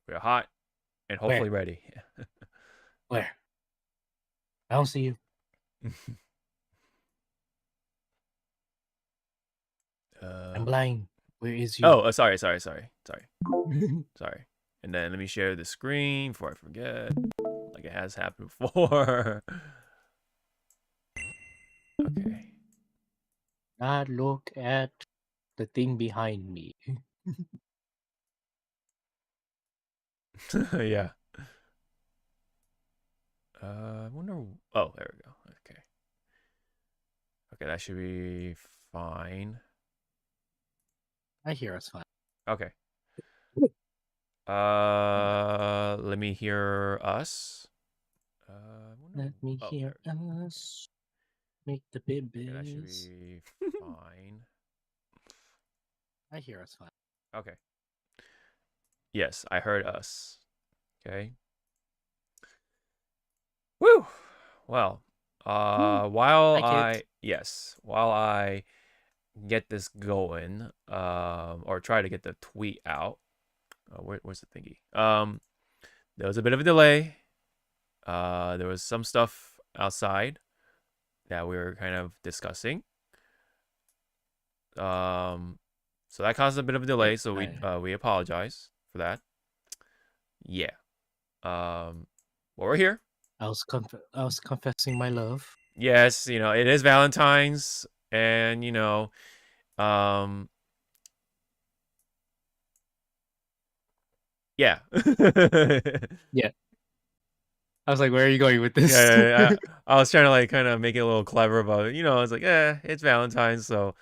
We're hot and hopefully Where? ready. Where? I don't see you. I'm blind. Where is you? Sorry. And then let me share the screen before I forget, like it has happened before. Okay. God, look at the thing behind me. Yeah. I wonder. Oh, there we go. Okay. Okay, that should be fine. I hear us fine. Okay. Let me hear us. Let me Oh, hear there. us make the Okay, that should babies. be fine. I hear us fine. Okay. Yes, I heard us. Okay. Woo. Well, Hi, kids. while I get this going, or try to get the tweet out. Where's the thingy? There was a bit of a delay. There was some stuff outside that we were kind of discussing. So that caused a bit of a delay. Yes, So we apologize for that. Yeah. Well, we're here. I was confessing my love. Yes, it is Valentine's, and yeah. Yeah. I was like, where are you going with this? Yeah, I was trying to like kind of make it a little clever about it. I was like, it's Valentine's, so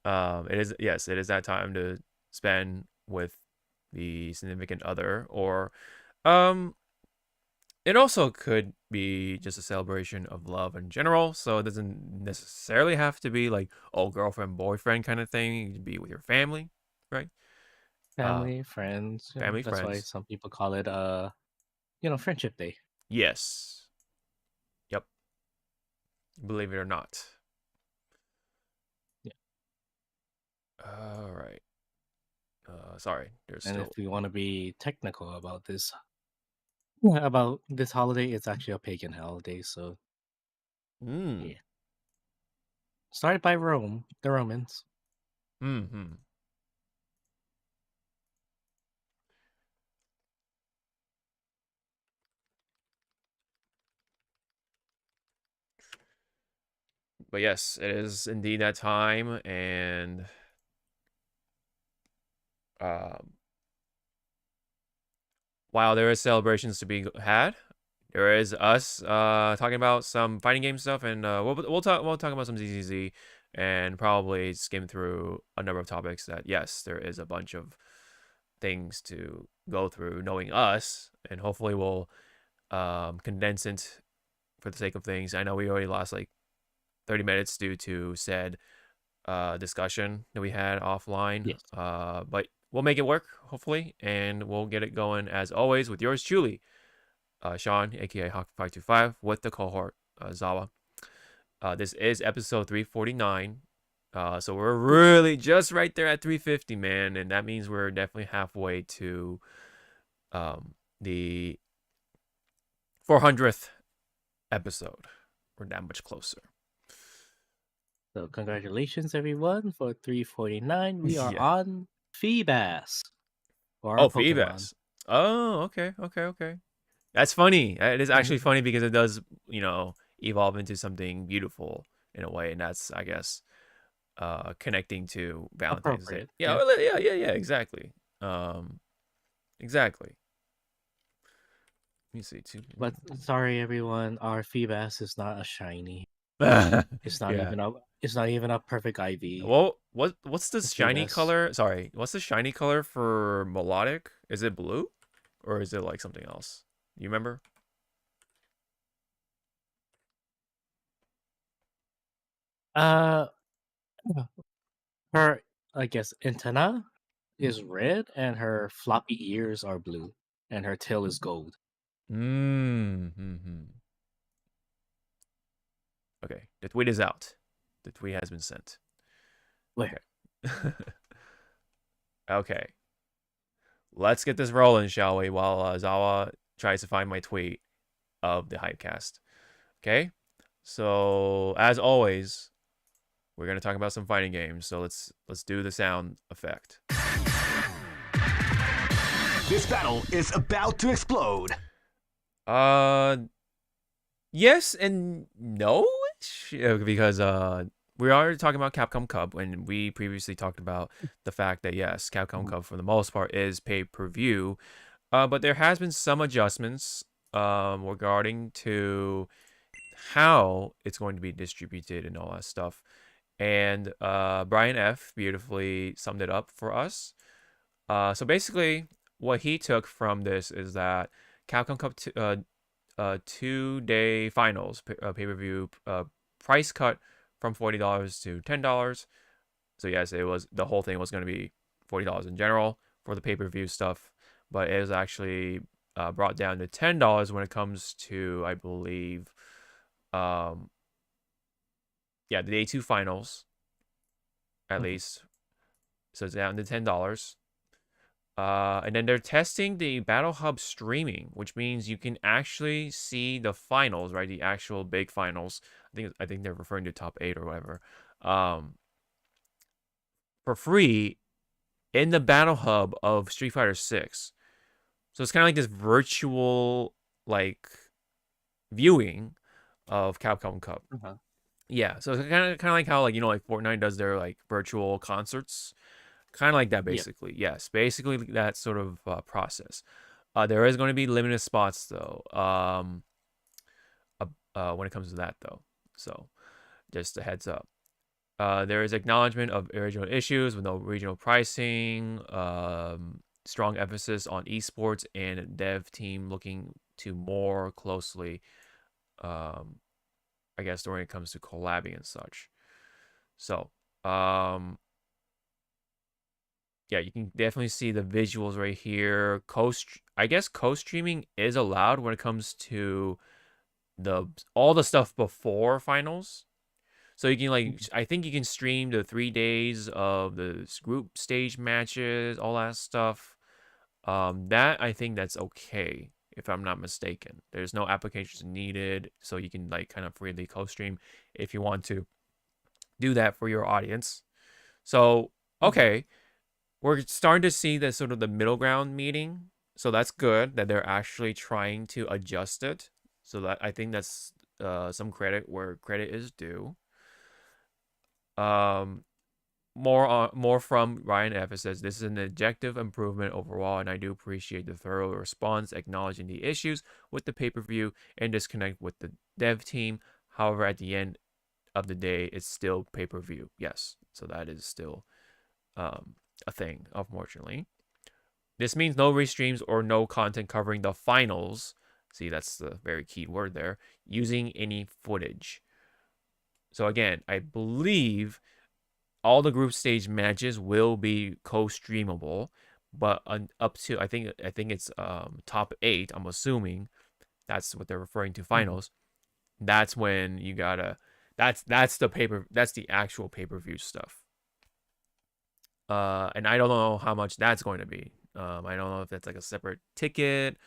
it is that time to spend with the significant other, or um it also could be just a celebration of love in general, so it doesn't necessarily have to be like, oh, girlfriend, boyfriend kind of thing. You can be with your family, right? Uh, Family, friends. family, That's why friends. some people call it, Friendship Day. Yes. Yep. Believe it or not. Yeah. All right. Sorry. There's And if still. we want to be technical about this holiday, it's actually a pagan holiday. So Mm. yeah, started by Rome, the Romans. Hmm. But yes, it is indeed that time, and um, while there is celebrations to be had, there is us talking about some fighting game stuff, and we'll talk about some ZZZ, and probably skim through a number of topics that, yes, there is a bunch of things to go through, knowing us, and hopefully we'll condense it for the sake of things. I know we already lost like 30 minutes due to said discussion that we had offline. Yes. But we'll make it work, hopefully, and we'll get it going as always with yours truly, Sean, aka Hawk525, with the cohort, Zawa. This is episode 349. So we're really just right there at 350, man, and that means we're definitely halfway to the 400th episode. We're that much closer. So congratulations, everyone, for 349. We are Yeah. on Feebas for our Oh, Pokemon. Phoebus. Oh, okay. That's funny. It is actually funny because it does, evolve into something beautiful in a way, and that's, I guess, connecting to Valentine's Day. Appropriate. Yeah, Yeah. well, yeah, exactly. Exactly. Let me see too. But sorry, everyone, our Feebas is not a shiny. It's not Yeah. even a. It's not even a perfect IV. Well, what's the It's shiny Feebas. color? Sorry, what's the shiny color for melodic? Is it blue, or is it like something else? You remember? Uh, her, I guess, antenna is red, and her floppy ears are blue, and her tail is gold. Hmm. Okay, the tweet is out. The tweet has been sent. Where? Okay. Okay. let's get this rolling, shall we? While Zawa tries to find my tweet of the Hypecast. Okay? So, as always, we're gonna talk about some fighting games. So let's do the sound effect. This battle is about to explode. Uh, yes and no, because we are talking about Capcom Cup, and we previously talked about the fact that yes, Capcom Mhm. Cup for the most part is pay-per-view, but there has been some adjustments regarding to how it's going to be distributed and all that stuff. And Brian F beautifully summed it up for us. So basically, what he took from this is that Capcom Cup 2-day finals pay-per-view price cut from $40 to $10. So yes, it was the whole thing was going to be $40 in general for the pay-per-view stuff, but it was actually brought down to $10 when it comes to, I believe, um, yeah, the day 2 finals at Mhm. least. So it's down to $10. And then they're testing the Battle Hub streaming, which means you can actually see the finals, right? The actual big finals. I think they're referring to top 8 or whatever. Um, for free in the Battle Hub of Street Fighter 6. So it's kind of like this virtual like viewing of Capcom Cup. Uh-huh. Yeah, so it's kind of like how like like Fortnite does their like virtual concerts. Kind of like that, Yeah. basically. Yes, basically that sort of process. There is going to be limited spots though. When it comes to that though, so just a heads up. There is acknowledgement of original issues with no regional pricing. Strong emphasis on esports and dev team looking to more closely. I guess when it comes to collabing and such. So, yeah, you can definitely see the visuals right here. I guess co-streaming is allowed when it comes to the all the stuff before finals. So you can Mhm. I think you can stream the 3 days of the group stage matches, all that stuff. That I think that's okay if I'm not mistaken. There's no applications needed, so you can like kind of freely co-stream if you want to do that for your audience. So Mhm. okay, we're starting to see the sort of the middle ground meeting. So that's good that they're actually trying to adjust it. So that I think that's some credit where credit is due. Um, more from Ryan F. Says this is an objective improvement overall, and I do appreciate the thorough response, acknowledging the issues with the pay-per-view and disconnect with the dev team. However, at the end of the day, it's still pay-per-view. Yes, so that is still a thing, unfortunately. This means no restreams or no content covering the finals. See, that's the very key word there. Using any footage. So again, I believe all the group stage matches will be co-streamable, but up to I think it's top 8. I'm assuming that's what they're referring to Mhm. finals. That's when you gotta. That's the paper. That's the actual pay-per-view stuff. And I don't know how much that's going to be. I don't know if that's like a separate ticket.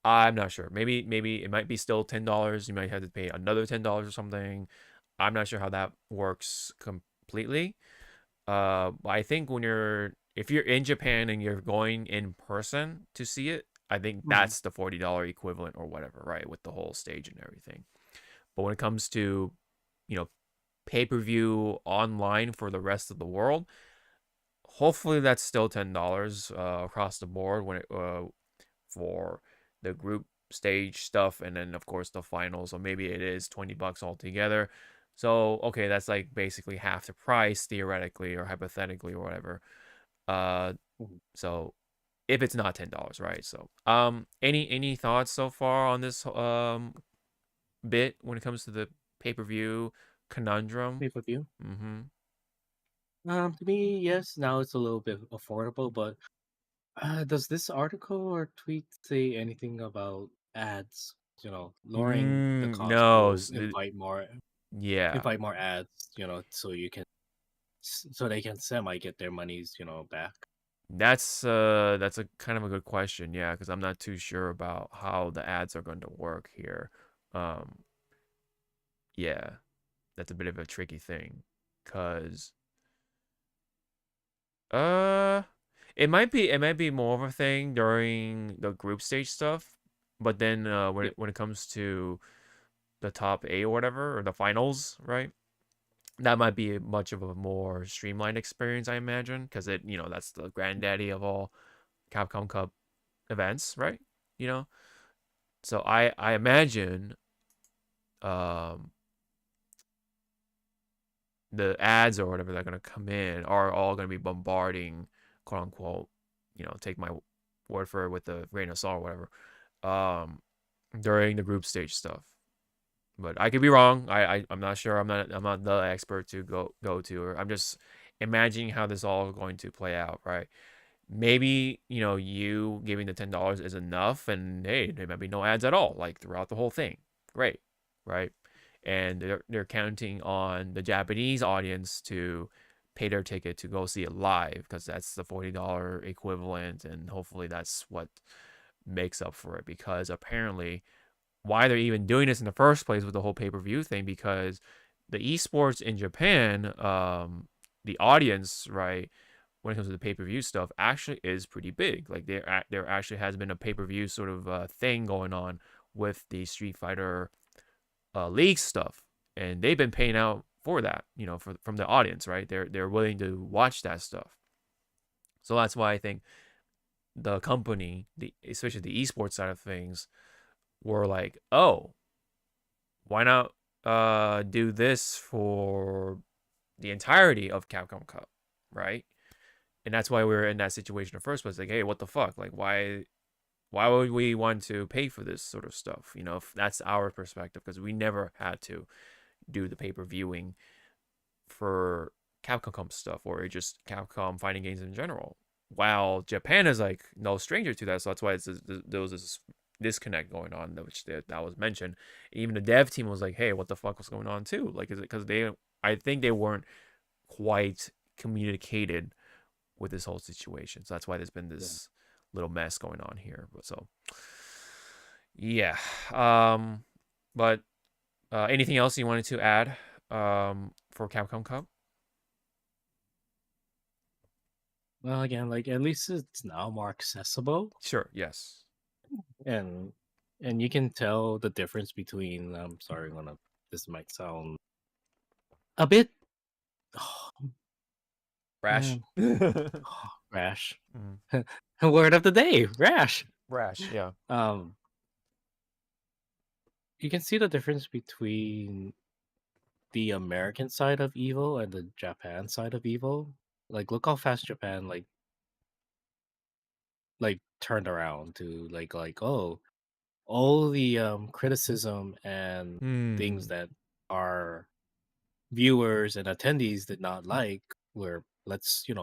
I'm not sure. Maybe it might be still $10. You might have to pay another $10 or something. I'm not sure how that works completely. I think if you're in Japan and you're going in person to see it, I think Mhm. that's the $40 equivalent or whatever, right? With the whole stage and everything. But when it comes to, you know, pay-per-view online for the rest of the world, hopefully that's still $10 across the board for the group stage stuff, and then of course the finals, or maybe it is $20 altogether. So okay, that's like basically half the price theoretically or hypothetically or whatever. uh Mhm. so if it's not $10, right? So any thoughts so far on this bit when it comes to the pay-per-view conundrum? Pay-per-view. Mm-hmm. To me, yes. Now it's a little bit affordable, but does this article or tweet say anything about ads? Lowering the cost No, will yeah. invite more ads. So you can so they can semi get their monies. Back. That's a kind of a good question, yeah, because I'm not too sure about how the ads are going to work here. Um, yeah, that's a bit of a tricky thing, cause uh, it might be more of a thing during the group stage stuff, but then Yep. when it comes to the top eight or whatever or the finals, right? That might be much of a more streamlined experience, I imagine, because that's the granddaddy of all Capcom Cup events, right? You know, so I imagine um the ads or whatever that are gonna come in are all gonna be bombarding, quote unquote, take my word for it with a grain of salt or whatever, um, during the group stage stuff. But I could be wrong. I'm not sure. I'm not the expert to go to. Or I'm just imagining how this all going to play out, right? Maybe you giving the $10 is enough, and hey, there might be no ads at all, like throughout the whole thing. Great, right? And they're counting on the Japanese audience to pay their ticket to go see it live because that's the $40 equivalent, and hopefully that's what makes up for it. Because apparently, why they're even doing this in the first place with the whole pay-per-view thing, because the esports in Japan, the audience, right, when it comes to the pay-per-view stuff, actually is pretty big. Like there actually has been a pay-per-view sort of thing going on with the Street Fighter league stuff, and they've been paying out for that, from the audience, right? They're willing to watch that stuff. So that's why I think the company, especially the esports side of things, were like, oh, why not do this for the entirety of Capcom Cup, right? And that's why we were in that situation in the first place. Like, hey, what the fuck? Like, why would we want to pay for this sort of stuff? If that's our perspective, because we never had to do the pay-per-viewing for Capcom Cup stuff or just Capcom fighting games in general. While Japan is like no stranger to that, so that's why there was this disconnect going on, which that was mentioned. Even the dev team was like, "Hey, what the fuck was going on too?" Like, is it because I think they weren't quite communicated with this whole situation. So that's why there's been Yeah. this little mess going on here. So yeah, but anything else you wanted to add for Capcom Cup? Well, again, like at least it's now more accessible, Sure. Yes. and you can tell the difference between. I'm sorry, this might sound a bit Rash. rash. Mm. Word of the day, rash. Rash. Yeah. You can see the difference between the American side of evil and the Japan side of evil. Like, look how fast Japan turned around to oh, all the criticism and things Hmm. that our viewers and attendees did not like were let's try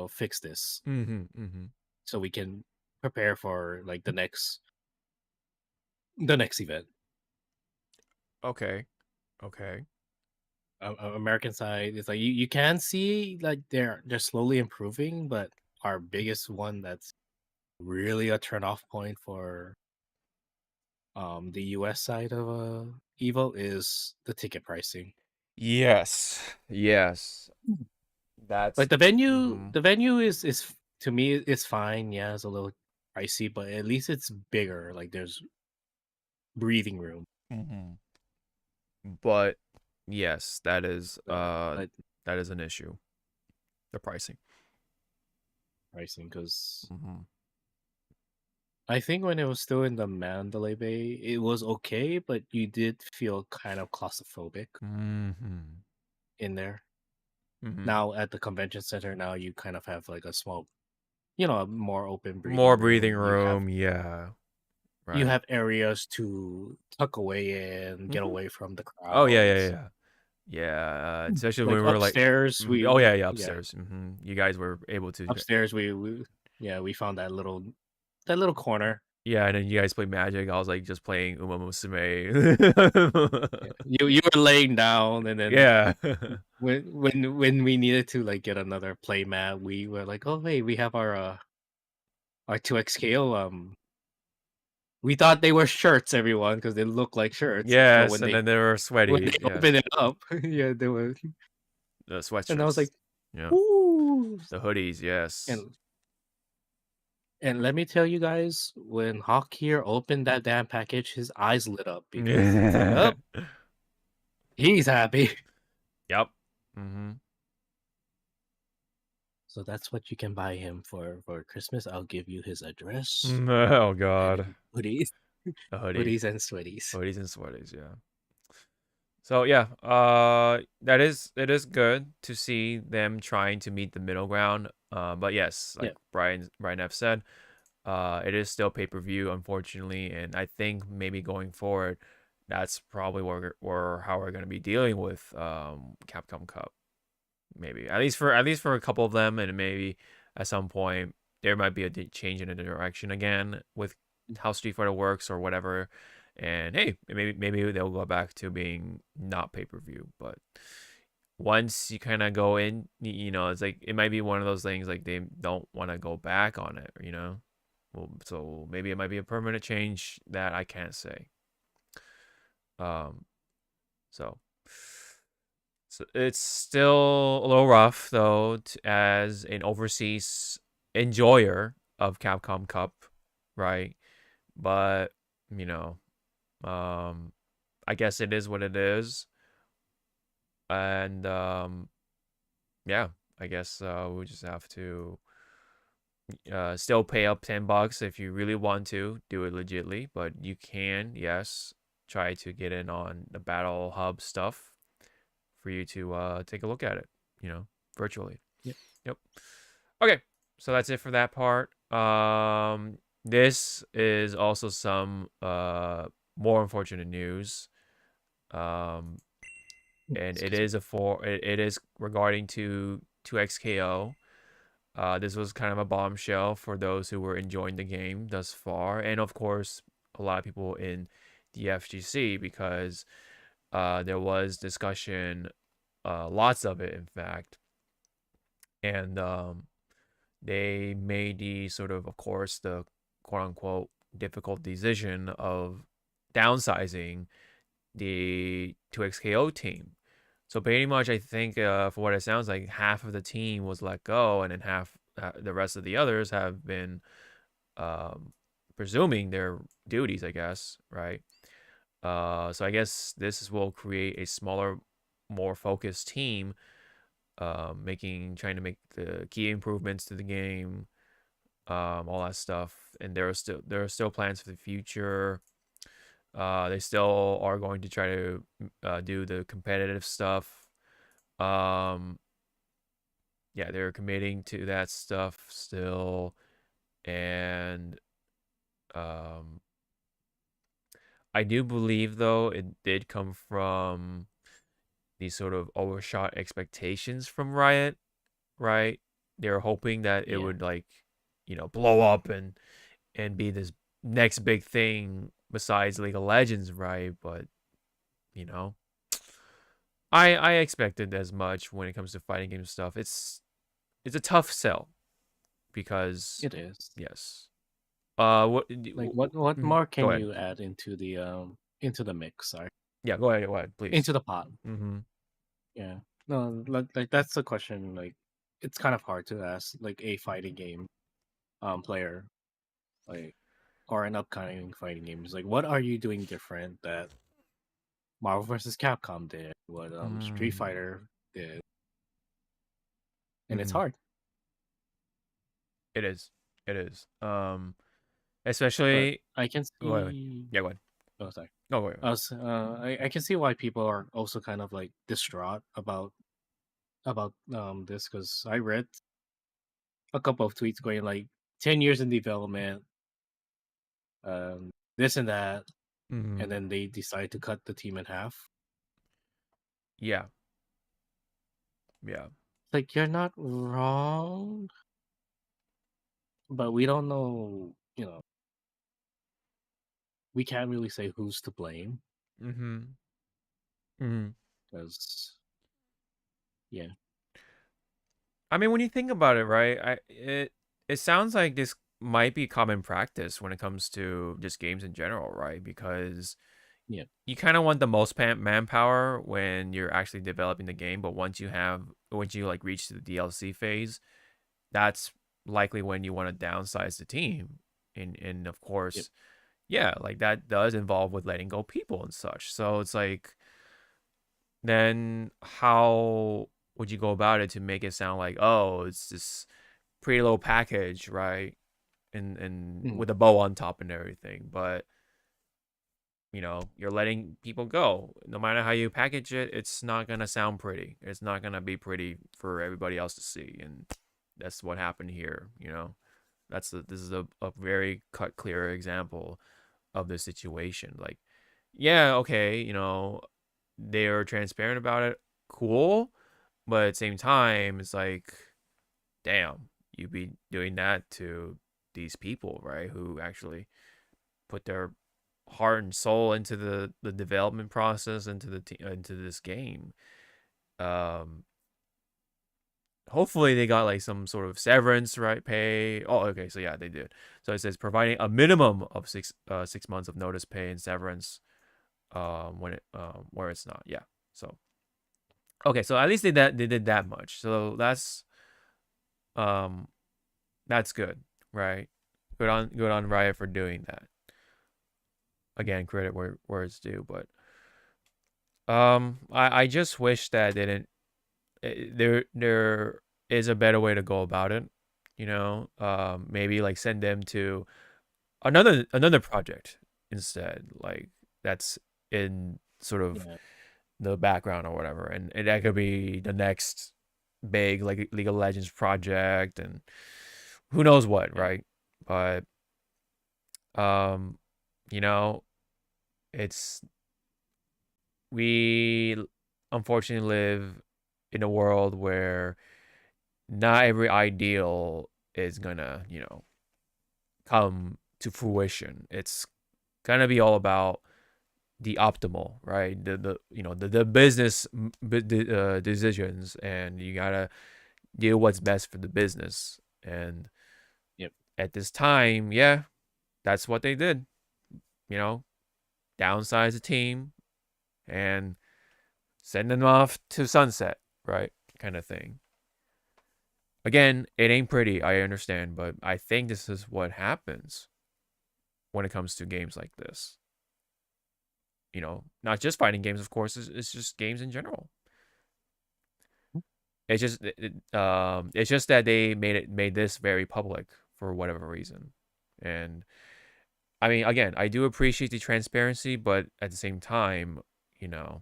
fix this Mm-hmm. Mm-hmm. so we can prepare for like the next event. Okay. Okay. American side is like you can see like they're slowly improving, but our biggest one that's really a turn off point for the US side of evil is the ticket pricing. Yes. Yes. Mm. That's. Like Mm-hmm. the venue is to me is fine. Yeah, it's a little pricey, but at least it's bigger. Like there's breathing room. Mm-hmm. But yes, But that is an issue. The pricing. pricing because Mm-hmm. I think when it was still in the Mandalay Bay, it was okay, but you did feel kind of claustrophobic Mm-hmm. in there. Mm-hmm. Now at the convention center, now you kind of have like a small, a more open breathing More breathing room. room. Yeah. You Right. have areas to tuck away and get Mm-hmm. away from the Oh yeah, yeah, crowds. yeah. Yeah, especially when Like we were like, upstairs, oh yeah, yeah, yeah, upstairs. You guys were able to. upstairs we found that little corner Yeah, and then you guys play Magic. I was like just playing Uma Musume. Yeah. You were laying down, and then Yeah. when we needed to like get another play mat, we were like, oh hey, we have our 2XKO. We thought they were shirts, everyone, because they look like shirts. But Yes, and then they were when sweaty. they Yeah, opened it up, yeah, they were, the and I was like, sweatshirts. Yeah, ooh. the hoodies. Yes. And and let me tell you guys, when Hawk here opened that damn package, his eyes lit up because it's like, oh, he's happy. Yep. Mm-hmm. So that's what you can buy him for Christmas. I'll give you his address Oh and God, then hoodies, the hoodie, hoodies and sweaties. hoodies and sweaties. Yeah. So yeah, it is good to see them trying to meet the middle ground. But yes, Yeah, like Brian F said, it is still pay-per-view, unfortunately, and I think maybe going forward, that's probably where how we're gonna be dealing with Capcom Cup. Maybe at least for a couple of them, and maybe at some point there might be a change in the direction again with how Street Fighter works or whatever. And hey, maybe they'll go back to being not pay-per-view, but once you kind of go in, you know, it's like it might be one of those things like they don't want to go back on it, you know. Well, so maybe it might be a permanent change that I can't say. Um, so So it's still a little rough though, as an overseas enjoyer of Capcom Cup, right? But you know, um, I guess it is what it is, and yeah, I guess we just have to still pay up $10 if you really want to do it legitly, but you can, yes, try to get in on the Battle Hub stuff for you to take a look at it, you know, virtually. yep. Yep. Okay, so that's it for that part. This is also some more unfortunate news. Um, and it Excuse me. is it is regarding to 2XKO. This was kind of a bombshell for those who were enjoying the game thus far, and of course, a lot of people in the FGC because there was discussion, lots of it, in fact, and they made the sort of course, the quote unquote difficult decision of downsizing the 2XKO team. So pretty much, I think for what it sounds like, half of the team was let go, and then half the rest of the others have been um, presuming their duties, I guess, right? So I guess will create a smaller, more focused team, trying to make the key improvements to the game, all that stuff. And there are still plans for the future. They still are going to try to do the competitive stuff. Um, yeah, they're committing to that stuff still, and um, I do believe though it did come from these sort of overshot expectations from Riot, right? They were hoping that it Yeah, would like, you know, blow up and be this next big thing besides League of Legends, right? But you know, I expected as much when it comes to fighting game stuff. It's a tough sell because it is. yes. What? Like, what more Go can ahead. you add into the mix? Sorry, Yeah, go ahead, please. into the pot. Mm-hmm. Yeah. No, like that's the question. Like, it's kind of hard to ask like a fighting game player, like, or an upcoming fighting game. It's like, what are you doing different that Marvel vs. Capcom did, what Street Mm-hmm. Fighter did, and it's Mm-hmm. hard. It is. It is. But Especially. I can Go ahead. see. Yeah, go ahead. Oh, sorry. No, go ahead. I can see why people are also kind of like distraught about this, because I read a couple of tweets going like 10 years in development, this and that, Mm-hmm. and then they decide to cut the team in half. Yeah. Yeah. Like, you're not wrong, but we don't know, we can't really say who's to blame Mm-hmm. Mm-hmm. because yeah, I mean, when you think about it, right? It sounds like this might be common practice when it comes to just games in general, right? Because yeah, you kind of want the most manpower when you're actually developing the game, but once you like reach the DLC phase, that's likely when you want to downsize the team. And of yep, course, yeah, like that does involve with letting go people and such. So it's like, then how would you go about it to make it sound like, oh, it's this pretty little package, right? And mhm, with a bow on top and everything, but you're letting people go. No matter how you package it, it's not gonna sound pretty. It's not gonna be pretty for everybody else to see, and that's what happened here. This is a very cut clear example of the situation. Like, yeah, okay, they're transparent about it, cool, but at the same time, it's like, damn, you be doing that to these people, right? Who actually put their heart and soul into the development process, into this game. Um, Hopefully they got like some sort of severance, right? Pay. Oh, okay, so yeah, they did. So it says providing a minimum of 6 months of notice pay and severance. When it where it's not, yeah. So okay, so at least they did that much. So um that's good, right? Good on Riot for doing that. Again, credit where it's due, but I just wish that they didn't. There is a better way to go about it. Maybe like send them to another project instead, like that's in sort of yeah, the background or whatever, and that could be the next big like League of Legends project, and who knows what, yeah, right? But um, you know, it's we unfortunately live in a world where not every ideal is gonna, come to fruition. It's gonna be all about the optimal, right? The business decisions, and you gotta do what's best for the business. And yep, at this time, yeah, that's what they did. You know, downsize the team and send them off to sunset, right? Kind of thing. Again, it ain't pretty, I understand, but I think this is what happens when it comes to games like this. Not just fighting games, of course, it's just games in general. It's just that they made this very public for whatever reason. And I mean, again, I do appreciate the transparency, but at the same time, you know,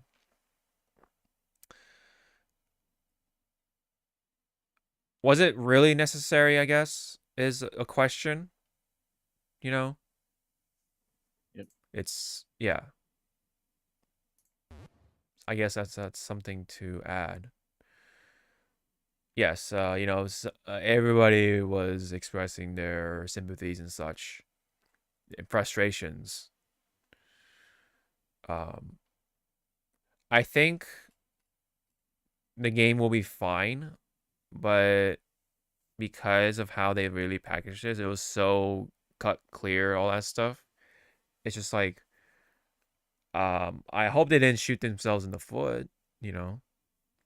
was it really necessary, I guess, is a question, you know? yep, It's yeah. I guess that's something to add. Yes, everybody was expressing their sympathies and such, and frustrations. Um, I think the game will be fine, but because of how they really packaged it was so cut clear, all that stuff. It's just like, I hope they didn't shoot themselves in the foot, you know,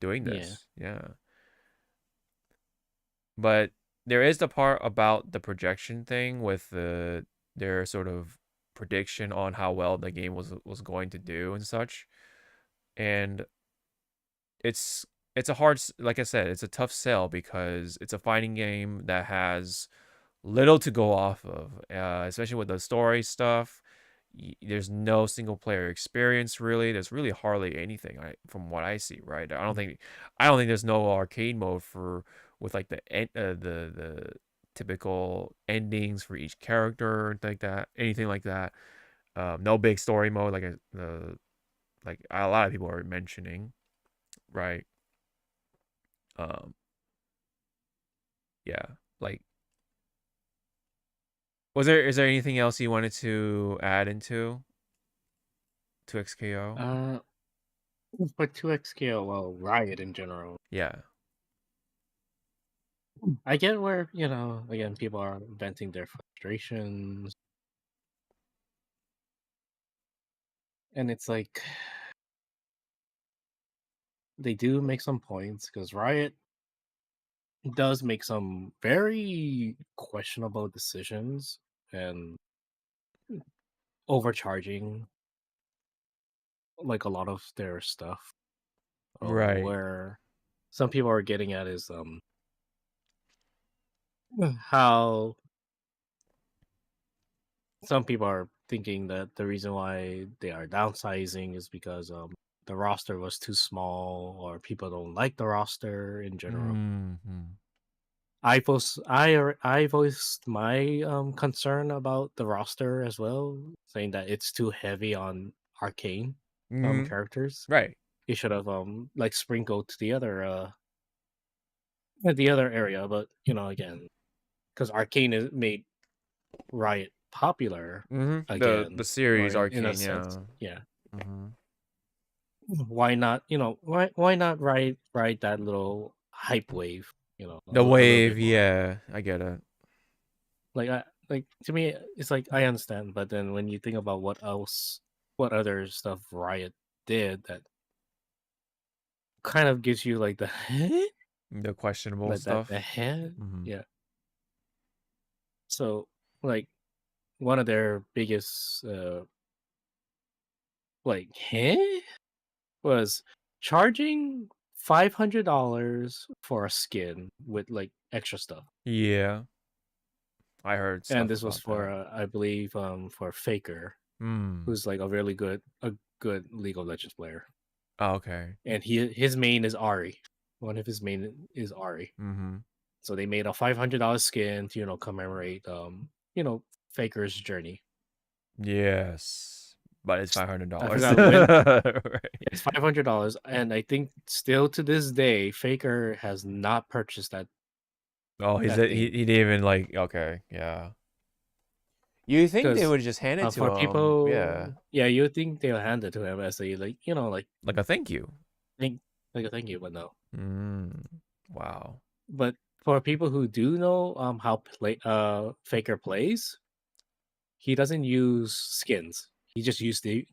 doing yeah, this. Yeah. But there is the part about the projection thing with their sort of prediction on how well the game was going to do and such. And it's it's a like I said, it's a tough sell because it's a fighting game that has little to go off of, especially with the story stuff. There's no single player experience really. There's really hardly anything, from what I see. Right? I don't think there's no arcade mode for with like the typical endings for each character, like that. Anything like that. No big story mode like a lot of people are mentioning. Right? Um, yeah, like Is there anything else you wanted to add into 2XKO? For 2XKO, well, Riot in general. Yeah. I get where, again, people are venting their frustrations. And it's like, they do make some points because Riot does make some very questionable decisions and overcharging like a lot of their stuff. Right. Where some people are getting at is how some people are thinking that the reason why they are downsizing is because the roster was too small or people don't like the roster in general. Mm-hmm. I voiced my concern about the roster as well, saying that it's too heavy on arcane Mm-hmm. characters. Right. It should have like sprinkled to the other area, but again, because arcane is made Riot popular Mm-hmm. The again, or series in a Arcane, sense, yeah. yeah. Mm-hmm. Why not? Why not ride that little hype wave? The A little bit wave, more. yeah, I get it. Like to me, it's like I understand, but then when you think about what other stuff Riot did, that kind of gives you like the The questionable like that the stuff. head, Mm-hmm. yeah. So like one of their biggest like was charging $500 for a skin with like extra stuff. Yeah, I heard And stuff this was about for that. I believe for Faker, Mm. who's like a good League of Legends player. Oh, okay. And his main is Ari. One of his main is Ari. Mm-hmm. So they made a $500 skin to commemorate you know Faker's journey. Yes, but it's I $500. forgot when. Right. It's $500, and I think still to this day, Faker has not purchased Oh, that he thing. didn't even like. Okay, yeah. You think they Because would just hand it to for him? Yeah, people, yeah, you would think they'll hand it to him as a like like a thank you. thank like a thank you, but no. Mm. Wow. But for people who do know how Faker plays, he doesn't use skins. He just used the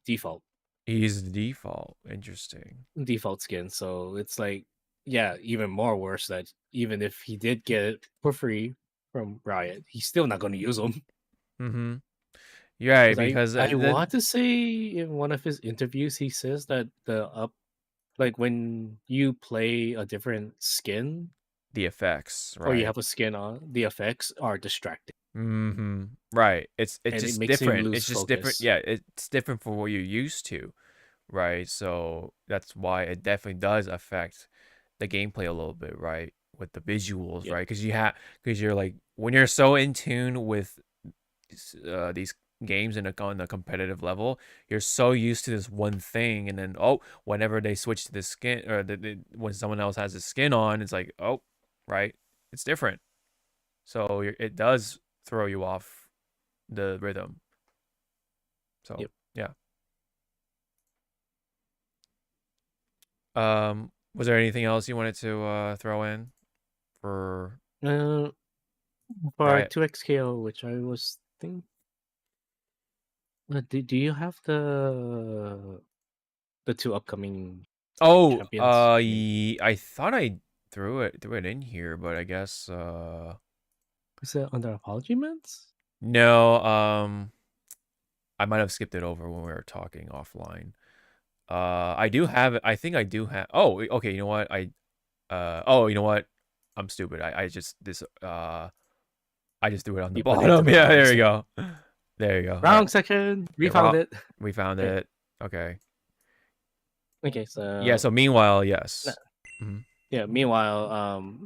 He's the default. Interesting. default skin. So it's like, yeah, even more worse that even if he did get it for free from Riot, he's still not going to use them. Mm-hmm. You're right, Because because I want to say in one of his interviews, he says that like when you play a different skin the effects, or you right? have a skin on, the effects are distracting Mm-hmm. Right. It's and it just makes him different. lose It's just different. focus. Yeah, it's different from what you're used to, right? So that's why it definitely does affect the gameplay a little bit, right? With the visuals, Yep. right? Because you're like when you're so in tune with these games on the competitive level, you're so used to this one thing, and then whenever they switch to the skin or when someone else has a skin on, it's like right, it's different. So it does throw you off the rhythm. So Yep. yeah. Was there anything else you wanted to throw in for Uh, for Riot? 2XKO, which I was thinking, do you have the two upcoming Oh, champions name? I thought I threw it in here, but I guess Is it under Apology Ments? no, I might have skipped it over when we were talking offline. I do have it. I think I do have. Oh, okay. You know what? Oh, you know what? I'm stupid. I just threw it on the You put it to bottom. the Yeah, bottom there you section. go. There you go. Wrong section. We Yeah, found it. we found Okay. it. Okay. Okay. Yeah. So meanwhile, Nah, yes. Mhm. yeah. Meanwhile,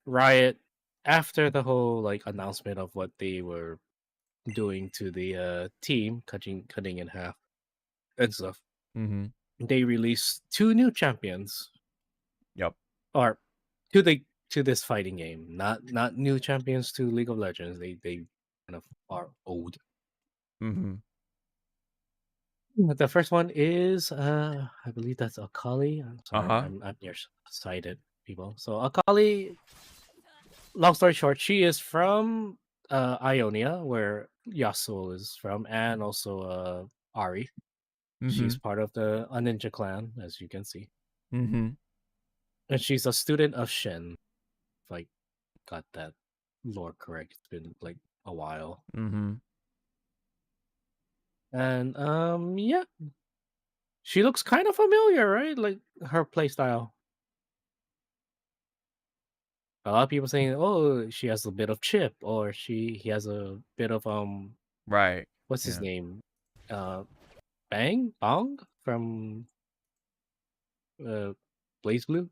Riot, after the whole like announcement of what they were doing to the team, cutting in half and stuff, Mhm. they released two new champions, Yep. or to this fighting game. Not new champions to League of Legends. They kind of are old. Mm-hmm. The first one is I believe that's Akali. I'm sorry, Uh-huh. I'm nearsighted people. So Akali, long story short, she is from Ionia, where Yasuo is from, and also Ari. Mm-hmm. She's part of the Ninja clan, as you can see. Mm-hmm. And she's a student of Shen. If I got that lore correct. It's been like a while. Mm-hmm. And yeah. She looks kind of familiar, right? Like her playstyle. A lot of people saying, "Oh, she has a bit of chip," or he has a bit of Right. what's his Yeah. name? Uh, Bong from Blaze Blue,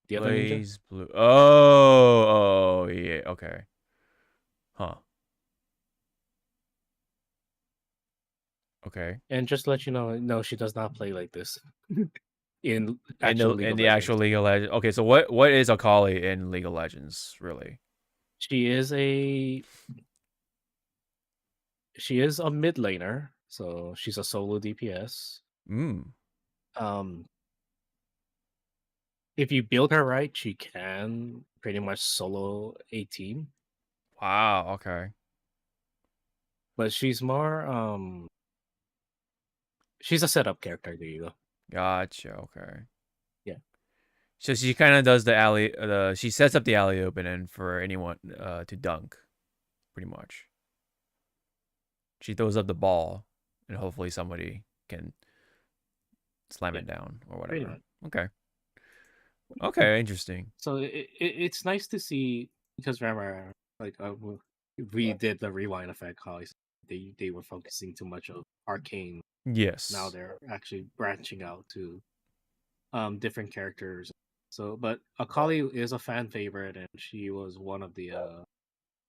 the other ninja. Blaze Blue. Oh, yeah. Okay. Huh. Okay. And just to let you know, no, she does not play like this in actual League In of the Legends. actual League of Legends. Okay, so what is Akali in League of Legends, really? She is a mid laner, so she's a solo DPS. Mm. Um, if you build her right, she can pretty much solo a team. Wow, okay. But she's more she's a setup character, there you go. Gotcha, okay. Yeah. So she kind of does the alley she sets up the alley open and for anyone to dunk, pretty much. She throws up the ball and hopefully somebody can slam Yeah, it down or pretty whatever. much. Okay. Okay, interesting. So it's nice to see because remember, like we did the rewind effect. How they were focusing too much of arcane. Yes. Now they're actually branching out to different characters. So, but Akali is a fan favorite, and she was one of the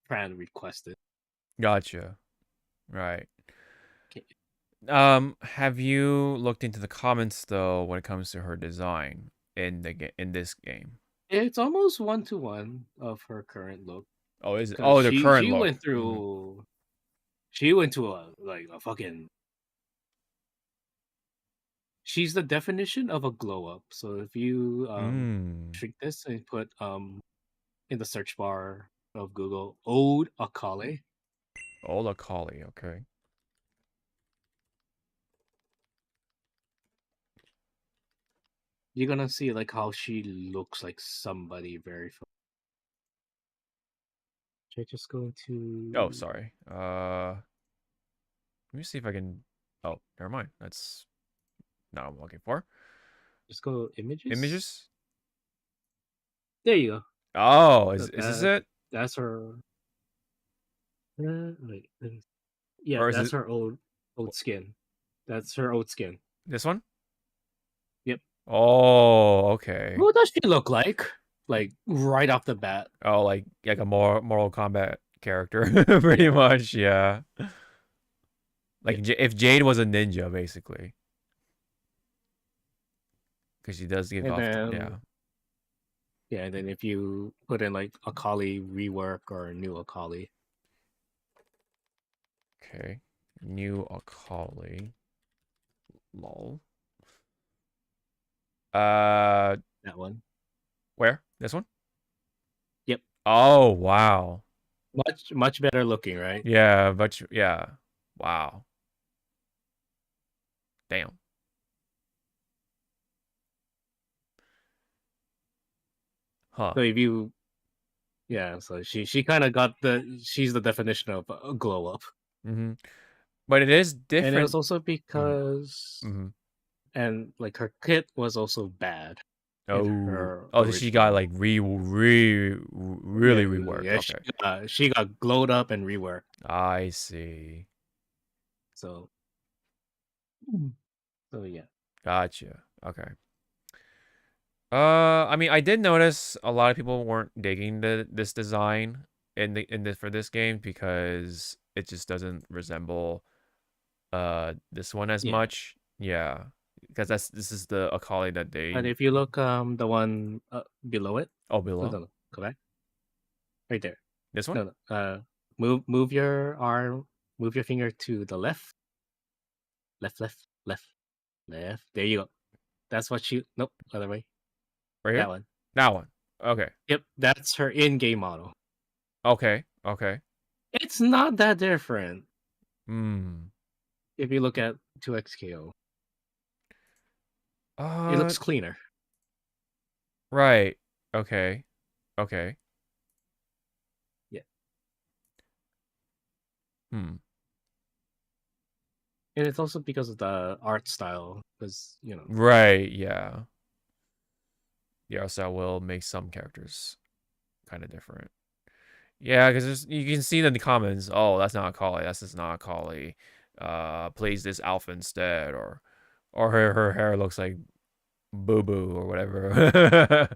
fan requested. Gotcha. Right. Okay. Have you looked into the comments though when it comes to her design in in this game? It's almost 1-to-1 of her current look Oh, is it? because Oh, the current she look. went through she went to a fucking. She's the definition of a glow up. So if you shrink this and put in the search bar of Google "Ode Akali," Oh, Akali. Okay. you're gonna see like how she looks like somebody very. Should I just go into? Oh, sorry. Let me see if I can. Oh, never mind. That's not what I'm looking for. Just go images. Images. There you go. Oh, is this it? That's her. Wait, yeah, Or is that's it her old skin. That's her old skin. this one? Yep. Oh, okay. What does she look like? Like right off the bat. Oh, like a more Mortal Kombat character, pretty much. Yeah. Like if Jade was a ninja, basically, because she does give And off. then, Yeah. yeah, and then if you put in like Akali rework or new Akali. Okay. New Akali. Lol. That one. Where? This one? Yep. Oh, wow. Much better looking, right? Yeah, but yeah. Wow. Damn. Huh. So if you, yeah, so she kind of got she's the definition of a glow up. Mm-hmm. But it is different. And it was also because, and like her kit was also bad. Oh, so she got like really reworked. Yeah, Okay. she got glowed up and reworked. I see. So yeah. Gotcha. Okay. I mean, I did notice a lot of people weren't digging this design for this game because it just doesn't resemble this one as much. Yeah, because this is the Akali that they. And if you look the one below it. Oh, below. No, go back. Right there. This one. No. move your arm, move your finger to the left, left, left, left, left. There you go. That's what she. Nope, other way. Right That here? one. That one. Okay. Yep, that's her in-game model. Okay. Okay. It's not that different Hmm. if you look at 2XKO. It Uh, looks cleaner. right. Okay. Okay. Yeah. Hmm. And it's also because of the art style, because Right. Yeah. The art style will make some characters kind of different. Yeah, because you can see in the comments, oh, that's not a collie. That's just not a collie. Plays this alpha instead, or her hair looks like boo boo or whatever.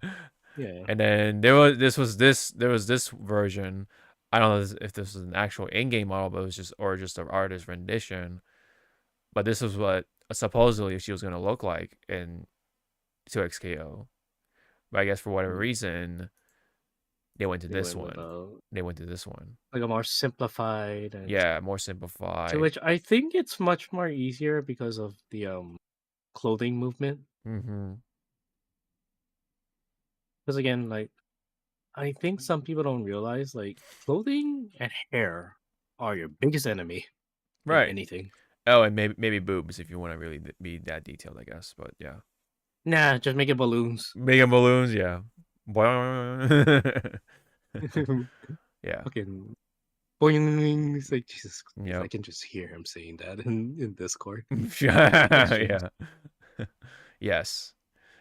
yeah. And then there was this version. I don't know if this was an actual in-game model, but it was just an artist rendition. But this was what supposedly she was gonna look like in 2XKO. But I guess for whatever reason, they went to They this went with one. They went to this one. a more simplified, and Yeah, more to simplified. which I think it's much more easier because of the clothing movement. Mm-hmm. Because again, like I think some people don't realize like clothing and hair are your biggest enemy in Right. anything. Oh, and maybe boobs if you want to really be that detailed, I guess. But yeah, Nah, just make it balloons. mega balloons. Yeah. Yeah. Fucking boing. It's like Jesus Christ, I Yep. can just hear him saying that in Discord. Yeah. Yes.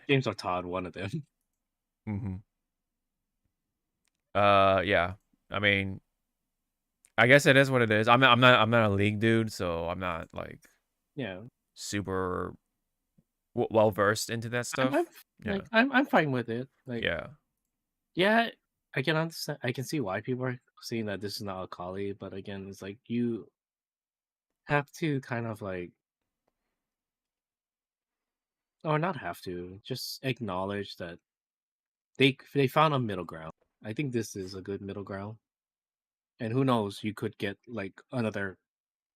James or Todd, one of them. Mm-hmm. Yeah. I mean, I guess it is what it is. I'm not a league dude, so I'm not like Yeah. super well versed into that stuff. Yeah. Like I'm fine with it. Like Yeah. yeah, I can understand. I can see why people are saying that this is not a collie, but again, it's like you have to kind of like, or not have to, just acknowledge that they found a middle ground. I think this is a good middle ground, and who knows, you could get like another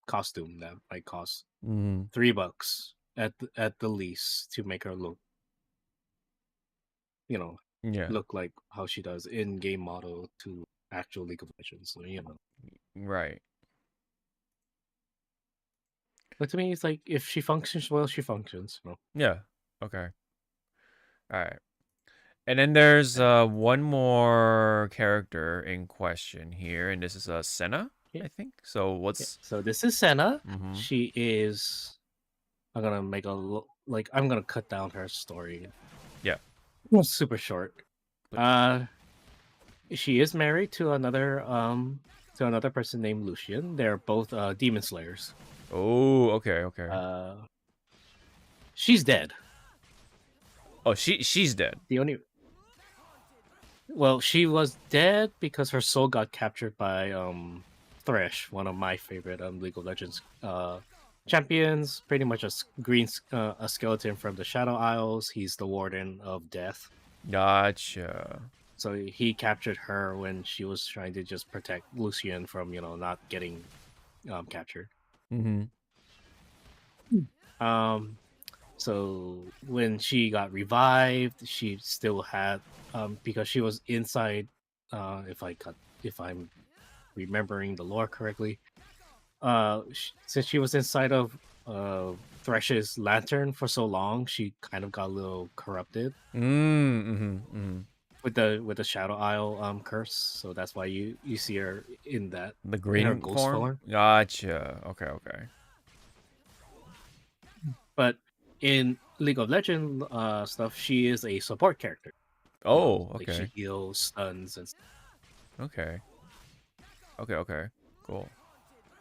costume that might cost Mm-hmm. $3 at the least to make her look, Yeah. look like how she does in game model to actual League of Legends. So Right. but to me, it's like if she functions well, she functions. Yeah. Okay. All right. And then there's one more character in question here, and this is Senna, Yeah. I think. So Yeah. what's So this is Senna. Mhm. She is. I'm gonna make I'm gonna cut down her story. Yeah. Super short. Please. She is married to another person named Lucian. They're both demon slayers. Oh, okay, okay. She's dead. Oh, she's dead. Well, she was dead because her soul got captured by Thresh, one of my favorite League of Legends champions. Pretty much a skeleton from the Shadow Isles. He's the Warden of Death. Gotcha. So he captured her when she was trying to just protect Lucian from not getting captured. Mm-hmm. So when she got revived, she still had because she was inside. If I'm remembering the lore correctly, since she was inside of Thresh's lantern for so long, she kind of got a little corrupted. Mm-hmm. With the Shadow Isle curse, so that's why you see her in that The green her ghost form. Gotcha. Okay, okay. But in League of Legends stuff, she is a support character. Oh, Like okay. she heals, stuns, and stuff. Okay. Okay. Cool.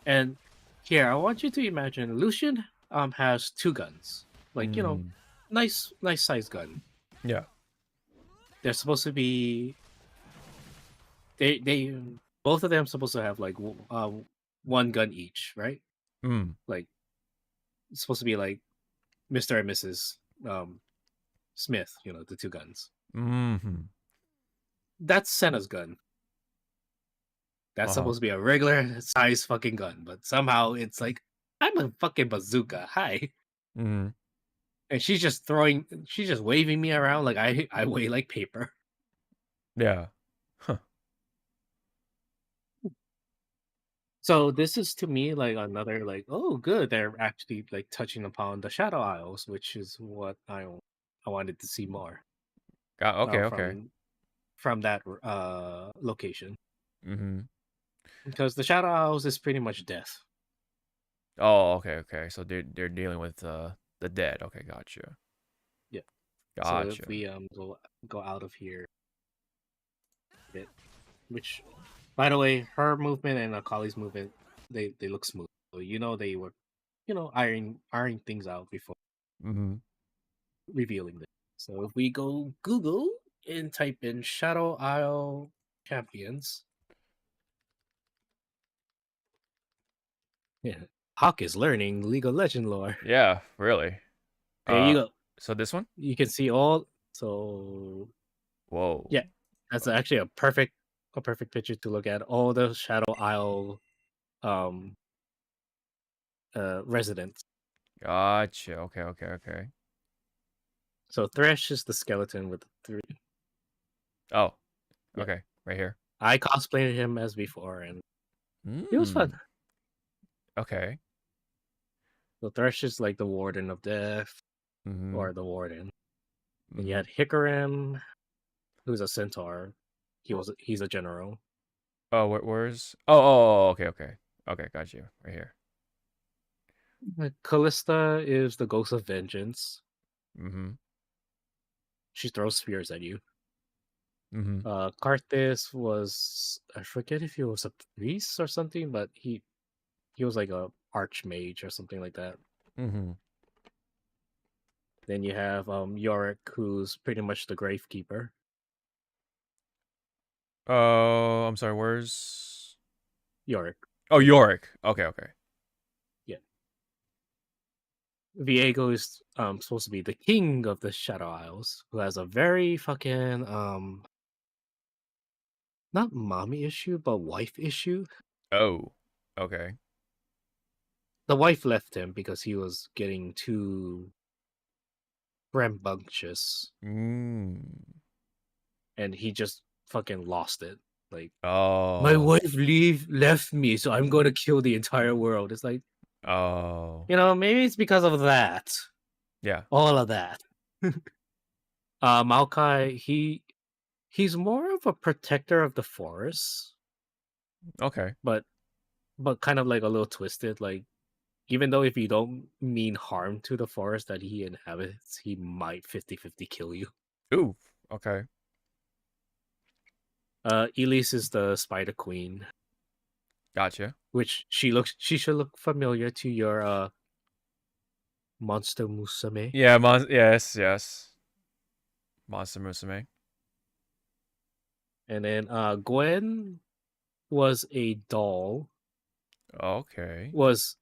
And here I want you to imagine Lucian has two guns, like nice size gun. Yeah. They're supposed to be they both of them supposed to have like one gun each, right? Like it's supposed to be like Mr. and Mrs. Smith, the two guns. Mm-hmm. That's Senna's gun. That's Uh-huh. supposed to be a regular size fucking gun, but somehow it's like, I'm a fucking bazooka. Hi. Mm-hmm. And she's just waving me around like I weigh like paper. Yeah. Huh. So this is to me like another like, oh good, they're actually like touching upon the Shadow Isles, which is what I wanted to see more Okay, uh, okay. from from that location. Mm-hmm. Because the Shadow Isles is pretty much death. Oh, okay, okay. So they're dealing with the dead. Okay, gotcha. Yeah. So if Gotcha. we go out of here a bit, which by the way, her movement and Akali's movement, they look smooth. So they were, ironing things out before Mm-hmm. revealing this. So if we go Google and type in Shadow Isle champions, yeah, Hawk is learning League of Legend lore. Yeah, really. There you go. So this one? You can see all. So Whoa. yeah, that's actually a perfect picture to look at. All the Shadow Isle um residents. Gotcha. Okay, okay, okay. So Thresh is the skeleton with the three. Oh, Yeah. okay. Right here. I cosplayed him as before, and it was fun. Okay. So Thresh is like the Warden of Death, Mm-hmm. or the Warden. And you Mm-hmm. had Hikarim, who's a centaur. He's a general. Oh, where's? Oh, okay, okay. Okay, got you. Right here. Callista is the Ghost of Vengeance. Mm-hmm. She throws spears at you. Mm-hmm. Karthus was, I forget if he was a priest or something, but he was like a archmage or something like that. Mm-hmm. Then you have Yorick, who's pretty much the Gravekeeper. Oh, I'm sorry, where's Yorick. Oh, Yorick. Okay, okay. Yeah. Viego is supposed to be the king of the Shadow Isles, who has a very fucking not mommy issue, but wife issue. Oh. Okay. The wife left him because he was getting too rambunctious, Mm. and he just fucking lost it. Like, my Oh. wife left me, so I'm going to kill the entire world. It's like, Oh. maybe it's because of that. Yeah. All of that. Maokai, he's more of a protector of the forest, Okay. but kind of like a little twisted. Like, even though if you don't mean harm to the forest that he inhabits, he might 50-50 kill you. Ooh. Okay. Elise is the Spider Queen, Gotcha. which she should look familiar to your Monster Musume. Yeah, yes, yes. Monster Musume. And then Gwen was a doll. Okay. Was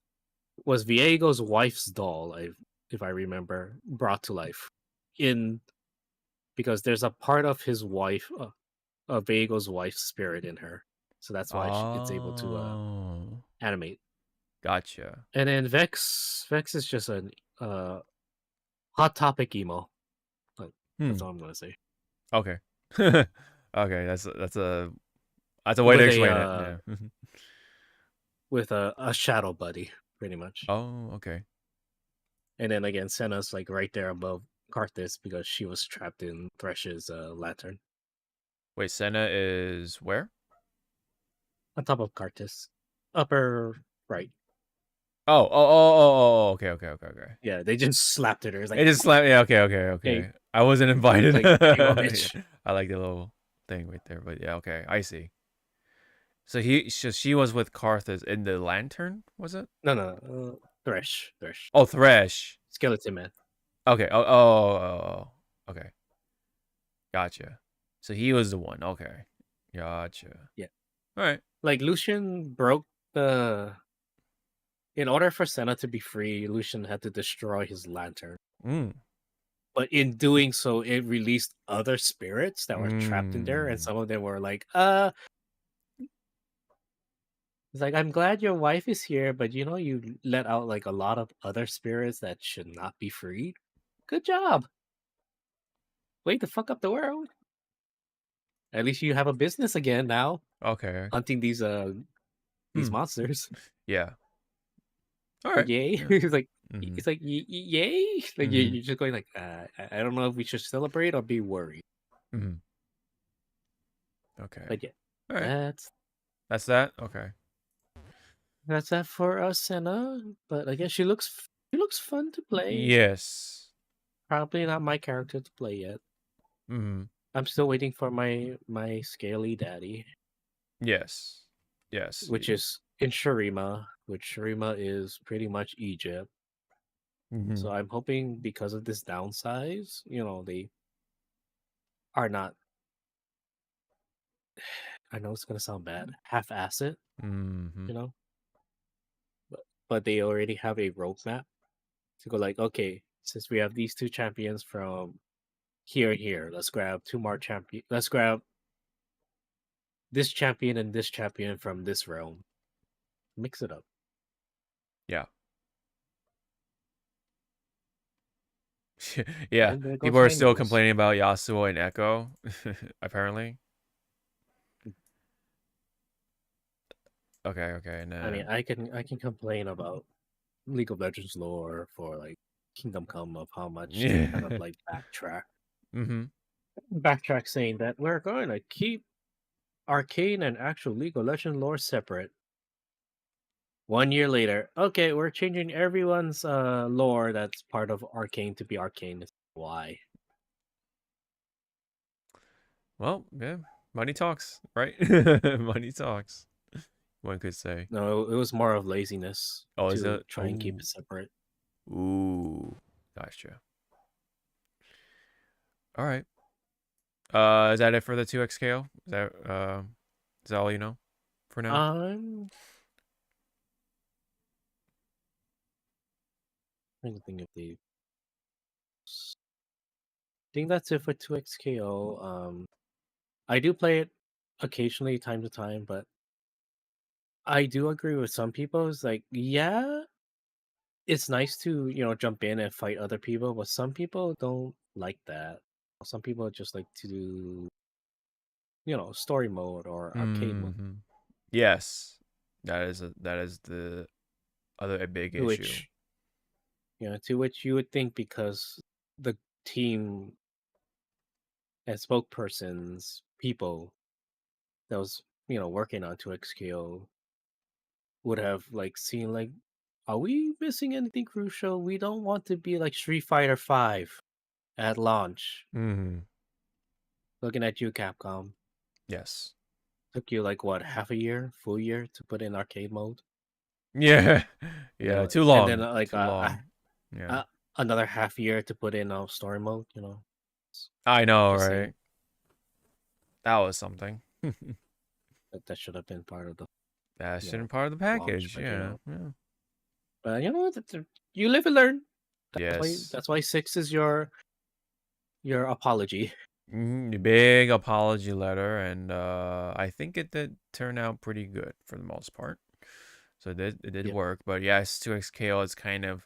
Viego's wife's doll, if I remember, brought to life because there's a part of his wife, of Viego's wife's spirit in her, so that's why it's able to Oh. animate. Gotcha. And then Vex is just a hot topic emo. That's all I'm gonna say. Okay. Okay, that's a way to With explain it. Yeah. with a shadow buddy, pretty much. Oh, okay. And then again, Senna's like right there above Karthus because she was trapped in Thresh's lantern. Wait, Senna is where? On top of Karthus. Upper right. Oh, okay, okay, okay, okay. Yeah, they just slapped at her. It's like, It just slapped. Yeah, okay, okay, okay. Hey. I wasn't invited. Like, there you go, bitch. I like the little thing right there, but yeah, okay, I see. So she was with Karthus in the lantern, was it? No. Thresh. Oh, Thresh. Skeleton Man. Okay. Oh. Okay. Gotcha. So he was the one. Okay. Gotcha. Yeah. All right. Like, Lucian broke the... In order for Senna to be free, Lucian had to destroy his lantern. But in doing so, it released other spirits that were trapped in there, and some of them were like, It's like, I'm glad your wife is here, but you let out like a lot of other spirits that should not be freed. Good job. Way to fuck up the world. At least you have a business again now, Okay. hunting these monsters. Yeah. All Like, right. yay! Yeah. It's like yay! Like you're just going like, I don't know if we should celebrate or be worried. Okay. But yeah, All right. that's That's that. Okay. that's that for us, Senna. But I guess she looks fun to play. Yes. Probably not my character to play yet. I'm still waiting for my scaly daddy, Yes. Yes. which is in Shurima, which Shurima is pretty much Egypt. So I'm hoping because of this downsize, they are not. I know it's gonna sound bad, half-ass it, you know, but they already have a roadmap to go like, okay, since we have these two champions from here and here, let's grab two more champion. Let's grab this champion and this champion from this realm. Mix it up. Yeah. Yeah. And there People goes are my still news. complaining about Yasuo and Echo, apparently. Okay. And I mean, I can complain about League of Legends lore for like Kingdom Come of how much they kind of like backtrack saying that we're going to keep Arcane and actual League of Legends lore separate. 1 year later, okay, we're changing everyone's lore that's part of Arcane to be Arcane. Why? Well, yeah. Money talks, right? Money talks. One could say. No, it was more of laziness Oh, is to it? try and keep it separate. Ooh. Gotcha. All right. Is that it for the 2XKO? Is that all you know for now? I'm trying to think if they. I think that's it for 2XKO. I do play it occasionally, time to time, but I do agree with some people. It's like, yeah, it's nice to jump in and fight other people, but some people don't like that. Some people just like to do story mode or arcade mode, Yes, that is the other big issue. To which you would think because the team and spokespersons people that was working on 2XKO would have like seen like, are we missing anything crucial? We don't want to be like Street Fighter 5 at launch. Looking at you, Capcom. Yes. Took you like what, half a year, full year to put in arcade mode? Yeah. Yeah, too long. And then like too long. Yeah. Another half year to put in story mode, I know, Just right? saying. That was something. That should have been part of the That should have been part of the package. launch, Yeah. But you live and learn. Yes. That's why 6 is your apology. The big apology letter, and I think it did turn out pretty good for the most part. So it did work. But yes, 2XKO is kind of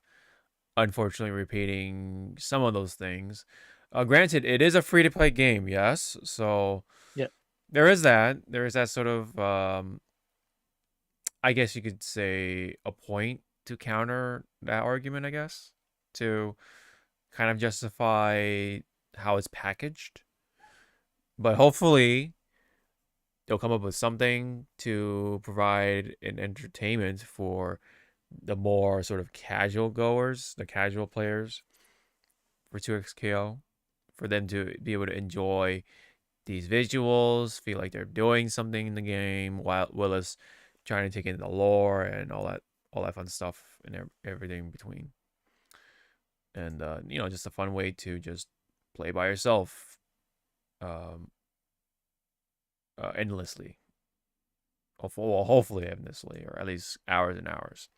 unfortunately repeating some of those things. Granted, it is a free-to-play game, yes. So there is that. There is that sort of, I guess you could say, a point to counter that argument, I guess, to kind of justify how it's packaged. But hopefully, they'll come up with something to provide an entertainment for the more sort of casual goers, the casual players for 2XKO, for them to be able to enjoy these visuals, feel like they're doing something in the game, while Willis trying to take in the lore and all that fun stuff and everything in between. And just a fun way to just play by yourself, endlessly. Hopefully endlessly, or at least hours and hours.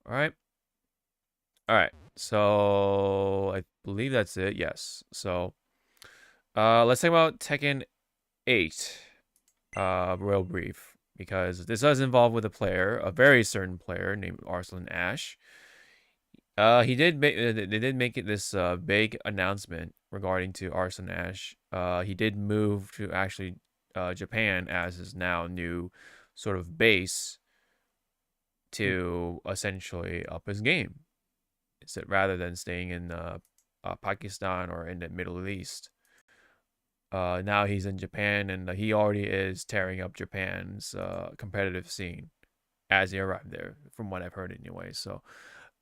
All right. So I believe that's it. Yes. So let's talk about Tekken 8. Real brief, because this does involve with a very certain player named Arslan Ash. They did make it this big announcement regarding to Arslan Ash. He did move to actually Japan as his now new sort of base to essentially up his game, rather than staying in Pakistan or in the Middle East. Now he's in Japan, and he already is tearing up Japan's competitive scene as he arrived there, from what I've heard anyway. So,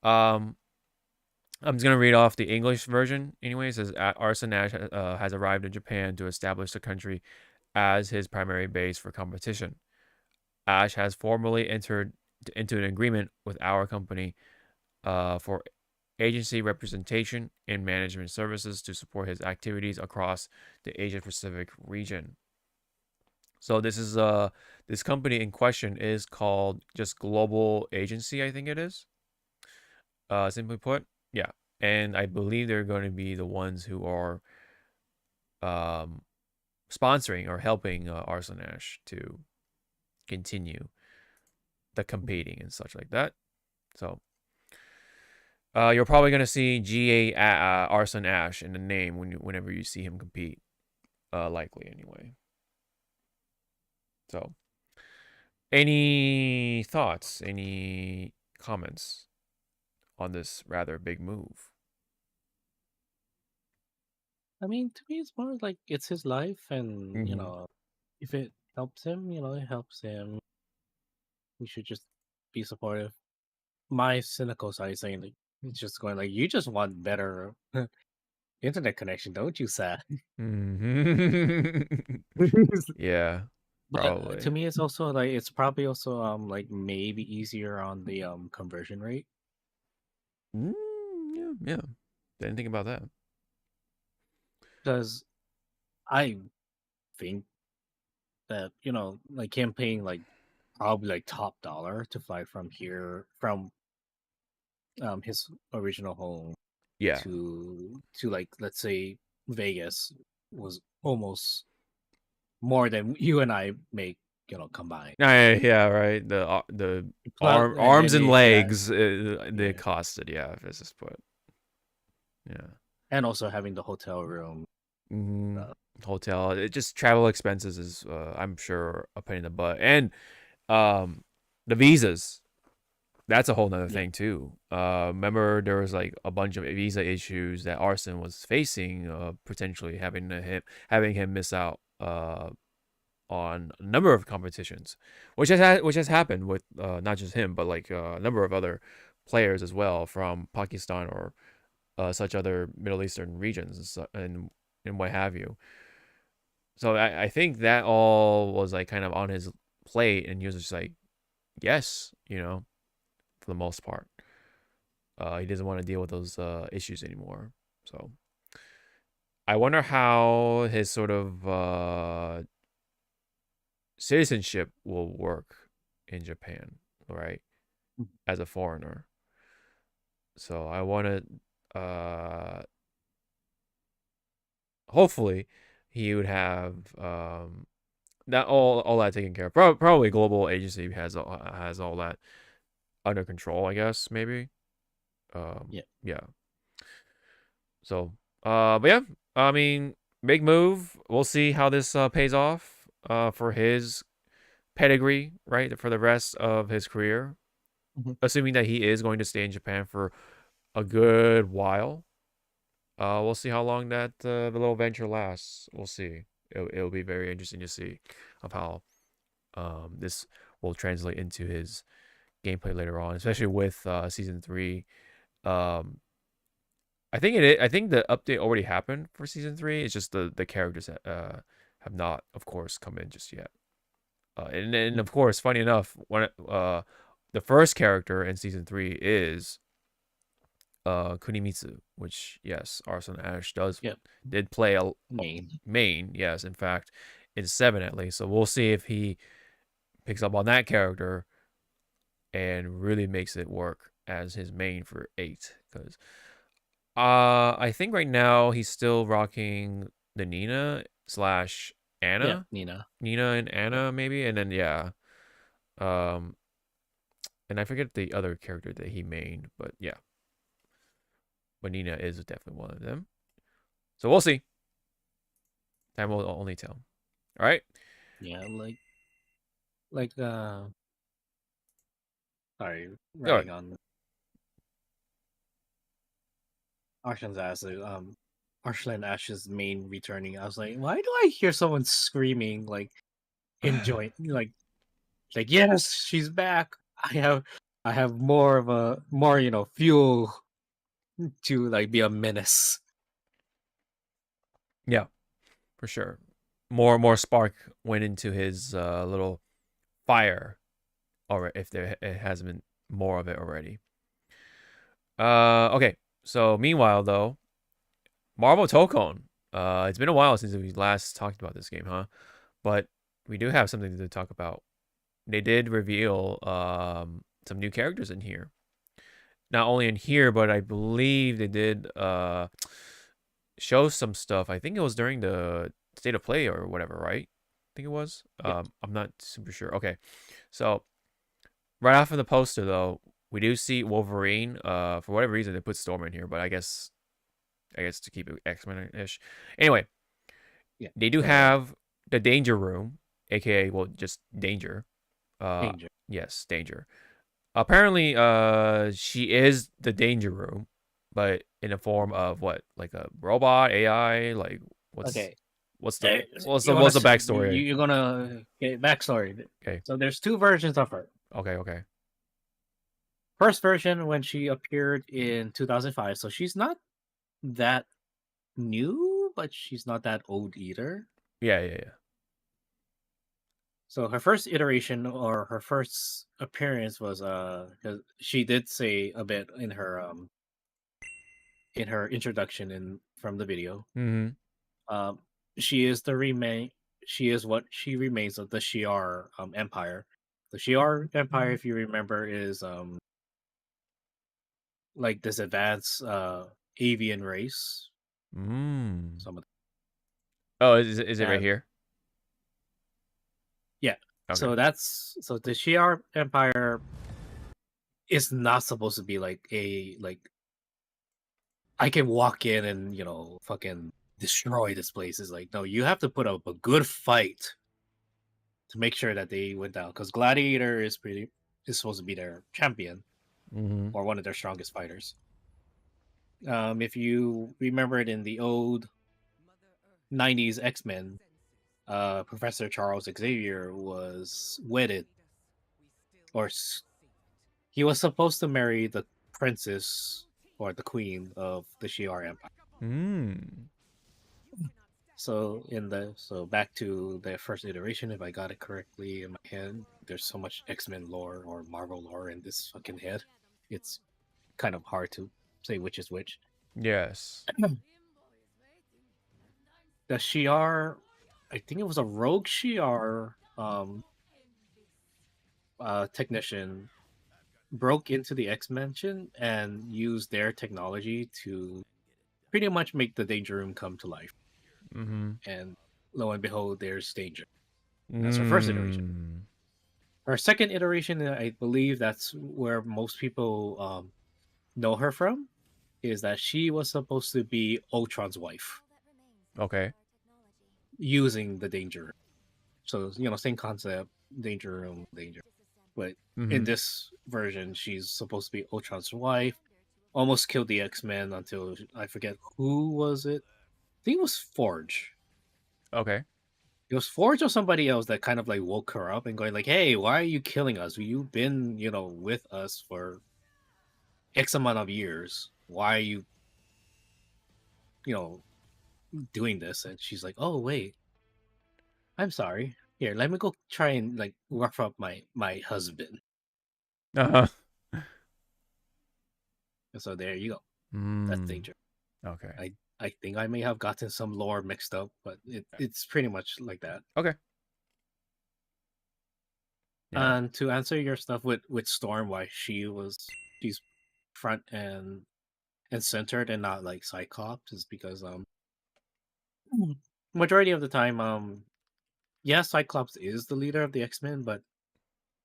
I'm just gonna read off the English version. Anyway, it says Arslan Ash has arrived in Japan to establish the country as his primary base for competition. Ash has formally entered into an agreement with our company for agency representation and management services to support his activities across the Asia Pacific region. So this company in question is called just Global Agency, I think it is. Simply put, yeah. And I believe they're going to be the ones who are sponsoring or helping Arslan Ash to continue the competing and such like that. So you're probably going to see GA Arslan Ash in the name whenever you see him compete. Likely, anyway. So, any thoughts? Any comments on this rather big move? I mean, to me, it's more like it's his life, and if it helps him, it helps him. We should just be supportive. My cynical side is saying, like, it's just going like, you just want better internet connection, don't you, Sad? Yeah, But probably. to me, it's also like it's probably also like maybe easier on the conversion rate. Yeah. Didn't think about that. Because I think that like him paying like probably like top dollar to fly from his original home Yeah. to like, let's say, Vegas was almost more than you and I make combined. Yeah, right. The arms and yeah, legs they costed. Yeah, if it's just put. Yeah. And also having the hotel room. Hotel, just travel expenses is I'm sure a pain in the butt, and the visas. That's a whole nother thing too. Remember there was like a bunch of visa issues that Arslan was facing, potentially having him miss out on a number of competitions, which has happened with not just him, but like a number of other players as well from Pakistan or such other Middle Eastern regions and what have you. So I think that all was like kind of on his plate, and he was just like, yes, for the most part. He doesn't want to deal with those issues anymore. So I wonder how his sort of citizenship will work in Japan, right? As a foreigner. So I want to hopefully he would have that all that taken care of. Probably Global Agency has all that under control, I guess, maybe. Yeah. So, but yeah, I mean, big move. We'll see how this pays off for his pedigree, right, for the rest of his career. Assuming that he is going to stay in Japan for a good while. We'll see how long that the little venture lasts. We'll see. It'll be very interesting to see of how this will translate into his gameplay later on, especially with season 3. I think the update already happened for season 3. It's just the characters have not, of course, come in just yet. And then, of course, funny enough, when the first character in season 3 is Kunimitsu, which, yes, Arslan Ash did play a main, yes, in fact, in 7 at least. So we'll see if he picks up on that character and really makes it work as his main for 8. Because I think right now he's still rocking the Nina/Anna. Nina And Anna, maybe. And then, yeah. Um, and I forget the other character that he made, but yeah, but Nina is definitely one of them. So we'll see. Time will only tell. All right. Yeah, like sorry, All right. running on Arslan's Ash, Arslan Ash's main returning. I was like, why do I hear someone screaming like enjoying like yes, she's back. I have more of a more fuel to like be a menace. Yeah, for sure. More spark went into his little fire, or if there it hasn't been more of it already. Okay. So meanwhile, though, Marvel Tokon. It's been a while since we last talked about this game, huh? But we do have something to talk about. They did reveal some new characters in here. Not only in here, but I believe they did show some stuff. I think it was during the state of play or whatever, right? I think it was. Yeah. I'm not super sure. Okay, so right off of the poster though, we do see Wolverine. For whatever reason they put Storm in here, but I guess to keep it X-Men ish. Anyway, Yeah. they do have the Danger Room, aka well just Danger. Danger. Yes, Danger. Apparently, she is the Danger Room, but in a form of what, like a robot AI? Like Okay. what's There- what's the backstory? You're gonna get backstory. Okay, So there's two versions of her. okay. First version when she appeared in 2005, so she's not that new, but she's not that old either. Yeah. So her first iteration or her first appearance was 'cause she did say a bit in her introduction in from the video. Mm-hmm. Um, she is the remain. She is what she remains of the Shi'ar Empire. The Shi'ar Empire, if you remember, is like this advanced avian race. Mm. Some of Oh, is it right and here? yeah. Okay. So the Shi'ar Empire is not supposed to be like I can walk in and fucking destroy this place. Is like no, you have to put up a good fight to make sure that they went down. Because Gladiator is supposed to be their champion Mm-hmm. or one of their strongest fighters. If you remember it in the old '90s X-Men, Professor Charles Xavier was wedded, or he was supposed to marry the princess or the queen of the Shi'ar Empire. Mm. So back to the first iteration, if I got it correctly in my head, there's so much X-Men lore or Marvel lore in this fucking head. It's kind of hard to say which is which. Yes. The Shi'ar, I think it was a rogue Shi'ar technician broke into the X-Mansion and used their technology to pretty much make the Danger Room come to life. Mm-hmm. And lo and behold, there's Danger. That's her first iteration. Her second iteration, I believe that's where most people know her from, is that she was supposed to be Ultron's wife. Okay. Using the Danger Room. So, same concept, Danger Room, Danger. But in this version, she's supposed to be Ultron's wife. Almost killed the X-Men until I forget who was it. I think it was Forge. Okay. It was Forge or somebody else that kind of like woke her up and going like, "Hey, why are you killing us? You've been, with us for X amount of years. Why are you, doing this?" And she's like, "Oh, wait. I'm sorry. Here, let me go try and like rough up my husband." Uh-huh. And so there you go. That's Mm. Danger. Okay. I think I may have gotten some lore mixed up, but it's pretty much like that. Okay. Yeah. And to answer your stuff with Storm, why she's front and centered and not like Cyclops is because majority of the time yeah, Cyclops is the leader of the X-Men, but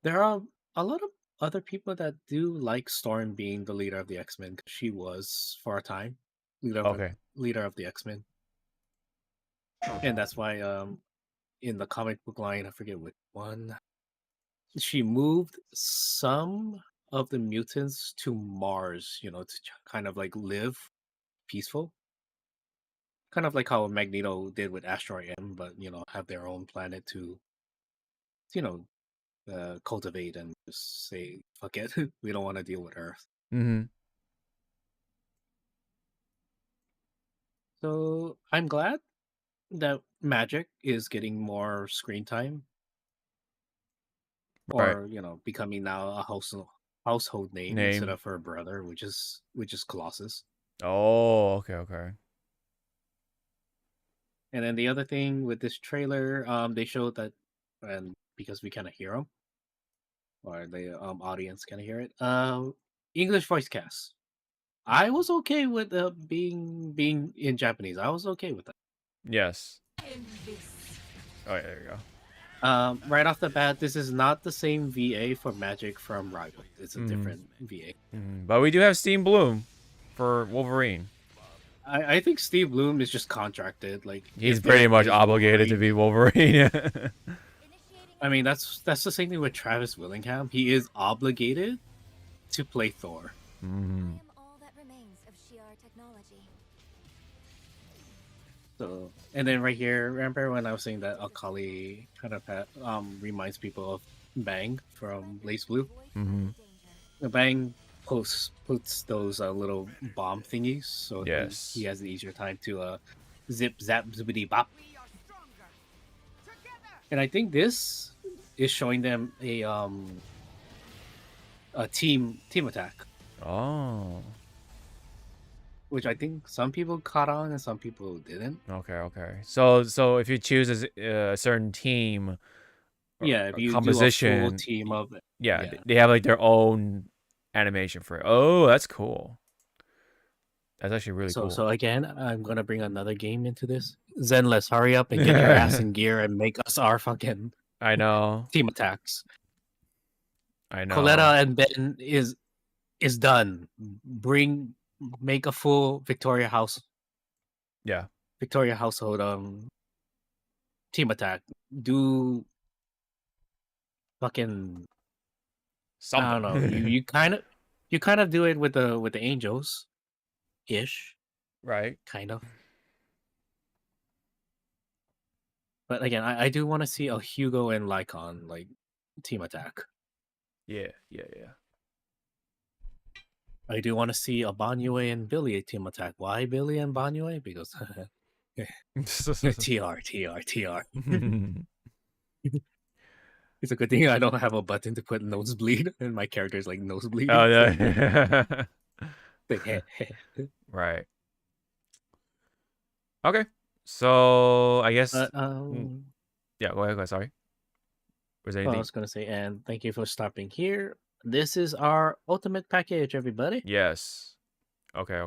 There are a lot of other people that do like Storm being the leader of the X-Men. She was for a time Okay. leader of the X-Men, and that's why in the comic book line, I forget which one, she moved some of the mutants to Mars, to kind of like live peaceful. Kind of like how Magneto did with Asteroid M, but have their own planet to, you know, cultivate and just say, fuck it, we don't want to deal with Earth. Mm-hmm. So I'm glad that Magic is getting more screen time, Right. or becoming now a household name instead Name. of her brother, which is Colossus. Oh, okay. And then the other thing with this trailer, they showed that, and because we kind of hear them, or the audience kind of hear it, English voice cast. I was okay with being in Japanese. I was okay with that. Yes. Oh, yeah, there you go. Right off the bat, this is not the same VA for Magic from Rival. It's a different VA. But we do have Steam Bloom for Wolverine. I think Steve Bloom is just contracted. Like He's if pretty there much is obligated to be Wolverine. I mean, that's the same thing with Travis Willingham. He is obligated to play Thor. Mm-hmm. So, and then right here, remember when I was saying that Akali kind of reminds people of Bang from Blaze Blue? Mm-hmm. The Bang puts those little bomb thingies, so Yes. he has an easier time to zip zap zippity bop. And I think this is showing them a team attack. Oh. Which I think some people caught on and some people didn't. Okay. So if you choose a certain team, Yeah, if you composition, do a full team of it. Yeah, they have like their own animation for it. Oh, that's cool. That's actually really cool. So again, I'm gonna bring another game into this. Zenless, hurry up and get your ass in gear and make us our fucking I know. team attacks. I know. Coletta and Ben is done. Make a full Victoria House. Yeah. Victoria household team attack. Do fucking Something. I don't know. you kind of do it with the angels ish. Right. Kind of. But again, I do want to see a Hugo and Lycon like team attack. Yeah. I do want to see a Banyue and Billy team attack. Why Billy and Banyue? Because TR. It's a good thing I don't have a button to put nosebleed, and my character's like nosebleed. Oh yeah. Like, right. Okay. So I guess. Yeah. Go ahead. Sorry. Was there anything? I was gonna say, and thank you for stopping here. This is our ultimate package, everybody. Yes. Okay.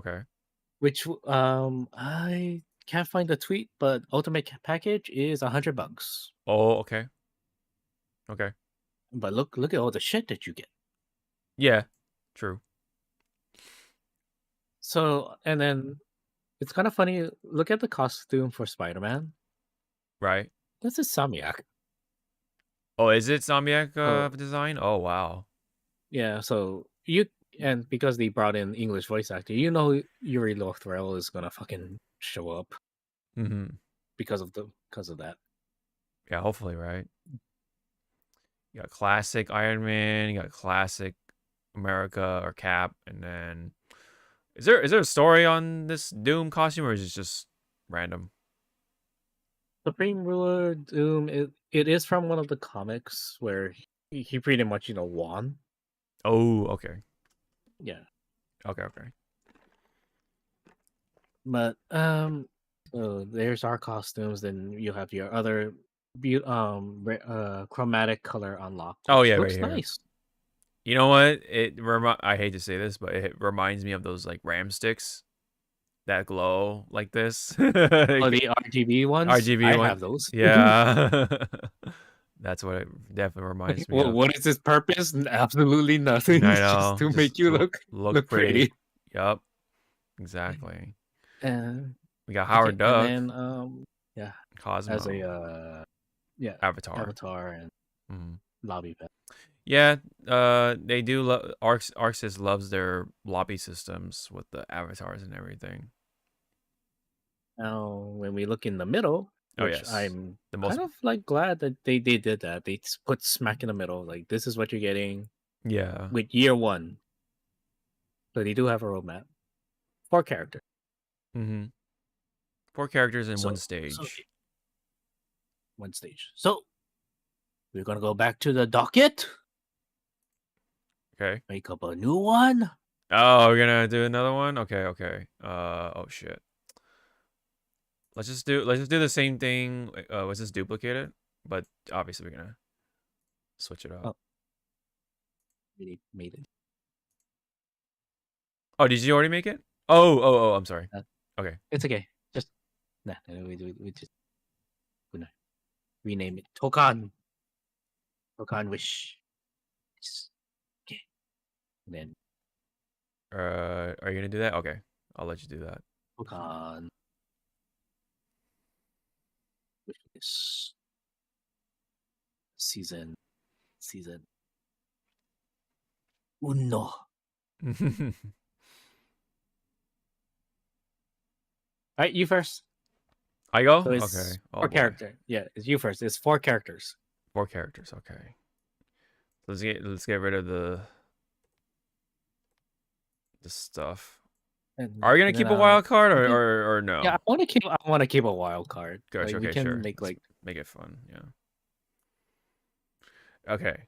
Which I can't find the tweet, but ultimate package is $100. Oh, okay. But look at all the shit that you get. Yeah. True. So, and then it's kind of funny. Look at the costume for Spider-Man. Right. This is Samyak. Oh, is it Samyak design? Oh, wow. Yeah. So and because they brought in English voice actor, Yuri Lothbrel is gonna fucking show up. Mm-hmm. Because of that. Yeah, hopefully, right? You got classic Iron Man, you got classic America or Cap, and then is there a story on this Doom costume, or is it just random? Supreme Ruler Doom, it is from one of the comics where he pretty much won. Oh, okay. Yeah. Okay. But so there's our costumes. Then you have your other chromatic color unlock. Oh yeah, looks right here. nice. You know what? I hate to say this, but it reminds me of those like RAM sticks that glow like this. Oh, the RGB ones. RGB I ones. have those. Yeah. That's what it definitely reminds me Well, of. what is its purpose? Absolutely nothing. I It's just know, to make just you look pretty. Yep, exactly. Uh, We got okay, Howard and Duck, then yeah, as Cosmo, a yeah, Avatar. avatar and Mhm. lobby pet. Yeah, they do. Arxis loves their lobby systems with the avatars and everything. Now, when we look in the middle, Oh which yes, I'm the most. kind of like glad that they did that. They put smack in the middle. Like this is what you're getting Yeah. with year one. So they do have a roadmap. 4 characters. Mm-hmm. 4 characters in one So stage. one stage. So we're gonna go back to the docket. Okay. Make up a new one. Oh, we're gonna do another one. Okay. Okay. Oh shit. Let's just do the same thing. Let's just duplicate it, but obviously we're gonna switch it up. Oh, we made it. Oh, did you already make it? Oh. I'm sorry. Okay. It's okay. Just nah. We just gonna rename it. Tokan. Tokan Wish. Okay. And then Are you gonna do that? Okay. I'll let you do that. Tokan Wish. Season Uno. All right, you first. I go. So it's Okay. Oh 4 boy. character. Yeah, it's you first. It's 4 characters. 4 characters. Okay. Let's get rid of the stuff. Are you gonna And then keep a wild card I think or no? yeah, I want to keep a wild card. Gotcha. Like we Okay. can Sure. make like Make it fun. Yeah. Okay.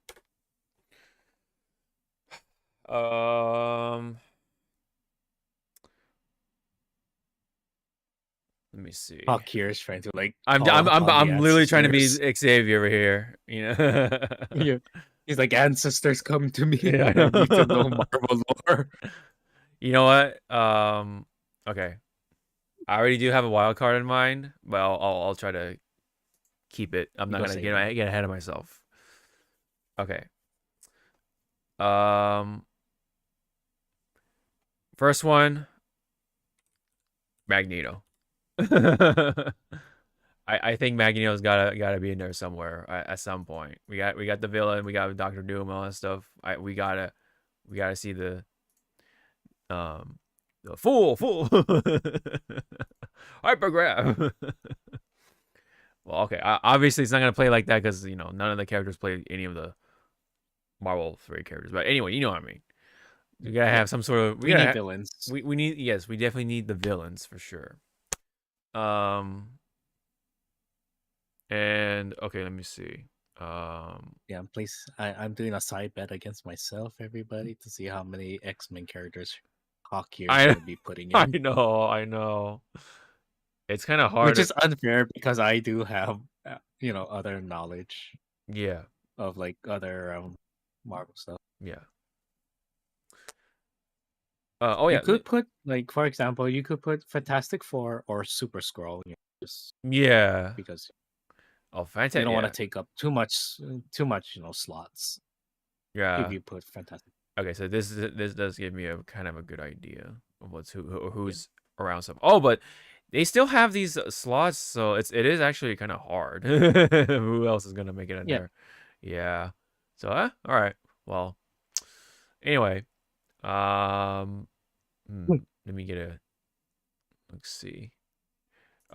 Let me see. Hawk here is trying to like I'm call upon the literally trying to be ancestors. Xavier over here. You know. Yeah. He's like, ancestors, come to me. Yeah, I need to know I know. Marvel lore. You know what? Okay. I already do have a wild card in mind, but I'll try to keep it. I'm You not go gonna save it. get ahead of myself. Okay. Um, First one, Magneto. I think Magneto's gotta be in there somewhere at some point. We got the villain, we got Doctor Doom, all that stuff. We gotta see um the fool hypergraph. Well, okay. Obviously, it's not gonna play like that because none of the characters play any of the Marvel 3 characters. But anyway, you know what I mean. We gotta have some sort of. We need villains. We need, yes, we definitely need the villains for sure. And okay, let me see. Yeah, please. I'm doing a side bet against myself, everybody, to see how many X-Men characters Hawk here is I gonna be putting in. I know. It's kind of hard. Which is unfair because I do have other knowledge Yeah. of like other Marvel stuff. Yeah. Oh You yeah. could put like, for example, you could put Fantastic Four or Super Scroll, just Yeah. because Oh, you fantastic. don't want Yeah. to take up too much slots if Yeah. you put Fantastic. Okay, so this does give me a kind of a good idea of who's around stuff. Oh, but they still have these slots, so it is actually kind of hard. Who else is gonna make it in Yeah. there? Yeah. So, all right. Well, anyway, let me get a. Let's see.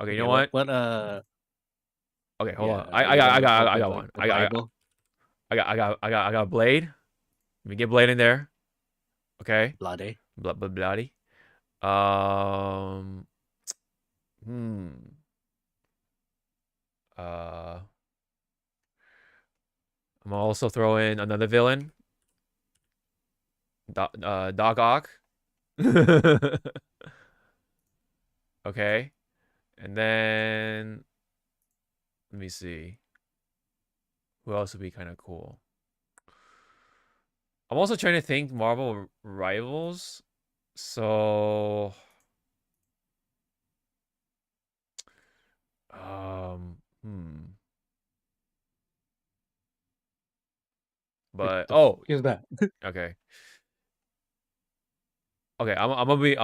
Okay, you know what? What Okay, hold on. are you gonna go I with got like one. the Bible? I got Blade. Let me get Blade in there. Okay. Bloody. Bloody. Um. Hmm. Uh. I'm also throw in another villain. Doc Ock. Okay. And then let me see. Who else would be kind of cool? I'm also trying to think Marvel rivals. So um hmm. But Here's that. okay. Okay, I'm gonna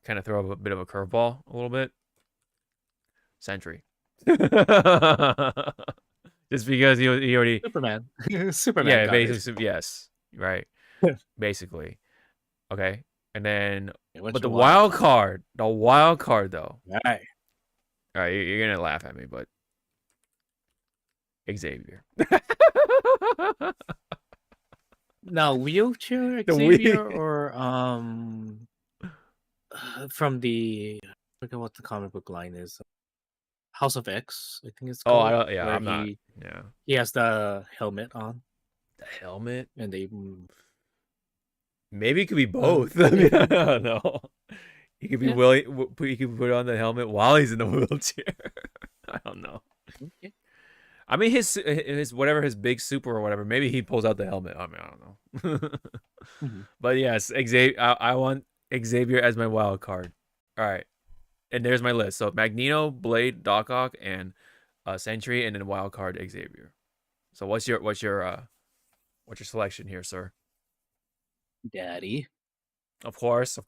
kind of throw a bit of a curveball a little bit. Sentry. Just because he already Superman. Superman yeah, got it. basically yes, right. Basically. Okay. And then What's but the your wild wild card though. Right. All right, you're going to laugh at me, but Xavier. Now, wheelchair The Xavier we or from the I forget what the comic book line is. House of X, I think it's Oh, called. I don't yeah, Where I'm not. Yeah. he has the helmet on, The helmet? and they Maybe it could be both. I mean, I don't know. He could be he could put on the helmet while he's in the wheelchair. I don't know. yeah. I mean, his whatever his big super or whatever. Maybe he pulls out the helmet. I mean, I don't know. But yes, Xavier. I want Xavier as my wild card. All right, and there's my list. So Magneto, Blade, Doc Ock, and Sentry, and then wild card Xavier. So what's your selection here, sir? Daddy. Of course.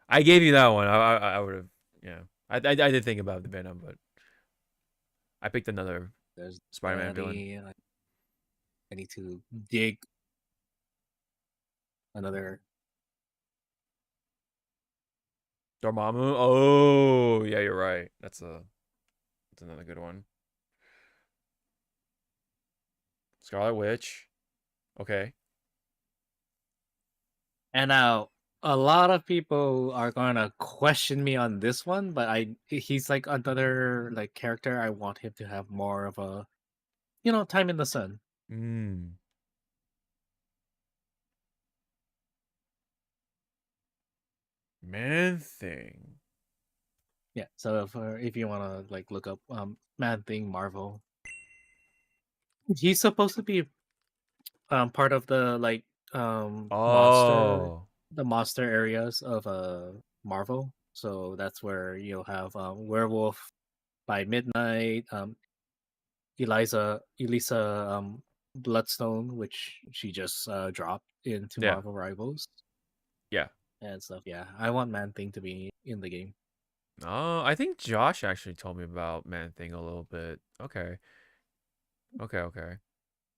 I gave you that one. I would have. Yeah, I did think about the Venom, but I picked another There's Spider-Man villain. I need to dig another. Dormammu. Oh, yeah, you're right. That's another good one. Scarlet Witch. Okay. And now a lot of people are gonna question me on this one, but he's like another like character. I want him to have more of a time in the sun. Man-Thing. Yeah, so if you want to like look up Man-Thing Marvel, he's supposed to be part of the like Oh. monster areas of Marvel. So that's where you'll have Werewolf by Midnight, Elisa Bloodstone, which she just dropped into Yeah. Marvel Rivals. Yeah. And stuff. Yeah, I want Man-Thing to be in the game. Oh, I think Josh actually told me about Man-Thing a little bit. Okay.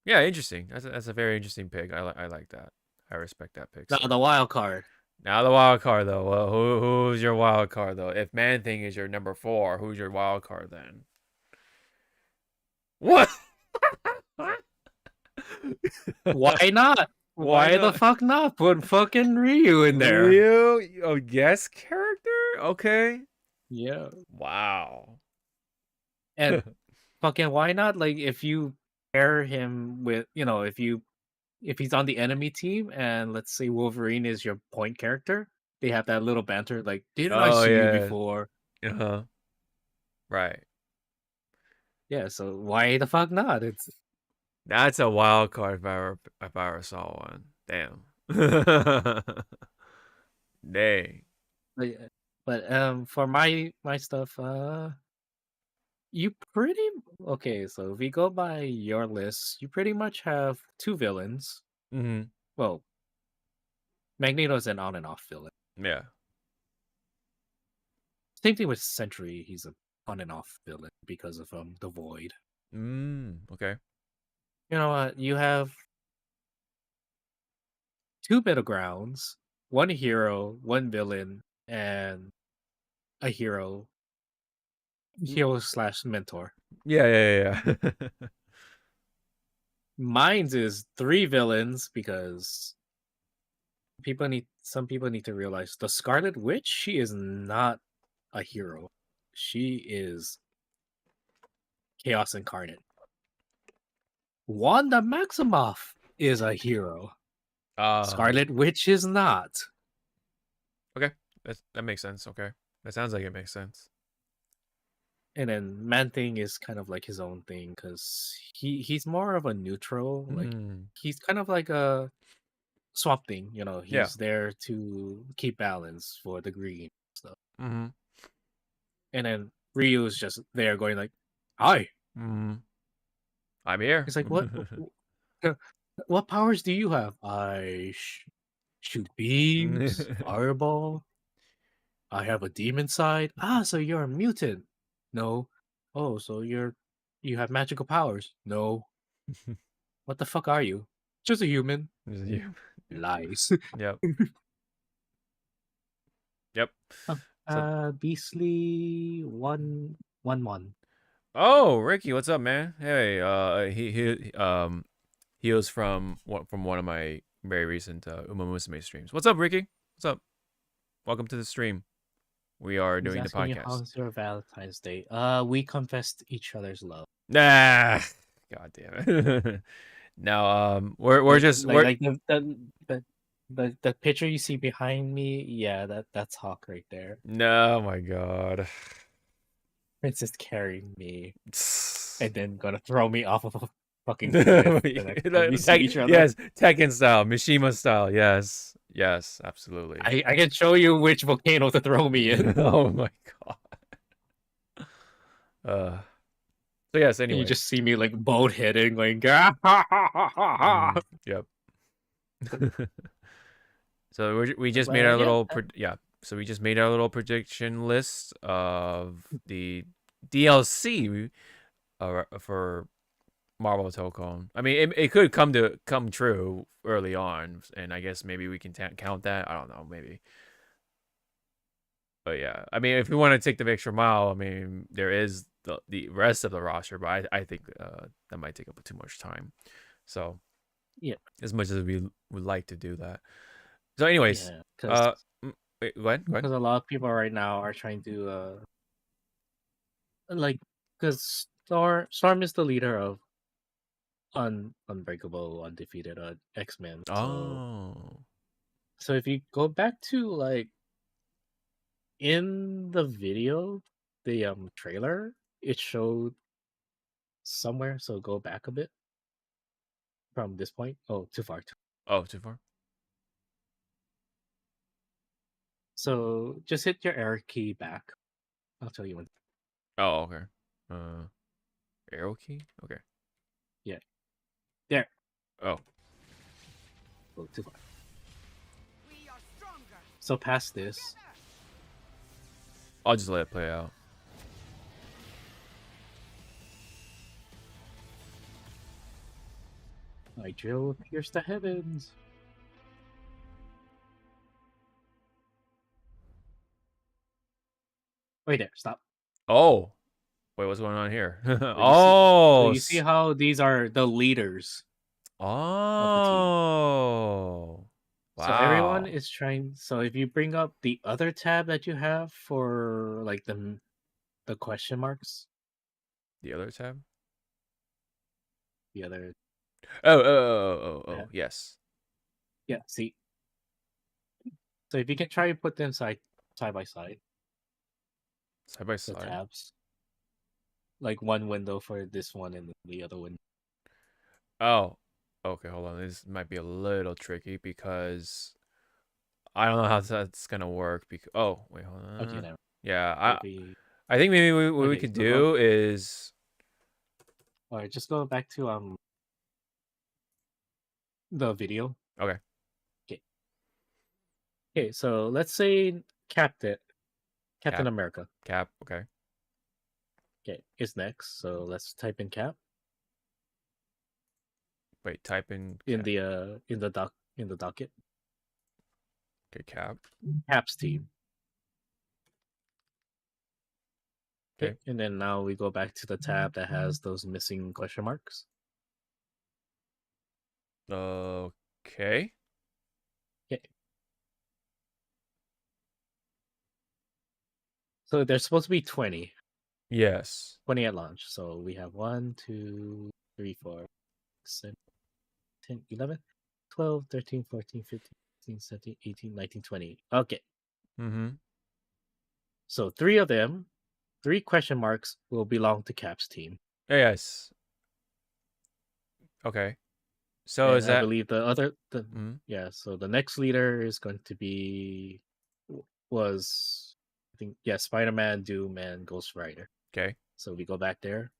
Yeah, interesting. That's a very interesting pick. I like that. I respect that pick. Now the wild card. Now the wild card though. Well, who's your wild card though? If Man-Thing is your number 4, who's your wild card then? What? Why not? Why the fuck not? Put fucking Ryu in there. Ryu? Oh, guest character? Okay. Yeah. Wow. And fucking why not? Like if you pair him with if he's on the enemy team and let's say Wolverine is your point character, they have that little banter like, didn't I see you before? Uh-huh. Right. Yeah, so why the fuck not? That's a wild card if I ever saw one. Damn. Dang. But for my stuff, you pretty okay. So if we go by your list, you pretty much have 2 villains. Mm-hmm. Well, Magneto's an on and off villain. Yeah. Same thing with Sentry. He's an on and off villain because of the Void. Okay. You know what? You have 2 middle grounds, 1 hero, 1 villain, and a hero / mentor. Yeah. Mine's is 3 villains because some people need to realize the Scarlet Witch, she is not a hero. She is Chaos incarnate. Wanda Maximoff is a hero. Scarlet Witch is not. Okay. That makes sense. Okay. That sounds like it makes sense. And then Man-Thing is kind of like his own thing because he's more of a neutral. Like he's kind of like a Swamp Thing, he's there to keep balance for the green stuff. Mm-hmm. And then Ryu is just there going like, "Hi, I'm here. He's like, what powers do you have? Shoot beams, fireball. I have a demon side. Ah, so you're a mutant. No. Oh, so you have magical powers. No. What the fuck are you? Just a human. You. Lies. Yep. Yep. So, Beastly 111. oh, Ricky, what's up, man? Hey, he was from one of my very recent Uma Musume streams. What's up, Ricky? What's up? Welcome to the stream. We are He's doing the asking you podcast. how's your Valentine's Day. We confessed each other's love. Nah, god damn it. Now, we're just like the picture you see behind me. Yeah, that's Hawk right there. No, my god. Princess carrying me, and then gonna throw me off of a fucking cliff. The next time we see each other. Yes, Tekken style, Mishima style. Yes, yes, absolutely. I can show you which volcano to throw me in. Oh my god. So yes, anyway. You just see me like boat hitting, like yep. So we just made our little So we just made our little prediction list of the DLC for Marvel Tokon. I mean, it could come true early on, and I guess maybe we can count that. I don't know, maybe. But yeah, I mean, if we want to take the extra mile, I mean, there is the rest of the roster, but I think that might take up too much time. So yeah, as much as we would like to do that. So, anyways, wait, go ahead. Because a lot of people right now are trying to because Storm is the leader of Unbreakable, Undefeated, X-Men. So if you go back to like in the video, the trailer, it showed somewhere. So go back a bit from this point. Oh, too far. Too far. So just hit your arrow key back. I'll tell you when. Oh, okay. Arrow key. Okay. Yeah. There. Oh. Oh, too far. So past this. I'll just let it play out. I drill pierce the heavens. Wait there, stop. Oh. Wait, what's going on here? So you see how these are the leaders. Oh. Wow. So everyone is trying. So if you bring up the other tab that you have for like the question marks. The other tab? The other. Oh, yes. Yeah, see. So if you can try to put them side by side. Side by side. The tabs. Like one window for this one and the other one. Oh. Okay, hold on. This might be a little tricky because I don't know how that's gonna work. Oh, wait, hold on. Okay, now. Yeah, I think maybe what we could do is. All right, just go back to the video. Okay. Okay, so let's say Captain America. Cap. Okay. Okay, is next. So let's type in Cap. Wait, type in the docket. Okay, Cap. Cap's team. Okay. And then now we go back to the tab that has those missing question marks. Okay. Okay. So there's supposed to be 20. Yes. 20 at launch. So we have 1, 2, 3, 4, 7, 10, 11, 12, 13, 14, 15, 16, 17, 18, 19, 20. Okay. Mm-hmm. So 3 of them, 3 question marks will belong to Cap's team. Yes. Okay. So and I believe the other so the next leader is going to be I think Spider-Man, Doom, and Ghost Rider. Okay. So we go back there.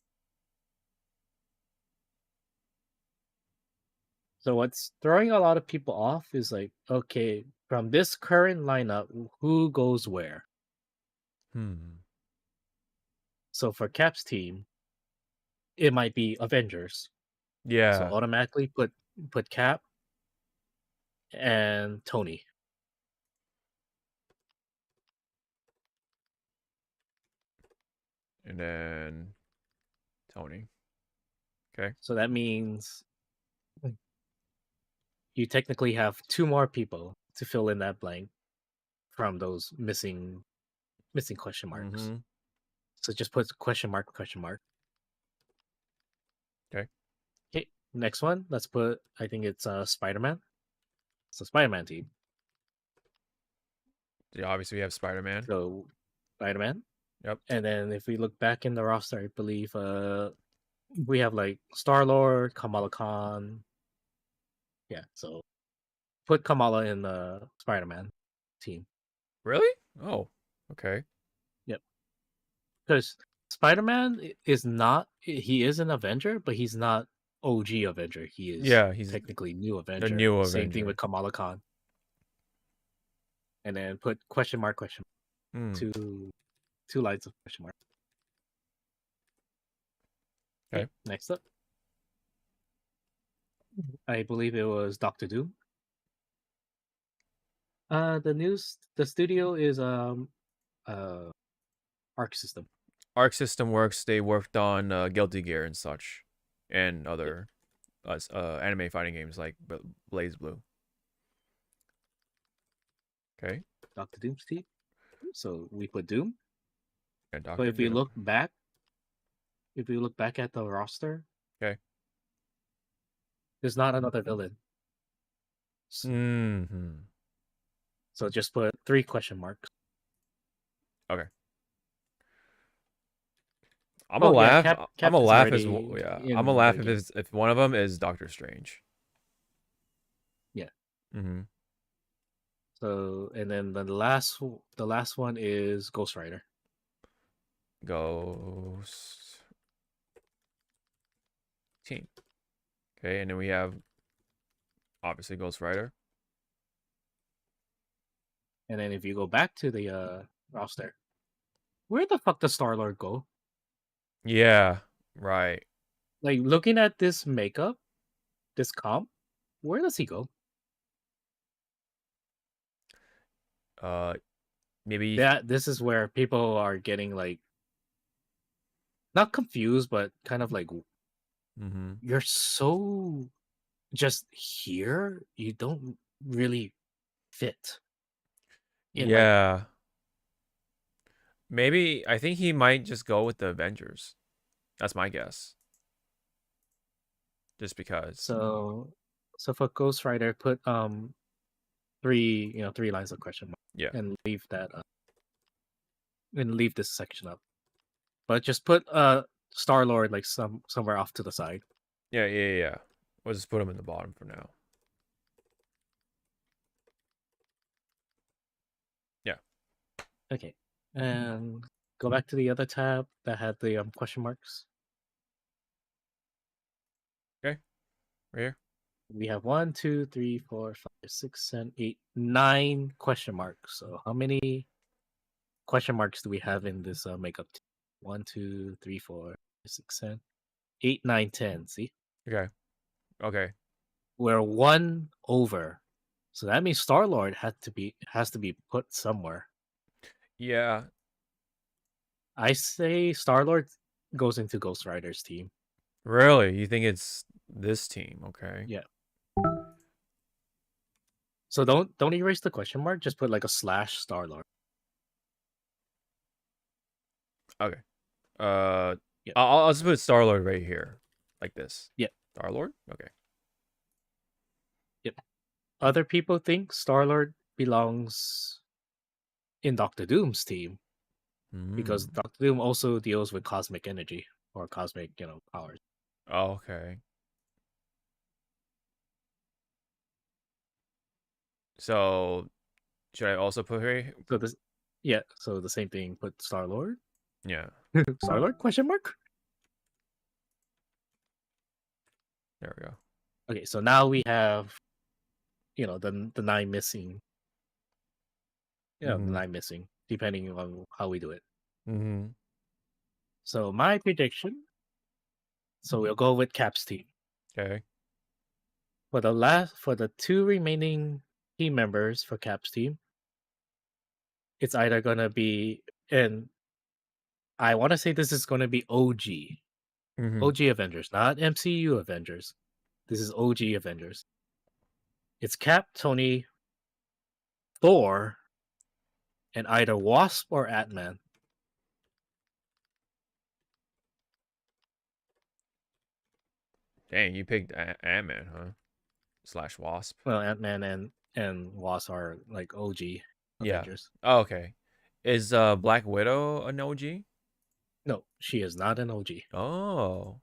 So what's throwing a lot of people off is like, okay, from this current lineup, who goes where? Hmm. So for Cap's team, it might be Avengers. So Yeah. automatically put Cap and Tony. And then Tony. Okay. So that means you technically have 2 more people to fill in that blank from those missing question marks. Mm-hmm. So just put question mark, question mark. Okay. Okay, next one. Let's put. I think it's Spider-Man. So Spider-Man team. Yeah, obviously we have Spider-Man. So Spider-Man. Yep. And then if we look back in the roster, I believe we have like Star-Lord, Kamala Khan. Yeah, so put Kamala in the Spider-Man team. Really? Oh, okay. Yep. Because Spider-Man is not he is an Avenger, but he's not OG Avenger. He is Yeah, he's technically new the Avenger. new Same thing Avenger. with Kamala Khan. And then put question mark, Hmm. two lines of question mark. Okay. Next up. I believe it was Doctor Doom. The studio is Arc System. Arc System Works. They worked on Guilty Gear and such, and other anime fighting games like Blaze Blue. Okay. Doctor Doom's team. So we put Doom. And But Doctor if we Doom. look back at the roster, Okay. there's not another villain. Mm-hmm. So just put 3 question marks. Okay. I'm Oh gonna yeah, laugh. Cap I'm gonna is laugh as already yeah. I'm gonna in laugh the game. if one of them is Doctor Strange. Yeah. Mm-hmm. So and then the last one is Ghost Rider. Ghost team. Okay, and then we have obviously Ghost Rider. And then if you go back to the roster, where the fuck does Star-Lord go? Yeah. Right. Like looking at this makeup, this comp, where does he go? Maybe. This is where people are getting like not confused, but kind of like Mm-hmm. you're so just here, you don't really fit in like Yeah. Maybe I think he might just go with the Avengers. That's my guess. Just because. so for Ghost Rider put 3 lines of question mark Yeah. and leave that and leave this section up. But just put Star-Lord like somewhere off to the side. Yeah. We'll just put him in the bottom for now. Yeah. Okay. And go back to the other tab that had the question marks. Okay. Right here. We have 1, 2, 3, 4, 5, 6, 7, 8, 9 question marks. So how many question marks do we have in this makeup team? 1, 2, 3, 4, 5, 6, 7, 8, 9, 10. See? Okay. We're 1 over. So that means Star-Lord has to be put somewhere. Yeah. I say Star-Lord goes into Ghost Rider's team. Really? You think it's this team? Okay. Yeah. So don't erase the question mark. Just put like a slash Star-Lord. Okay. Yeah. I'll just put Star-Lord right here, like this. Yeah. Star-Lord. Okay. Yep. Other people think Star-Lord belongs in Doctor Doom's team because Mm. Doctor Doom also deals with cosmic energy or cosmic, powers. Okay. So should I also put her? So so the same thing. Put Star-Lord. Yeah. Star-Lord question mark. There we go. Okay, so now we have, the 9 missing. The 9 missing, depending on how we do it. Mm-hmm. So my prediction. So we'll go with Cap's team. Okay. For the 2 remaining team members for Cap's team, it's either gonna be, and I want to say this is gonna be OG. Mm-hmm. OG Avengers, not MCU Avengers. This is OG Avengers. It's Cap, Tony, Thor, and either Wasp or Ant-Man. Dang, you picked Ant-Man, huh? / Wasp. Well, Ant-Man and Wasp are like OG Yeah. Avengers. Oh, okay. Is Black Widow an OG? No, she is not an OG. Oh.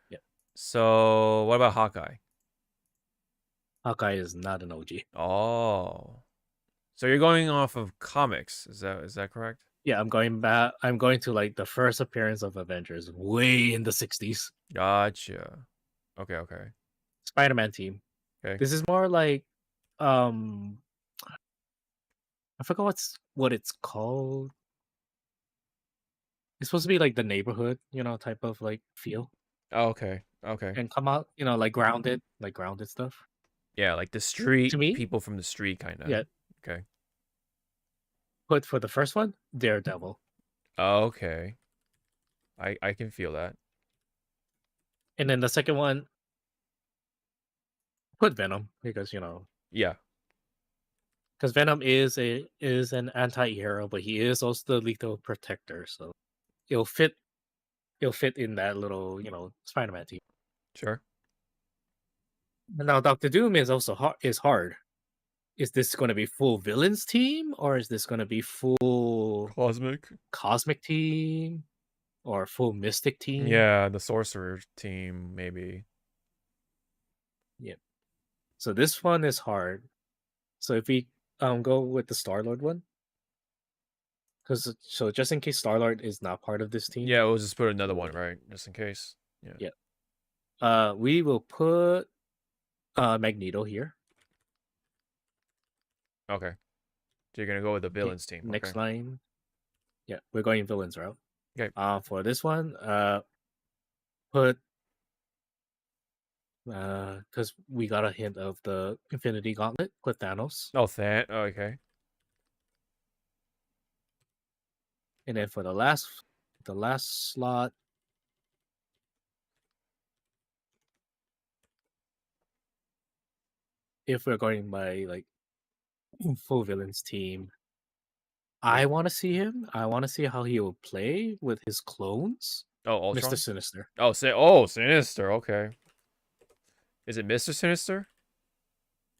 Yeah. So what about Hawkeye? Hawkeye is not an OG. Oh. So you're going off of comics, is that correct? Yeah, I'm going back. I'm going to like the first appearance of Avengers, way in the 60s. Gotcha. Okay. Spider-Man team. Okay. This is more like, I forgot what it's called. It's supposed to be like the neighborhood, type of like feel, Oh, okay. and come out, like grounded stuff. Yeah, like the street To me, people from the street kind of. yeah. Okay. But for the first one, Daredevil, Okay. I can feel that. and then the second one, put Venom because Yeah. because Venom is an anti-hero, but he is also the lethal protector, so it'll fit in that little Spider-Man team. Sure. And now Doctor Doom is also hard. Is this going to be full villains team, or is this going to be full cosmic team, or full mystic team? Yeah, the sorcerer team maybe. Yep. So this one is hard. So if we go with the Star-Lord one, so just in case Star-Lord is not part of this team. Yeah, we'll just put another one, right? Just in case. Yeah. We will put Magneto here. Okay. So you're gonna go with the villains team. Next Okay. line. Yeah, we're going villains route. Okay. For this one, put because we got a hint of the Infinity Gauntlet. Put Thanos. Oh, okay. And then for the last slot, if we're going by like full villains team, I want to see him. I want to see how he will play with his clones. Oh, Ultron? Mr. Sinister. Oh, Sinister. Okay. Is it Mr. Sinister?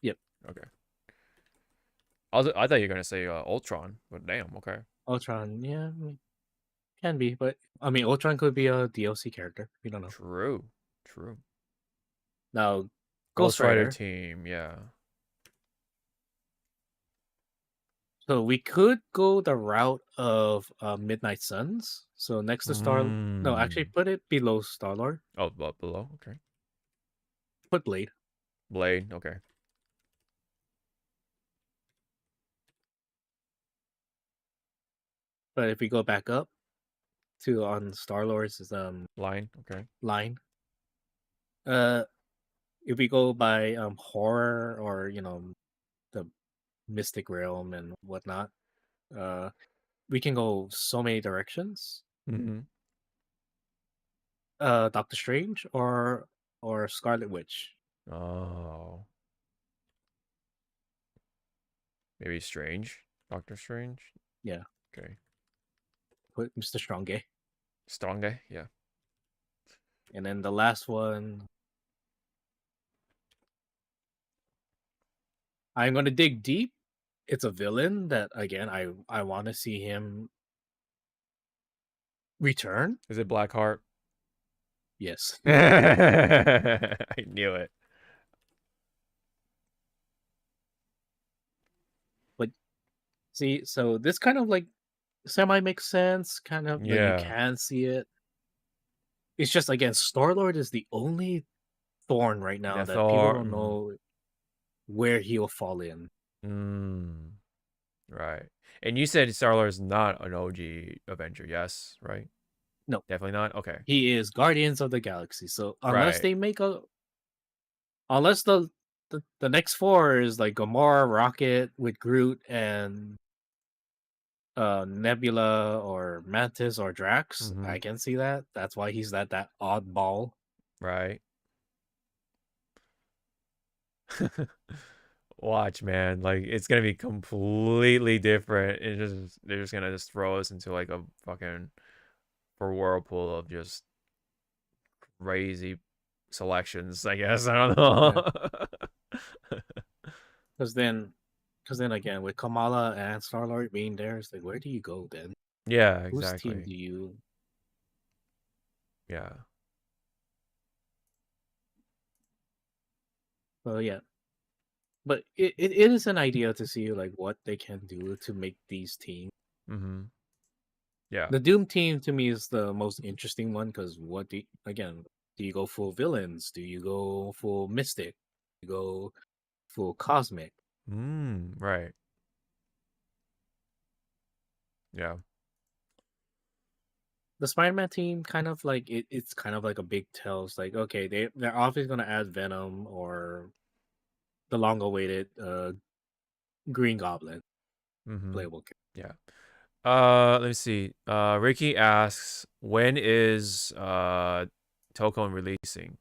Yep. Okay. I thought you were gonna say Ultron, but damn. Okay. Ultron, yeah, can be, but I mean, Ultron could be a DLC character. We don't know. True. Now, Ghost Rider team. Yeah. So we could go the route of Midnight Suns. So next to no, actually put it below Star-Lord. Oh, below. Okay. Put Blade. Okay. But if we go back up to on Star-Lord's Line. Okay. line, if we go by horror or the mystic realm and whatnot, we can go so many directions. Mm-hmm. Doctor Strange or Scarlet Witch. Oh. Maybe Strange. Doctor Strange. Yeah. Okay. Put Mr. Strong. Strong. Yeah. And then the last one, I'm gonna dig deep. It's a villain that again I want to see him return. Is it Blackheart? Yes. I knew it. But see, so this kind of like semi makes sense. Kind of like you can see it. It's just again, Star-Lord is the only thorn right now Yeah, that people Thor. don't know where he'll fall in. Right. And you said Star-Lord is not an OG Avenger, yes, right? No, Definitely not. Okay. he is Guardians of the Galaxy. So unless Right. they make unless the next four is like Gamora, Rocket with Groot, and Nebula or Mantis or Drax, I can see that. That's why he's that oddball. Right. Watch, man. Like it's gonna be completely different. They're just gonna just throw us into like a fucking whirlpool of just crazy selections. I guess I don't know. Because then again, with Kamala and Star Lord being there, it's like, where do you go then? Yeah, Whose team exactly. do you? Yeah. Well, yeah, but it is an idea to see like what they can do to make these teams. Yeah. The Doom team to me is the most interesting one because do you go full villains? Do you go full mystic? Do you go full cosmic? Right. Yeah. The Spider-Man team kind of like it's kind of like a big tell. It's like, okay, they're obviously gonna add Venom or the long-awaited Green Goblin playable character. Yeah. Let me see. Ricky asks, when is Tokon releasing?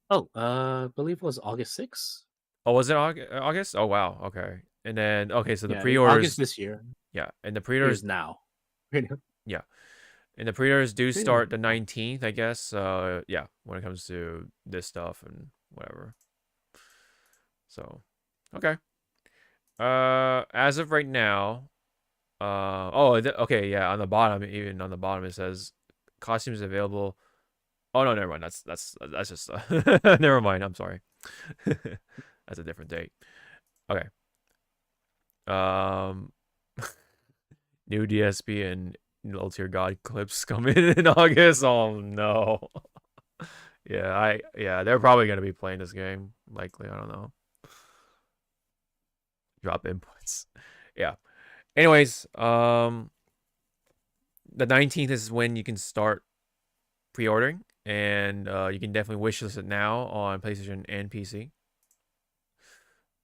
Oh, I believe it was August 6th. Oh, was it August? Oh wow. Okay. And then so the Yeah, August pre-orders. this year Yeah, and the is pre-orders. now. Yeah, and the pre-orders do Pretty much start the now. 19th, I guess. Yeah, when it comes to this stuff and whatever. So, okay. As of right now, okay, yeah. On the bottom, even on the bottom, it says costumes available. Oh no, never mind. That's just never mind. I'm sorry. That's a different date. Okay. Um, new DSP and Low Tier God clips coming in August. Oh no. Yeah, they're probably gonna be playing this game. Likely, I don't know. Drop inputs. Yeah. Anyways, the 19th is when you can start pre-ordering, and you can definitely wishlist it now on PlayStation and PC.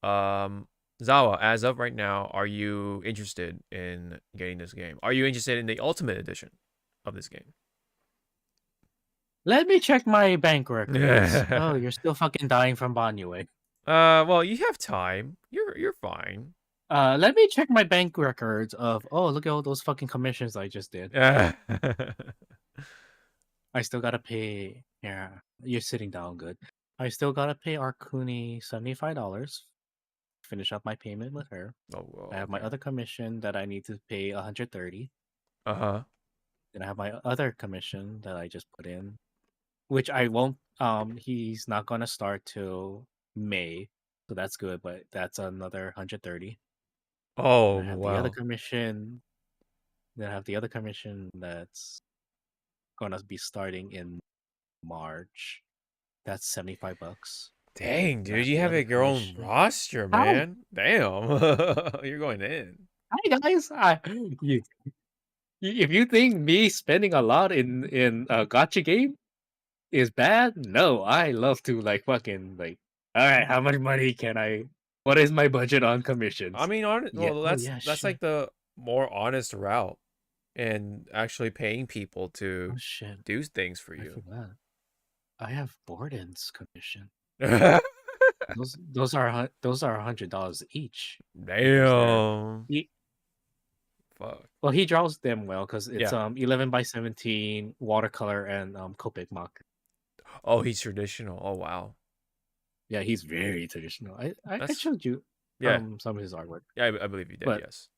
Zawa, as of right now, are you interested in getting this game? Are you interested in the Ultimate Edition of this game? Let me check my bank records. Oh, you're still fucking dying from Banyue. Well, you have time. You're fine. Let me check my bank records of. Oh, look at all those fucking commissions I just did. I still gotta pay. Yeah, you're sitting down good. I still gotta pay Arkuni $75. Finish up my payment with her. Oh, well, I have my other commission that I need to pay 130. Uh-huh. Then I have my other commission that I just put in, which I won't. He's not gonna start till May, so that's good. But that's another 130. Oh, And I have the other wow. commission. Then I have the other commission that's gonna be starting in March. That's $75. Dang, Then I dude, have you the have other like your own commission. roster, Hi, man. Damn. You're going in. hi guys. If you think me spending a lot in a gotcha game is bad, no, I love to like fucking like. All right, how much money can I? What is my budget on I commissions? mean, Yeah. well, Oh yeah. that's Shit. like the more honest route and actually paying people Oh to shit. do things for I you. forgot. I have Borden's commission. Damn. Those are $100 each. He, Fuck. well, he draws them well because it's Yeah. 11 by 17 watercolor and Copic marker. Oh, he's traditional. Oh, wow. Yeah, he's very traditional. I That's showed you yeah. some of his artwork, Yeah, I believe you did. but Yes.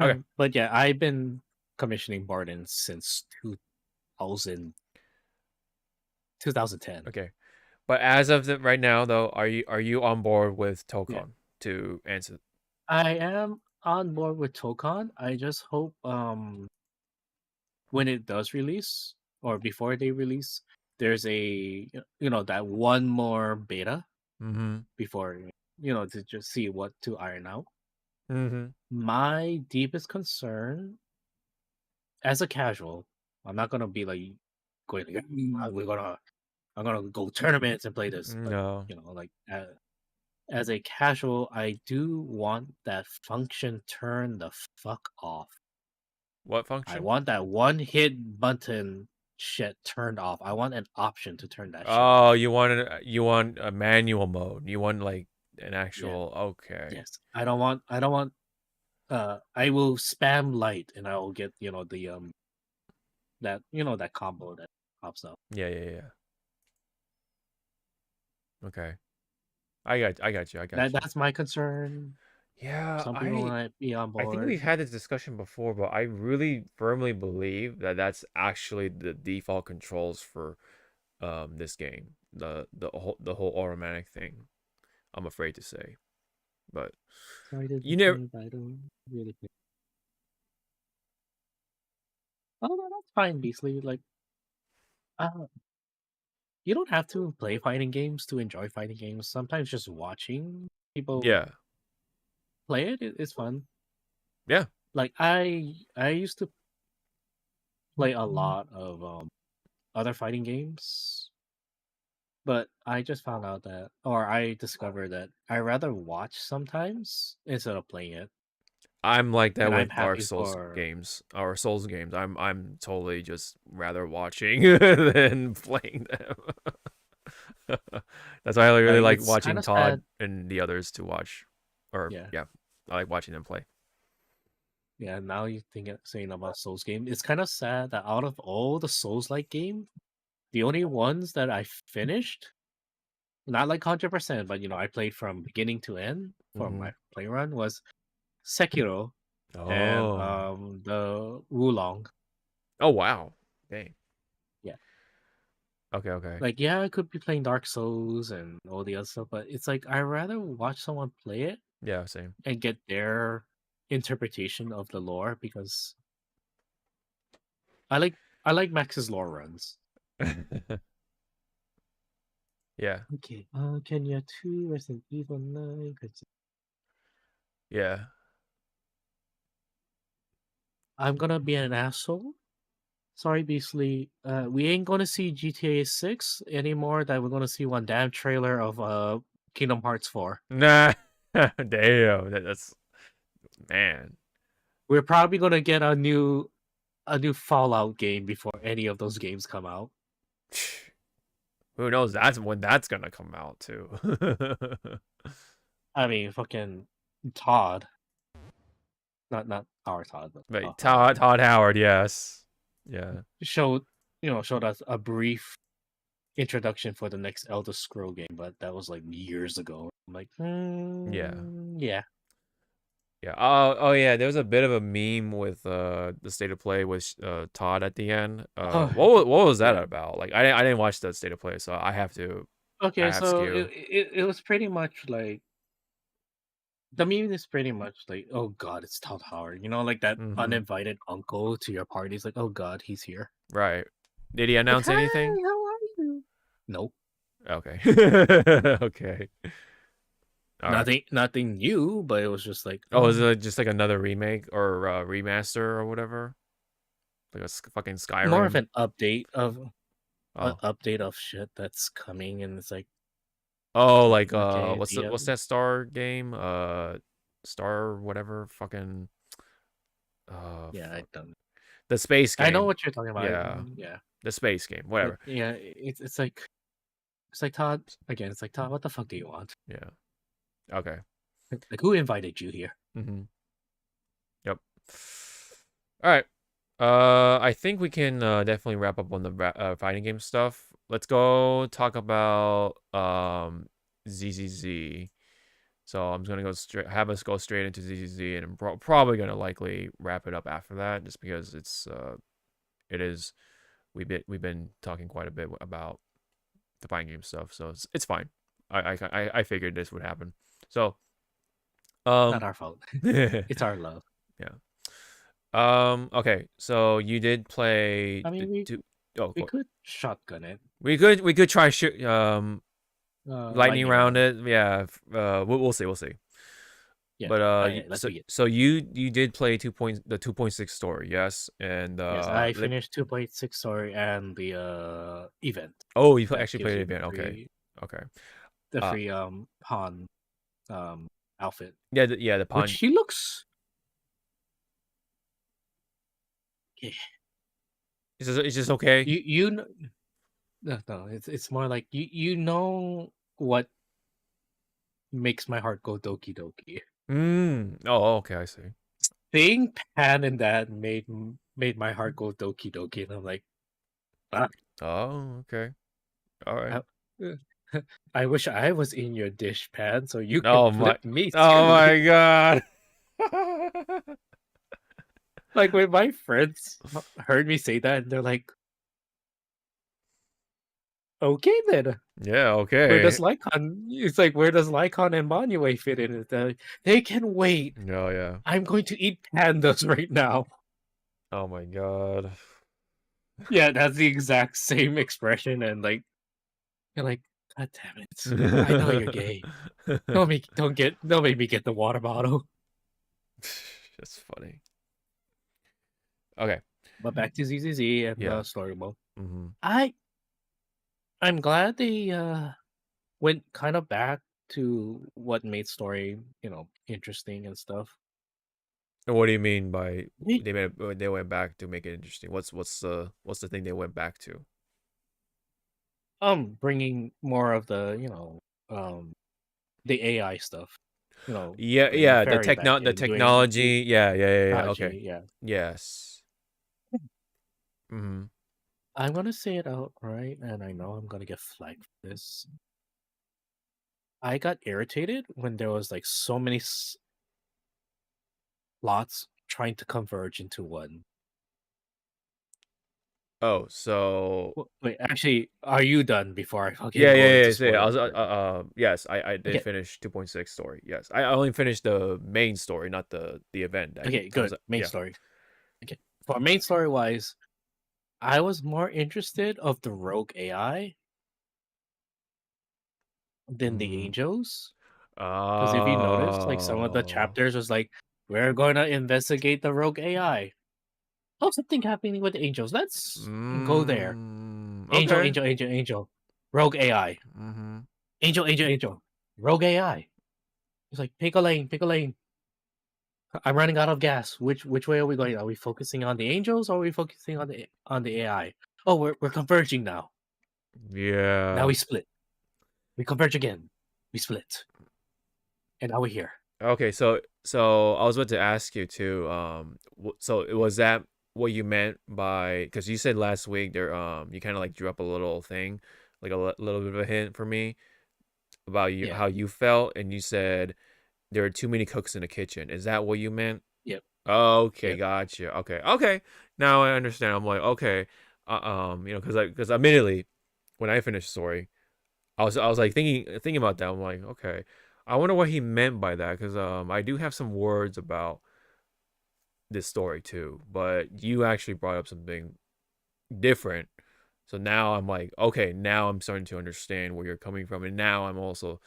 Okay. yeah, I've been commissioning Barden since 2010. Okay. But as of right now, though, are you on board with Yeah, Tokon to answer? I am on board with Tokon. I just hope when it does release or before they release, there's a that one more beta Mm-hmm. before to just see what to iron out. Mm-hmm. My deepest concern as a casual, I'm not gonna be like going like, I'm gonna go tournaments and play this, but No. like as a casual, I do want that function turned the fuck off. What I function? want that one hit button shit turned off. I want an option to turn that shit Oh, off. you want a manual mode. You want like an Yeah. actual okay. Yes. I don't want I will spam light and I will get, the that combo that pops up. Yeah, yeah, yeah. Okay. I got you. I got you. That's my concern. Yeah, Some people might be on I think board. we've had this discussion before, but I really firmly believe that that's actually the default controls for this game. The whole automatic thing. I'm afraid to say. But Sorry to you never disappoint, but I don't really think. Oh no, that's fine, Beasley. Like uh you don't have to play fighting games to enjoy fighting games. Sometimes just watching people yeah. play is fun. Yeah. Like I used to play a lot of other fighting games, but I just found out that, or I discovered that I rather watch sometimes instead of playing it, I'm like that and I'm with Dark happy Souls for. games or Souls games. I'm totally just rather watching than playing them. That's why I really like It's kind watching of sad. Todd and the others to watch. Or Yeah, yeah, I like watching them play. yeah. Now you think saying about Souls game, it's kind of sad that out of all the Souls like game, the only ones that I finished, not like 100%, but I played from beginning to end for Mm-hmm. my play run was Sekiro and Oh. the Wulong. Oh wow. Dang. Yeah. Okay, okay. Like, yeah, I could be playing Dark Souls and all the other stuff, but it's like I rather watch someone play it Yeah, same. and get their interpretation of the lore because I like I like Max's lore runs. Yeah. Okay, Kenya 2, Resident Evil 9. Yeah. I'm gonna be an asshole. Sorry, Beasley. We ain't gonna see GTA 6 anymore. That we're gonna see one damn trailer of Kingdom Hearts 4. Nah. Damn. That's man. We're probably gonna get a new Fallout game before any of those games come out. Who knows? That's when that's gonna come out too. I mean, fucking Todd, not our Todd, but But Howard Todd Howard, yes. Yeah. showed us a brief introduction for the next Elder Scroll game, but that was like years ago. I'm like, Yeah. yeah. Yeah. Oh yeah, there was a bit of a meme with the state of play with Todd at the end. Oh, What was that yeah. about? Like I didn't watch the state of play, so I Okay, have so skew. it was pretty much like the meme is pretty much like, oh god, it's Todd Howard. Like that Mm-hmm. uninvited uncle to your party is like, oh god, he's here. Right. Did he Like, announce hi, anything? how are you? Nope. Okay. Okay. All right. Nothing new, but it was just like, Oh, is oh, it just like another remake or remaster or whatever? Like a fucking more of Skyrim? an update of Oh. shit that's coming, and it's like, Oh, like okay, what's that Star game? Star whatever fucking yeah, I fuck. don't. The space I know game. what you're talking about. Yeah. Yeah, The space game, but whatever. yeah, it's like Todd again. It's like, Todd, what the fuck do you want? Yeah. Okay. Like, who invited you here? Mm-hmm. Yep. All right. I think we can definitely wrap up on the fighting game stuff. Let's go talk about ZZZ. So I'm just gonna have us go straight into ZZZ, and I'm probably gonna likely wrap it up after that, just because it is we've been talking quite a bit about the fighting game stuff, so it's fine. I figured this would happen. So Not our fault. It's our love. yeah. Okay, so you did play I mean, we two. Oh, We cool. could shotgun it. We could try shoot lightning around it. Yeah. We'll see. We'll see. Yeah. But Okay, let's begin. so you did play the 2.6 story, yes, and Yes, I finished 2.6 story and the event oh, you that actually gives played the you event. Okay, okay. the Uh, free pawn outfit, yeah, the which pawn. he looks. Yeah. It's just okay. You know, no, it's more like you know what makes my heart go doki doki. Oh, okay, I see. Seeing Pan in that made my heart go doki doki, and I'm like, ah, Oh, okay. All right. I, I wish I was in your dish, Pan, so you can Oh my. flip me Oh too. my god. Like when my friends heard me say that, and they're like, "Okay then, Yeah. where Okay. does Lycon?" It's like, where does Lycon and Banue fit in? They're like, they can wait. Oh yeah. I'm going to eat pandas right now. Oh my god. Yeah, that's the exact same expression, and like, you're like, God damn it! I know you're gay. Don't make me get the water bottle. That's funny. Okay. But back to ZZZ and Yeah. story mode. Mm-hmm. I'm glad they went kind of back to what made story, interesting and stuff. And what do you mean by They they went back to make it interesting? What's the thing they went back to? bringing more of the, the AI stuff, Yeah, bringing yeah, Fairy back the in, doing technology. Yeah. Okay. Kaji, yeah. Yes. Mm-hmm. I'm gonna say it out right, and I know I'm gonna get flagged for this. I got irritated when there was like so many slots trying to converge into one. Oh, so Wait, actually, are you done before I fucking go yeah. into So yeah, I spoiler? was yes, I did Okay, finish 2.6 story. Yes, I only finished the main story, not the event that okay, comes good. up. Main Yeah. story. Okay, for main story wise, I was more interested of the rogue AI than the Mm-hmm. angels. Because if you notice, like some of the Oh. chapters was like, we're going to investigate the rogue AI. Oh, something happening with the angels. Let's go there. Angel, Okay. angel, angel, angel. Rogue AI. Mm-hmm. Angel, angel, angel. Rogue AI. It's like, pick a lane, pick a lane. I'm running out of gas. Which way are we going? Are we focusing on the angels or are we focusing on the AI? Oh, we're converging now. Now Yeah. we split. We converge again. We split. And now we're here. Okay, so I was about to ask you too. So was that what you meant by? Because you said last week there, you kind of like drew up a little thing, like a little bit of a hint for me about you Yeah. how you felt, and you said there are too many cooks in the kitchen. Is that what you meant? Yep. Okay, Yep. gotcha. Okay. Now I understand. I'm like, okay, because immediately when I finished the story, I was like thinking about that. I'm like, okay, I wonder what he meant by that because I do have some words about this story too, but you actually brought up something different. So now I'm like, okay, now I'm starting to understand where you're coming from, and now I'm also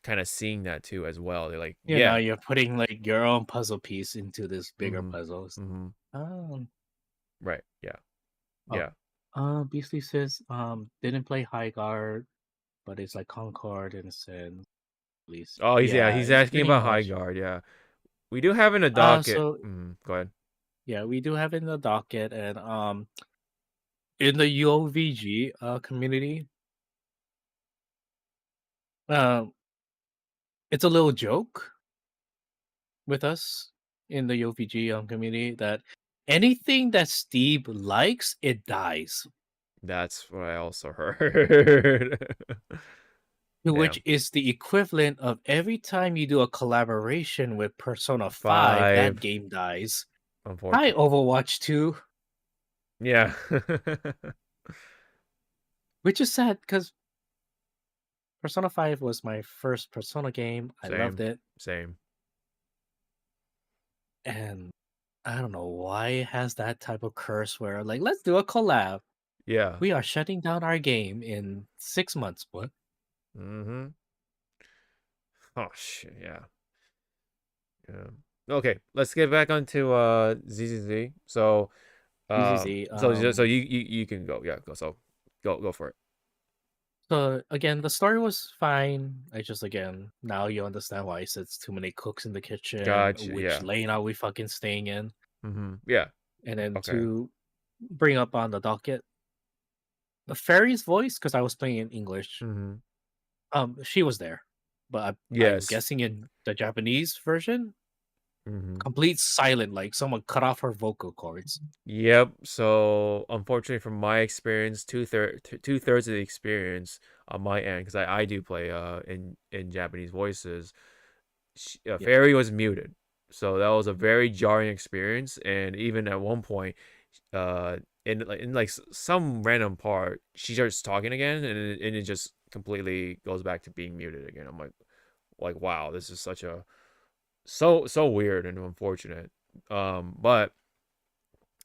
kind of seeing that too as well. They're like, Now yeah, you're putting like your own puzzle piece into this bigger mm-hmm, puzzles. mm-hmm, Um. right, yeah, Oh. yeah. Beastly says didn't play High Guard, but it's like Concord and Sen. At least. Oh, Yeah, he's it's asking pretty about High much. Guard. Yeah, we do have in a docket. So Go ahead. yeah, we do have in the docket and in the UOVG community, um, it's a little joke with us in the UOVG community that anything that Steve likes, it dies. That's what I also heard. Damn. Which is the equivalent of every time you do a collaboration with Persona 5, that 5, game dies. Hi, unfortunately. Overwatch 2. Yeah. Which is sad because Persona 5 was my first Persona game. I loved Same. it. Same. And I don't know why it has that type of curse where, like, let's do a collab. Yeah. We are shutting down our game in 6 months. What? Mm-hmm. Oh shit. Yeah. Yeah. Okay, let's get back onto ZZZ. So ZZZ. so you can go. Yeah, go. So go for it. So again, the story was fine. I just again now you understand why I said it's too many cooks in the kitchen, Gotcha. which Yeah. lane are we fucking staying in? Mm-hmm. Yeah. And then Okay. to bring up on the docket, the fairy's voice, because I was playing in English, Mm-hmm. she was there. But I'm Yes. guessing in the Japanese version, Mm-hmm. complete silent, like someone cut off her vocal cords. Yep. So unfortunately, from my experience, two thirds of the experience on my end, because I do play in Japanese voices, Yeah. Fairy was muted. So that was a very jarring experience, and even at one point, uh, in some random part, she starts talking again, and it just completely goes back to being muted again. I'm like wow, this is such a so weird and unfortunate. But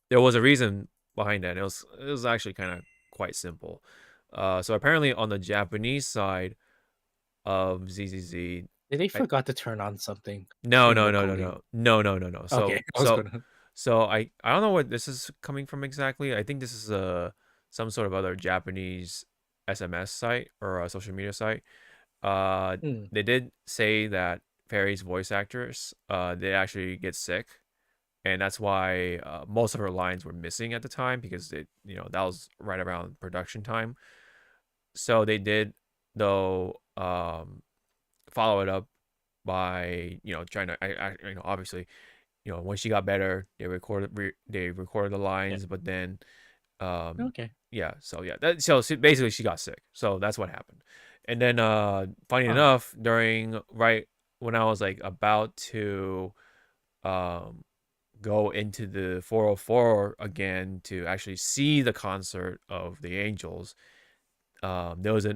there was a reason behind that. It was actually kind of quite simple. So apparently on the Japanese side of ZZZ, Did they I forgot to turn on something no in no the no no coding? no no no no no. Okay, So I was so gonna. so I don't know what this is coming from exactly. I think this is some sort of other Japanese SMS site or a social media site. Uh, Hmm. they did say that Fairy's voice actress did actually get sick, and that's why most of her lines were missing at the time because that was right around production time. So they did though follow it up by trying to obviously when she got better they recorded the Yeah. lines, but then um Okay. yeah, so yeah, basically she got sick, so that's what happened. And then funny Huh. enough, during right when I was like about to um go into the 404 again to actually see the concert of the Angels, there was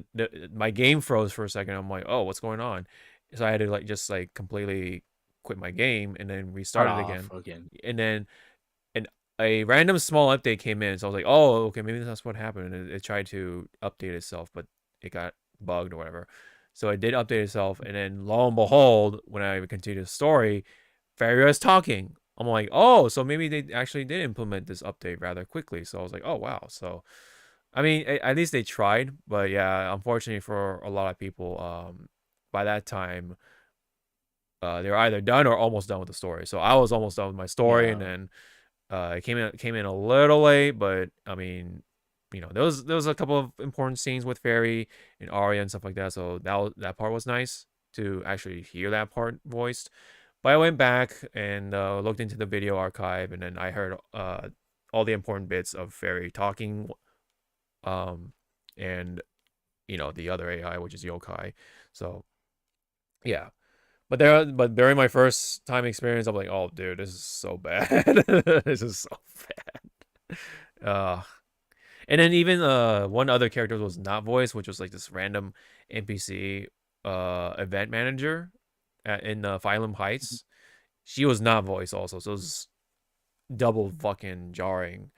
my game froze for a second. I'm like, oh, what's going on? So I had to just completely quit my game and then Cut restart it off again. again. And then and a random small update came in, so I was like, oh, okay, maybe that's what happened. And it tried to update itself, but it got bugged or whatever. So it did update itself, and then lo and behold, when I continued the story, Fairy was talking. I'm like, oh, so maybe they actually did implement this update rather quickly. So I was like, oh wow. So I mean, at least they tried, but yeah, unfortunately for a lot of people, by that time, they were either done or almost done with the story. So I was almost done with my story, and Yeah. then it came in a little late, but I mean, there was a couple of important scenes with Fairy and Arya and stuff like that. So that part was nice to actually hear that part voiced. But I went back and looked into the video archive, and then I heard all the important bits of Fairy talking, um, and the other AI, which is Yokai. So yeah, but during my first time experience, I'm like, oh dude, this is so bad. This is so bad. And then even one other character was not voiced, which was like this random NPC event manager in Phylum Mhm. Heights. She was not voiced also, so it was double fucking jarring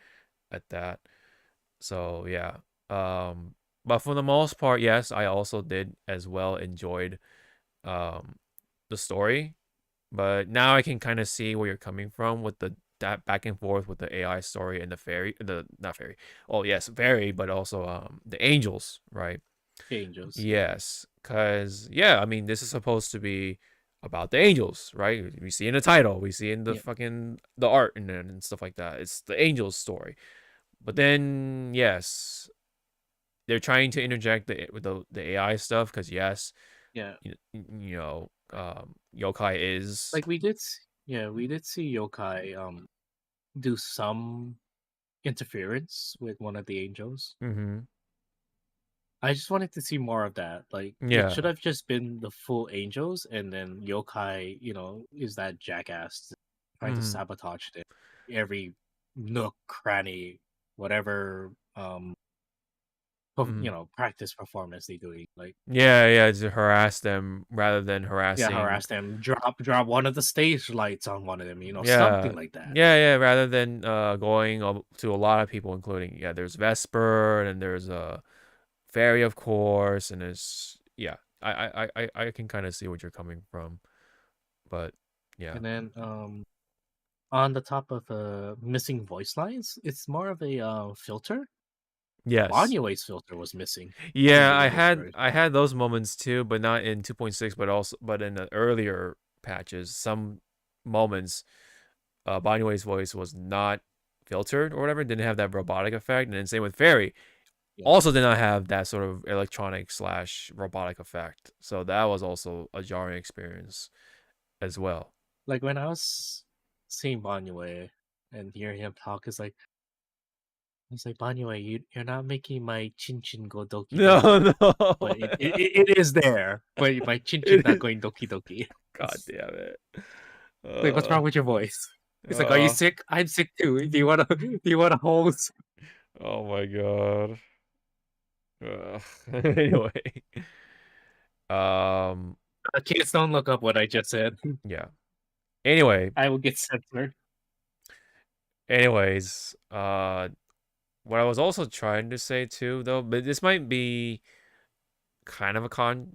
at that. So yeah. But for the most part, yes, I also did as well enjoyed um the story. But now I can kind of see where you're coming from with that back and forth with the AI story and the fairy, the not fairy. Oh yes, fairy, but also the angels, right? Angels. Yeah. Yes, cause yeah, I mean this is supposed to be about the angels, right? We see in the title, we see in the Yeah. fucking the art and stuff like that. It's the angels story. But then yes, they're trying to interject with the AI stuff because yes, Yeah. yokai is. Like yeah, we did see Yokai do some interference with one of the angels. Mm-hmm. I just wanted to see more of that. Like it Yeah. should have just been the full angels and then Yokai, is that jackass trying to Mm-hmm. sabotage it. Every nook, cranny, whatever Mhm. practice performance they doing. Like, Yeah, to harass them rather than yeah, harassing. harass them, drop one of the stage lights on one of them, Yeah, something like that. rather than going to a lot of people, including there's Vesper and there's Fairy, of course, and there's I can kind of see what you're coming from, but yeah, And then on the top of missing voice lines, it's more of a filter. yes. Banyue's filter was missing in Yeah, the I English had version. I had those moments too, but not in 2.6, but in the earlier patches. Some moments, Banyue's voice was not filtered or whatever, didn't have that robotic effect, and then same with Fairy, Yeah. also did not have that sort of electronic slash robotic effect. So that was also a jarring experience as well. Like when I was seeing Banyue and hearing him talk, it's like Banyue, you're not making my chin chin go doki No, doki, no. but it is there, but my chin chin It not is. going doki doki. God damn it. Like, what's Uh, wrong with your voice? It's like, are you uh, sick? I'm sick too. Do you wanna hold? oh my god. Anyway. Um, Kids, don't look up what I just said. yeah. Anyway, I will get censored. anyways, what I was also trying to say too, though, but this might be kind of a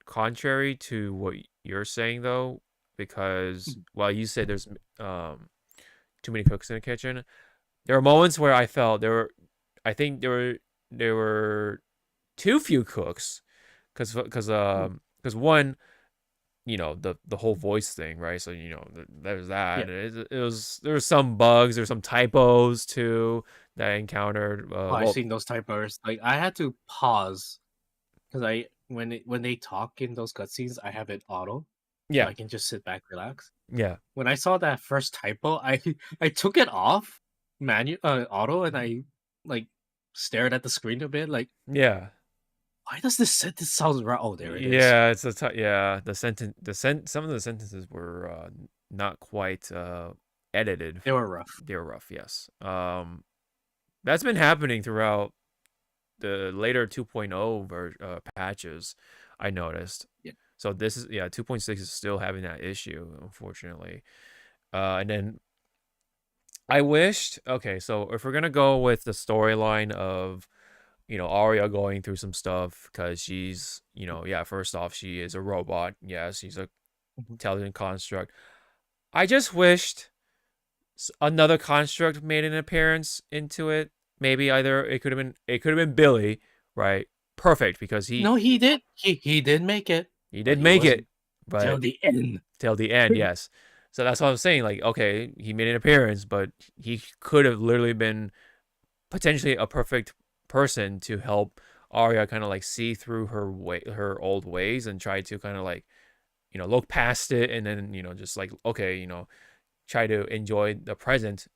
contrary to what you're saying though, because while you said there's too many cooks in the kitchen, there were moments where I felt I think there were too few cooks, because one, the whole voice thing, right? So there's that. Yeah. There was some bugs, there's some typos too that I encountered. Oh, I seen those typos. Like, I had to pause because when they talk in those cutscenes, I have it auto, so Yeah, I can just sit back, relax. yeah, When I saw that first typo, I took it off auto, and I like stared at the screen a bit. Like, yeah. why does this sentence sound right? Oh, there it is. Yeah, yeah, some of the sentences were not quite edited. They were rough. They were rough, yes. That's been happening throughout the later 2.0 patches, I noticed. Yeah. So this is 2.6 is still having that issue, unfortunately. And then I wished, okay, so if we're gonna go with the storyline of Arya going through some stuff because she's, first off, she is a robot. Yes, she's a Mhm. intelligent construct. I just wished another construct made an appearance into it. Maybe either it could have been Billy, right? Perfect, because No, he did. He did make it, he but did he make wasn't it, but till the end. till the end, yes. So that's what I'm saying. Like, okay, he made an appearance, but he could have literally been potentially a perfect person to help Arya kind of like see through her old ways and try to kind of like look past it, and then just like, okay, try to enjoy the present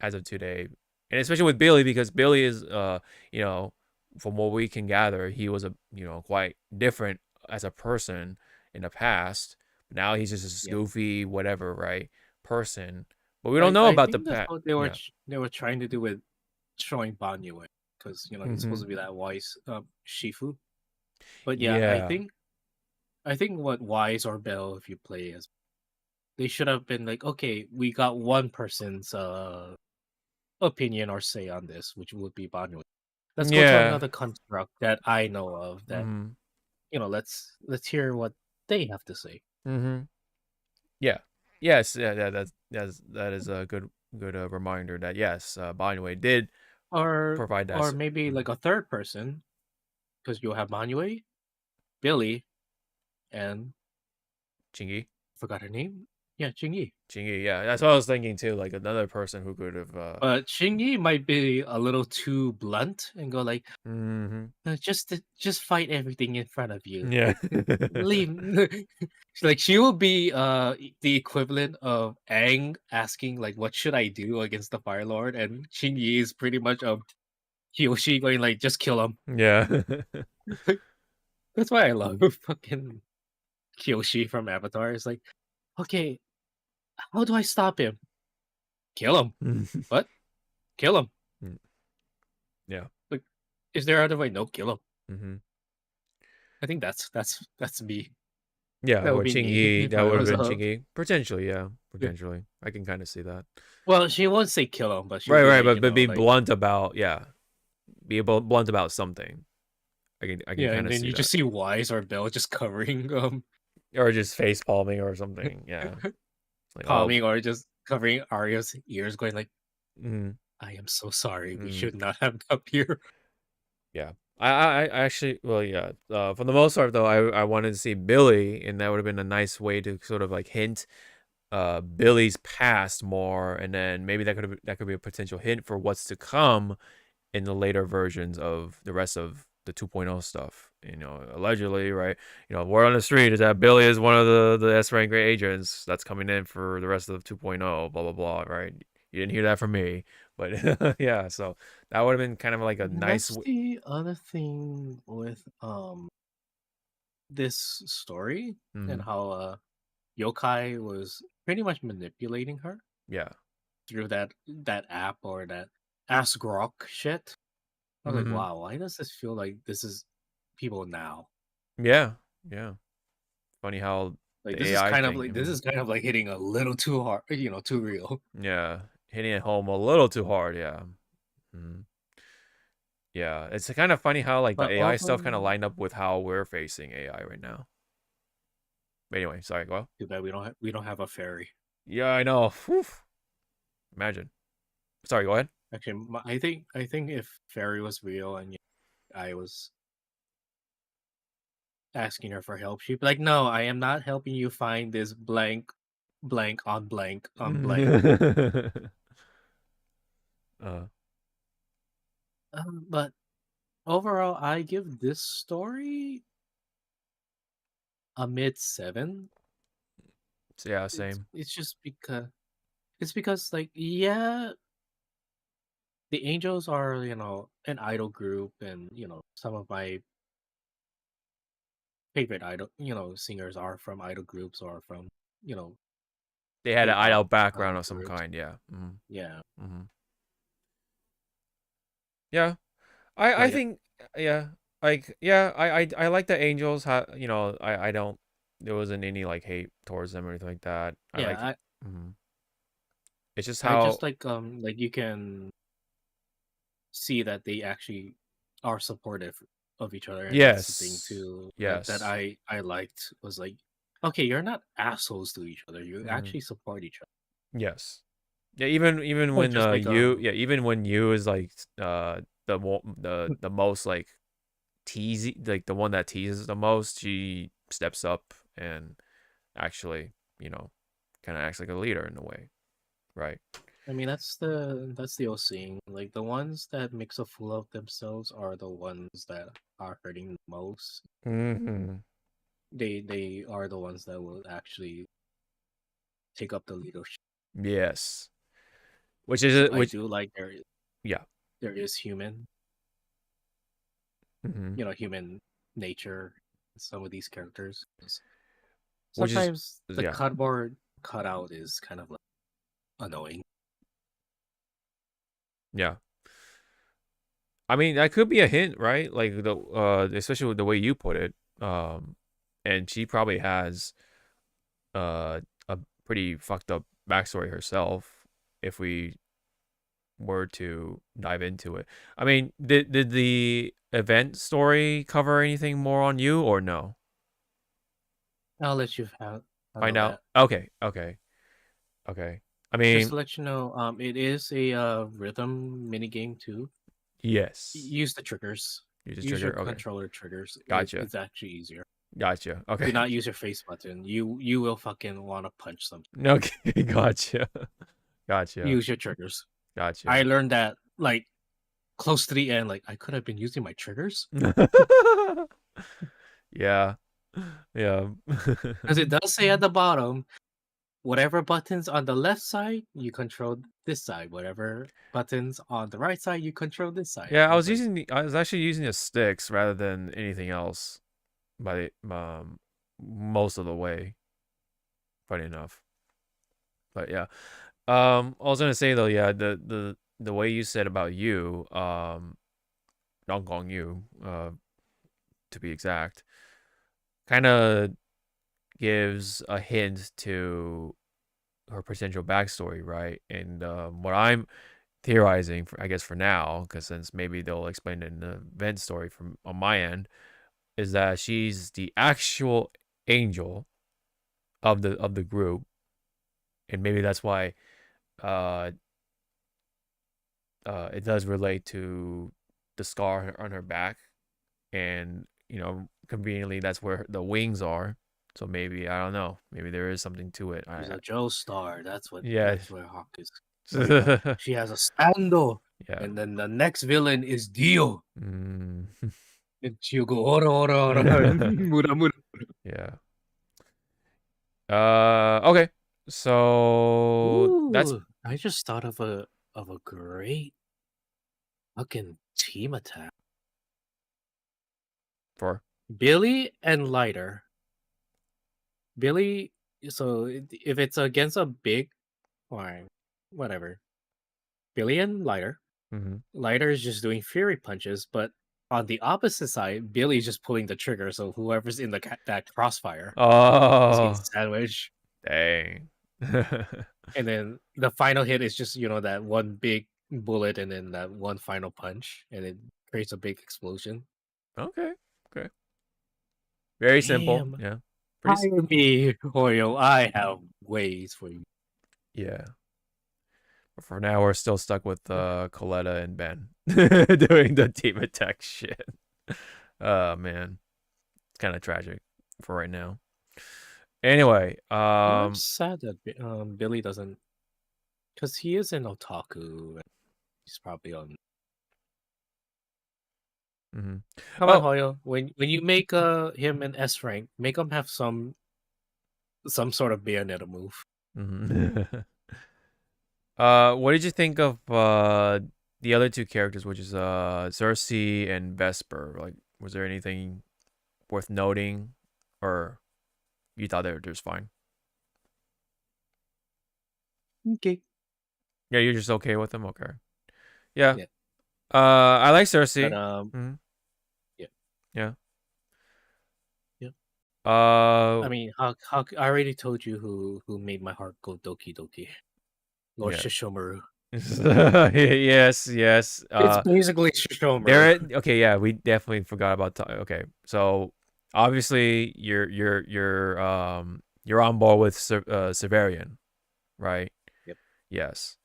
as of today. And especially with Billy, because Billy is you know from what we can gather, he was a quite different as a person in the past. Now he's just a Yeah, goofy whatever, right, person, but we don't like know I about the think that's past. what Yeah. they were trying to do with showing Banyu, because he's supposed Hmm. to be that wise Shifu. But yeah, Yeah. I think what Wise or Bell, if you play as, they should have been like, okay, we got one person's opinion or say on this, which would be Banyu. Let's go to Yeah. another construct that I know of that Hmm. let's hear what they have to say. Hmm. Yeah. Yes. Yeah. That is a good reminder that yes, Banyue did provide that. Or maybe like a third person, because you'll have Manuel, Billy, and Chingy. forgot her name. Yeah, Chingy. Chingy. Yeah, that's what I was thinking too. Like another person who could have. But Chingy might be a little too blunt and go like, Hmm. just fight everything in front of you. Yeah. Leave. Like, she will be the equivalent of Aang asking like, what should I do against the Fire Lord, and Chingy is pretty much Kyoshi going like, just kill him. Yeah. That's why I love fucking Kyoshi from Avatar. It's like, okay, how do I stop him? Kill him. What? Kill him. Yeah. Like, Is there other way? No, kill him. Mm-hmm. I think that's me. Yeah, That would or be me Chingy, if that I would have was been a. Chingy. Potentially, yeah. Yeah. Potentially. I can kind of see that. Well, she won't say kill him, but she'll Right, be right, like, but be like blunt about, yeah. Be blunt about something. I can yeah, kind and of then see you that. just see Wise or Bell just covering Or just face palming or something. Yeah. Like, oh, palming or just covering Arya's ears, going like, mm, "I am so sorry. We mm, should not have come here." yeah. I actually, well, yeah. For the most part, though, I wanted to see Billy, and that would have been a nice way to sort of like hint Billy's past more, and then maybe that could be a potential hint for what's to come in the later versions of the rest of the 2.0 stuff. You know, allegedly, right? You know, word on the street is that Billy is one of the S rank grade agents that's coming in for the rest of 2.0. Blah blah blah. Right? You didn't hear that from me, but yeah. So that would have been kind of like a And nice. that's the other thing with this story and Mm, how Yokai was pretty much manipulating her yeah. through that app or that Ask Grok shit. I was like, Hmm. wow, why does this feel like this is people now? Yeah. Yeah. Funny how Like the AI thing. this is kind of like hitting a little too hard, too real. Yeah, hitting it home a little too hard. Yeah. Mhm. Yeah, it's kind of funny how like the But AI stuff kind of overall, lined up with how we're facing AI right now. But anyway, sorry, go. too bad we don't have a fairy. Yeah, I know. Whew. Imagine. Sorry, go ahead. Actually, I think if fairy was real and I was asking her for help, she'd be like, "No, I am not helping you find this blank, blank on blank on blank." uh, But overall, I give this story a mid 7. so yeah, same. It's just because like yeah, the Angels are an idol group, and some of my favorite idol singers are from idol groups or from you know They had an K-pop IDL background of some groups. kind. Yeah. Yeah, Hmm. Yeah. I like think yeah. Like yeah, I like the Angels. You know, I don't. There wasn't any like hate towards them or anything like that. I yeah, like. Mhm. It's just I how. just like you can see that they actually are supportive of each other, and that's the thing Yes. too that Yes. I liked was like, okay, you're not assholes to each other, you Hmm. actually support each Yes. Yeah. Even other, when just like you even when you is like the most like teasy, like the one that teases the most, she steps up and actually, you know, kind of acts like a leader in a way, right? I mean, that's the old saying. Like the ones that makes a fool of themselves are the ones that are hurting the most. Hmm. They are the ones that will actually take up the leadership. Yes. Which So is I which. do like Yeah. there is human, Hmm. human nature in some of these characters. 'Cause Which is sometimes the yeah. cardboard cutout is kind of like annoying. Yeah. I mean, that could be a hint, right? Like the especially with the way you put it. And she probably has a pretty fucked up backstory herself if we were to dive into it. I mean, did the event story cover anything more on you or no? I'll let you Find handle out. that. Okay, okay, okay. I Just to mean, let you know, it is a rhythm mini game too. yes. Use the triggers. You just Use your trigger. Okay, controller triggers. gotcha, It's actually easier. gotcha. Do Okay, not use your face button. You will fucking want to punch something. okay, gotcha, gotcha, Use your triggers. I gotcha. learned that like close to the end. Like I could have been using my triggers Yeah, yeah. because it does say at the bottom, whatever buttons on the left side, you control this side. Whatever buttons on the right side, you control this side. Yeah, I was like, I was actually using the sticks rather than anything else by most of the way. Funny enough, but yeah. I was gonna say though, yeah, the way you said about you, Dong Gong Yu, to be exact, kind of gives a hint to her potential backstory, right? And what I'm theorizing, I guess for now, because since maybe they'll explain it in the event story from on my end, is that she's the actual angel of the group, and maybe that's why uh, it does relate to the scar on her back, and conveniently that's where the wings are. So maybe I don't know. Maybe there is something to it. She's a Joestar. Yeah. That's where Hawk is going on. She has a stando. Yeah. And then the next villain is Dio. Mm. And she'll go ora ora ora mura mura. Yeah. Okay. So that's Ooh, I just thought of a great fucking team attack. for Billy and Lighter. Billy, so if it's against a big, fine, whatever. Billy and Lighter. mhm. Lighter is just doing fury punches, but on the opposite side, Billy's just pulling the trigger. So whoever's in that crossfire is getting Oh, sandwiched. dang. And then the final hit is just that one big bullet and then that one final punch, and it creates a big explosion. Okay. Okay. Very simple. Damn, Yeah. Pretty. hire me, Hoyo. I have ways for you. Yeah. But for now, we're still stuck with Coletta and Ben doing the team attack shit. Oh man, it's kind of tragic for right now. Anyway, I'm sad that Billy doesn't, because he is an otaku. And he's probably on. mhm. Come on, Oh, Hoyo. When you make him an S rank, make him have some sort of Bayonetta move. mhm. What did you think of the other two characters, which is Cersei and Vesper? Like, was there anything worth noting, or you thought they were just fine? Okay. Yeah, you're just okay with them. Okay. Yeah. Yeah. I like But Cersei. Mhm. yeah. Yeah. Yeah. Uh, I mean, how I already told you who made my heart go doki doki. Lord yeah. Shishomaru. Yes, yes. It's basically Shishomaru. There. Okay, yeah, we definitely forgot about. Okay, so obviously you're on board with Severian, right? Yep. Yes.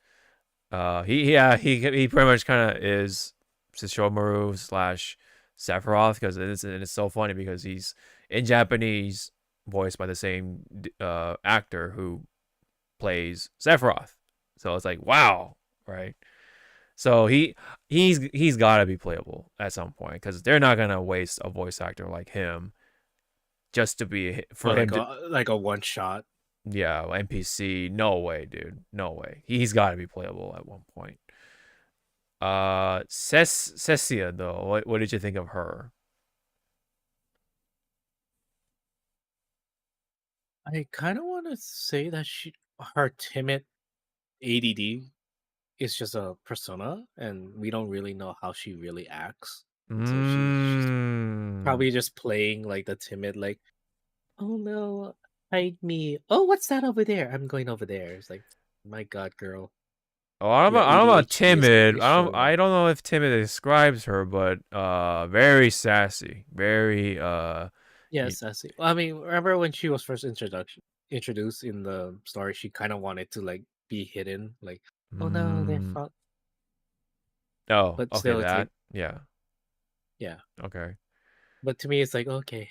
He pretty much kind of is Sesshomaru slash Sephiroth, because it's so funny because he's in Japanese voiced by the same actor who plays Sephiroth. So it's like, wow, right? So he's got to be playable at some point, because they're not gonna waste a voice actor like him just to be for him to like a one shot. yeah, NPC. No way, dude. No way. He's got to be playable at one point. Cecia though, what did you think of her? I kind of want to say that her timid ADD is just a persona, and we don't really know how she really acts. So she's probably just playing like the timid, like, oh no, hide me. Oh, what's that over there? I'm going over there. It's like, my God, girl. Oh, I don't Your know about ADHD is timid. really showing I up. don't know if timid describes her, but very sassy, very Yes, I see. Well, I mean, remember when she was first introduced in the story, she kind of wanted to like be hidden, like, oh no, they're mm, fun. oh, But okay, still, it's like, that yeah, yeah. okay, But to me, it's like, okay.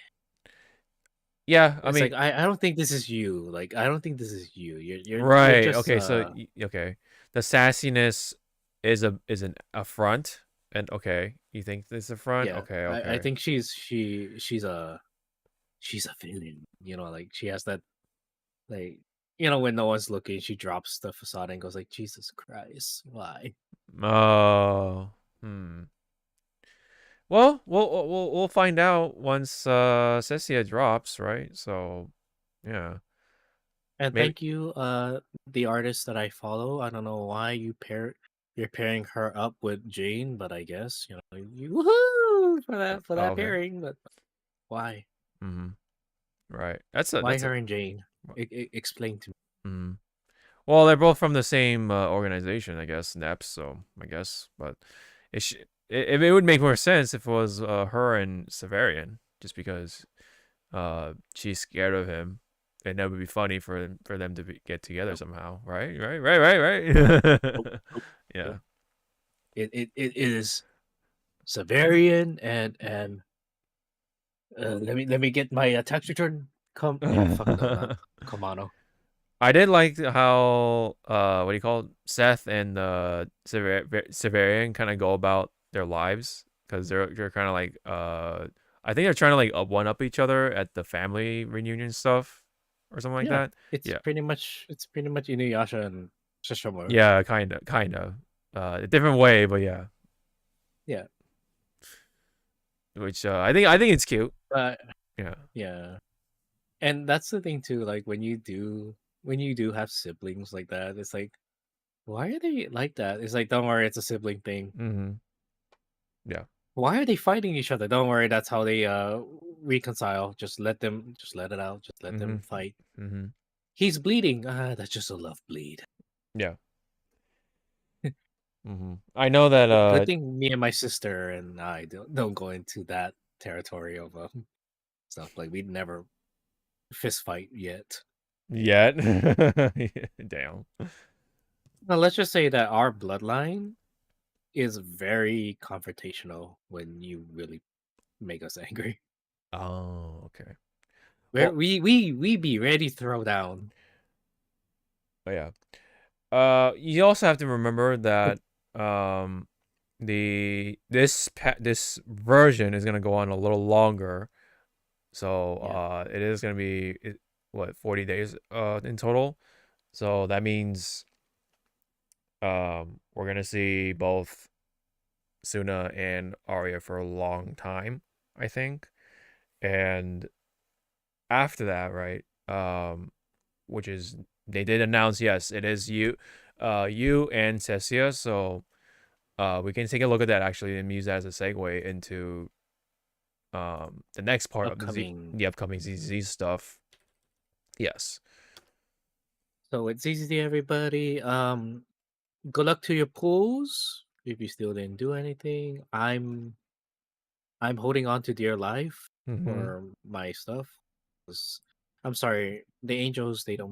yeah. I It's like mean, I don't think this is you. Like I don't think this is you. You're right. just Okay, so okay, the sassiness is an affront, and okay, you think this is a front? yeah. Okay, I okay. think she's a villain. Like she has that, like, when no one's looking, she drops the facade and goes like, Jesus Christ, why? Oh, hmm. Well, we'll find out once Cecia drops, right? So, yeah. And Maybe thank you, the artist that I follow. I don't know why you pair you're pairing her up with Jane, but I guess you woohoo for that Okay. pairing. But why? Mm-hmm. Right. Why That's a. her and Jane? Explain to me. Mm-hmm. Well, they're both from the same organization, I guess, NEPS. So I guess, but it would make more sense if it was her and Severian, just because she's scared of him, and that would be funny for them to get together Nope, somehow, right? Right. nope, nope, Yeah. nope. It is Severian and let me get my tax return. Come, fuck no, not Kamano. I did like how what do you call it? Seth and Severian kind of go about their lives, because they're kind of like I think they're trying to like one up each other at the family reunion stuff or something like Yeah, that. Yeah. it's pretty much Inuyasha and Shishamaru. Yeah, kind of. A different way, but yeah. Yeah, Which I think it's cute. but Yeah. yeah, and that's the thing too. Like when you do have siblings like that, it's like, why are they like that? It's like, don't worry, it's a sibling thing. Mm-hmm. Yeah. Why are they fighting each other? Don't worry, that's how they reconcile. Just let it out. Just let Mm-hmm. them fight. Mm-hmm. He's bleeding. That's just a love bleed. Yeah. Mm-hmm. I know that Good thing me and my sister and I don't go into that territory of stuff. Like we'd never fist fight yet. yet. Damn. Now let's just say that our bloodline is very confrontational when you really make us angry. Oh, okay. Where Well, we be ready to throw down. yeah. You also have to remember that um this version is gonna go on a little longer, so Yeah, it is gonna be what 40 days in total. So that means we're gonna see both Suna and Arya for a long time, I think, and after that, right? Which is they did announce, yes, it is you and Cecia. So we can take a look at that actually and use that as a segue into the next part of upcoming. the upcoming ZZZ stuff. Yes. So it's easy to everybody. Good luck to your pools. If you still didn't do anything, I'm holding on to dear life Mm-hmm. for my stuff. 'Cause I'm sorry, the angels Do it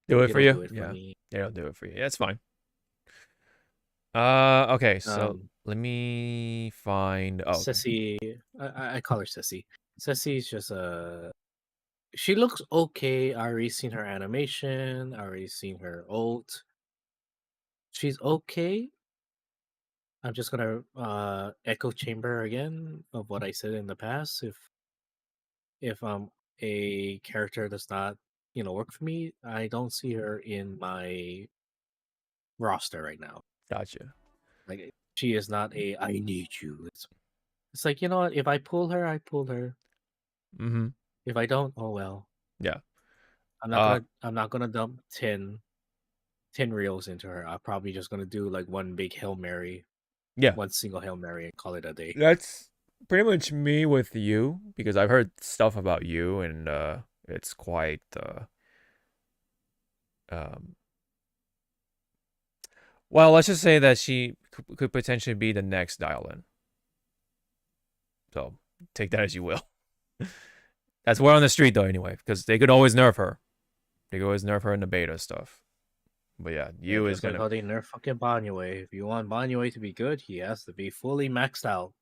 they for don't you? do it for Yeah. me. They don't do it for you. Yeah, it's fine. Okay, so Um, let me find. Oh, okay. Ceci, I call her Ceci. Ceci's just she looks okay. I already seen her animation. I already seen her ult. She's okay. I'm just gonna echo chamber again of what I said in the past. If a character does not work for me, I don't see her in my roster right now. Gotcha. Like she is not a I need you. It's like, you know what? If I pull her, I pull her. Mm-hmm. If I don't, oh well. Yeah. I'm not Uh, gonna dump 10 reels into her. I'm probably just gonna do like one big Hail Mary, yeah. one single Hail Mary and call it a day. That's pretty much me with you, because I've heard stuff about you, and it's quite um well, let's just say that she could potentially be the next dial-in. So take that as you will. That's word on the street though, anyway, because they could always nerf her. They could always nerf her in the beta stuff. But yeah, Yeah, you is just like gonna. how they nerf fucking Banyue. If you want Banyue to be good, he has to be fully maxed out.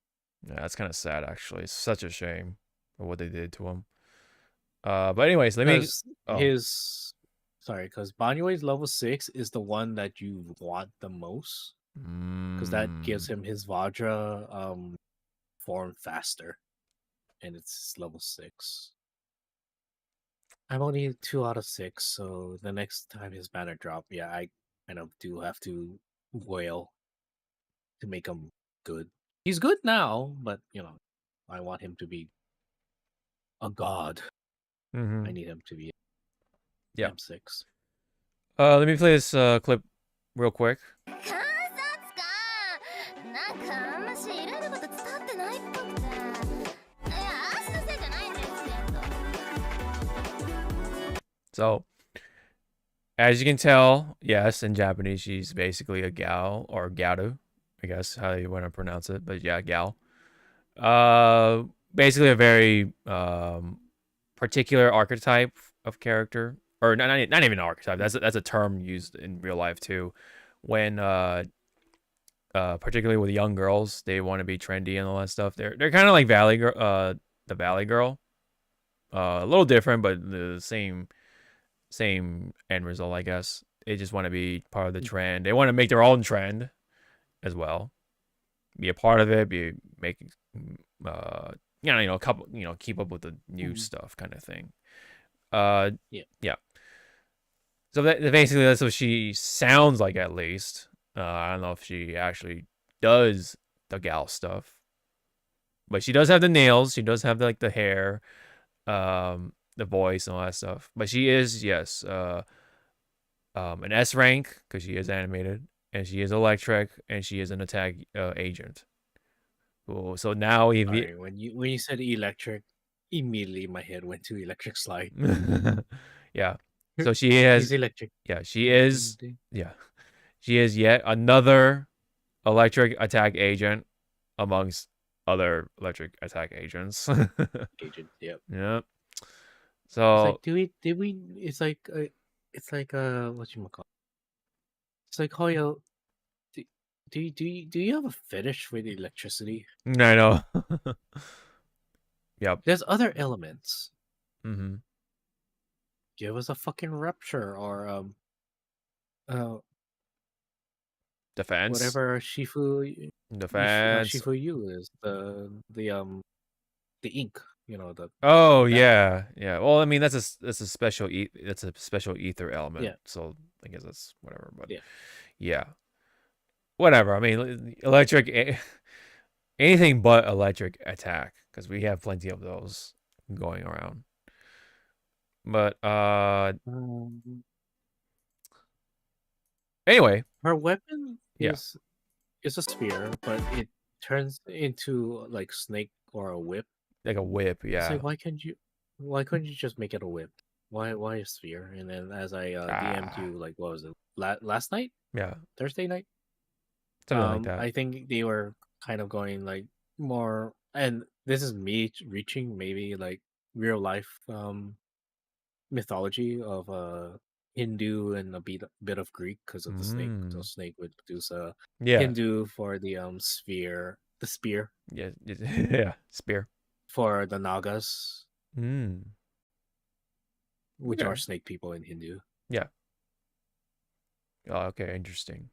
Yeah, that's kind of sad actually. It's such a shame of what they did to him. But anyways, let me. Because Oh. because Banyue's level 6 is the one that you want the most. Because that gives Mm, him his Vajra form faster. And it's level 6. I'm only 2 out of 6, so the next time his banner drop, yeah, I kind of do have to wail to make him good. He's good now, but I want him to be a god. I mm-hmm. need him to be Yeah. M6. Let me play this clip real quick. So, as you can tell, yes, in Japanese, she's basically a gal or garu, I guess how you want to pronounce it, but yeah, gal. Basically a very particular archetype of character, or not even an archetype. That's a term used in real life too, when particularly with young girls, they want to be trendy and all that stuff. They're kind of like the Valley Girl, a little different, but the same end result, I guess. They just want to be part of the trend. They want to make their own trend as well, be a part of it, be make couple keep up with the new stuff kind of thing. Yeah. So basically that's what she sounds like, at least. I don't know if she actually does the gal stuff, but she does have the nails. She does have the hair, the voice and all that stuff. But she is, yes, an S rank because she is animated, and she is electric, and she is an attack agent. Cool. So now Sorry, when you said electric, immediately my head went to Electric Slide. Yeah. So she has. He's electric. Yeah, she is. Yeah, she is yet another electric attack agent amongst other electric attack agents. Agent. Yep. Yeah. It's So like, did we? It's like what you call? It's like Hoyo. Do you have a fetish with electricity? I know. Yep. There's other elements. Mm-hmm. Give us a fucking rupture or Defense. whatever Shifu Defense. Shifu Yu is the ink. The. Oh yeah. Well, I mean that's a special ether element. Yeah. So I guess that's whatever. But yeah. Whatever. I mean, electric. Anything but electric attack, because we have plenty of those going around. But anyway, her weapon is a sphere, but it turns into like snake or a whip. Like a whip, yeah. It's like, why couldn't you just make it a whip? Why a sphere? And then as I DM'd you, like, what was it? Last night? Yeah. Thursday night? Something like that. I think they were kind of going like more, and this is me reaching maybe like real life mythology of Hindu and a bit of Greek because of the snake. So snake would produce a Hindu for the sphere, the spear. Yeah, yeah, spear. For the Nagas, which are snake people in Hindu. Yeah. Oh, okay, interesting.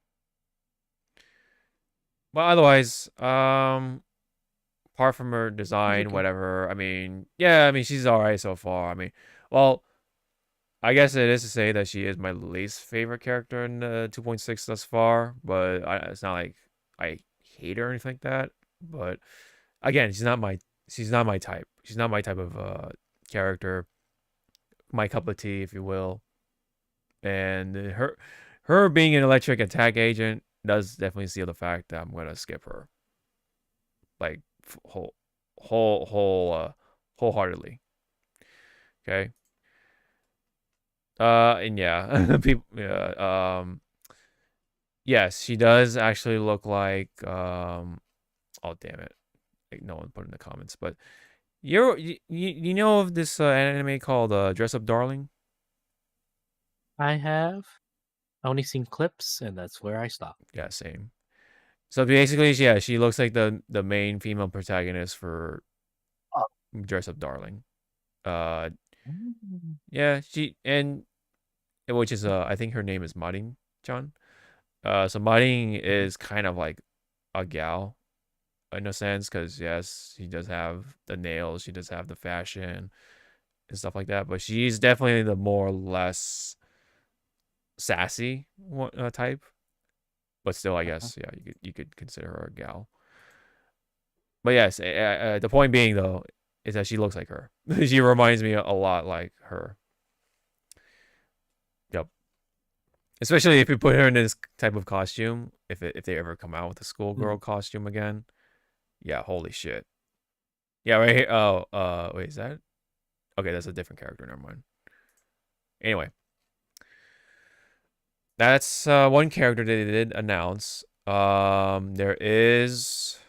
Well, otherwise, apart from her design, whatever. I mean, she's alright so far. I mean, well, I guess it is to say that she is my least favorite character in 2.6 thus far, but it's not like I hate her or anything like that. But again, she's not my type. She's not my type of character. My cup of tea, if you will. And her being an electric attack agent does definitely seal the fact that I'm gonna skip her. Like wholeheartedly. Okay. And yeah, people. Yeah. Yes, she does actually look like. Oh damn it! Like, no one put in the comments, but you know of this anime called Dress Up Darling? I have only seen clips, and that's where I stop. Yeah, same. So basically, yeah, she looks like the main female protagonist for Dress Up Darling. Yeah, which is I think her name is Marin-chan. So Marin is kind of like a gal in a sense, because yes, she does have the nails, she does have the fashion and stuff like that, but she's definitely the more or less sassy type. But still, I guess, yeah, you could consider her a gal. But yes, the point being though is that she looks like her. She reminds me a lot like her. Yep. Especially if you put her in this type of costume, if they ever come out with a schoolgirl costume again. Yeah, holy shit. Yeah, right here. Oh, wait, is that? Okay, that's a different character. Never mind. Anyway, that's one character they did announce. There is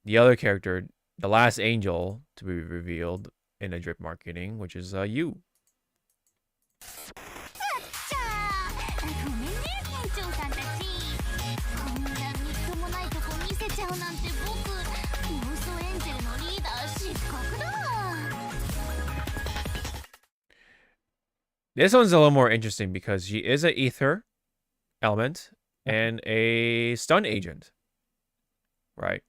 the other character, the last angel, to be revealed in a drip marketing, which is you. ちゃーごめんね店長さんたちこんなみっともないとこ見せちゃうなんて僕妄想エンジェルのリーダー失格だわ This one's a little more interesting because she is an ether element and a stun agent. Right.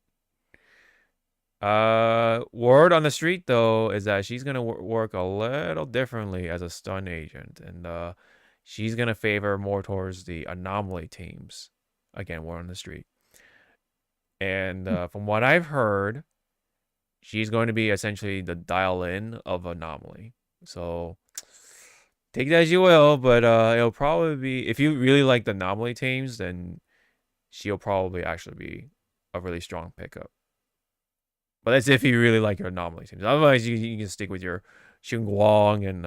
Word on the street though is that she's gonna work a little differently as a stun agent, and she's gonna favor more towards the anomaly teams. Again, word on the street. And from what I've heard, she's going to be essentially the dial-in of anomaly. So take that as you will, but it'll probably be, if you really like the anomaly teams, then she'll probably actually be a really strong pickup. But that's if you really like your anomaly teams. Otherwise, you can stick with your Xingguang and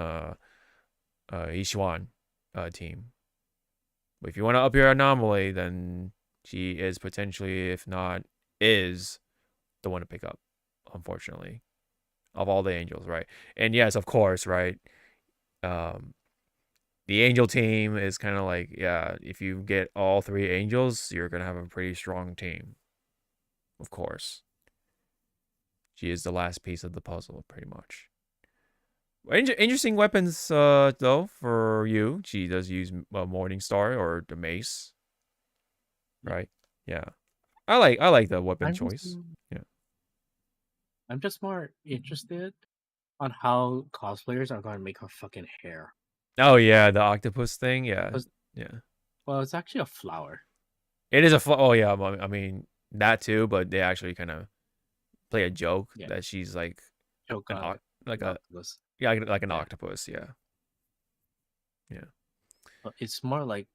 Yixuan team. But if you want to up your anomaly, then she is potentially, if not, is the one to pick up, unfortunately, of all the angels, right? And yes, of course, right? The angel team is kind of like, yeah, if you get all 3 angels, you're going to have a pretty strong team. Of course. She is the last piece of the puzzle, pretty much. Interesting weapons, though, for you. She does use Morning Star or the mace, right? Yeah, I like the weapon choice. Yeah, I'm just more interested on how cosplayers are going to make her fucking hair. Oh yeah, the octopus thing. Yeah, yeah. Well, it's actually a flower. It is a oh yeah. I mean that too, but they actually kind of play a joke that she's like like an octopus. Yeah, yeah. But it's more like,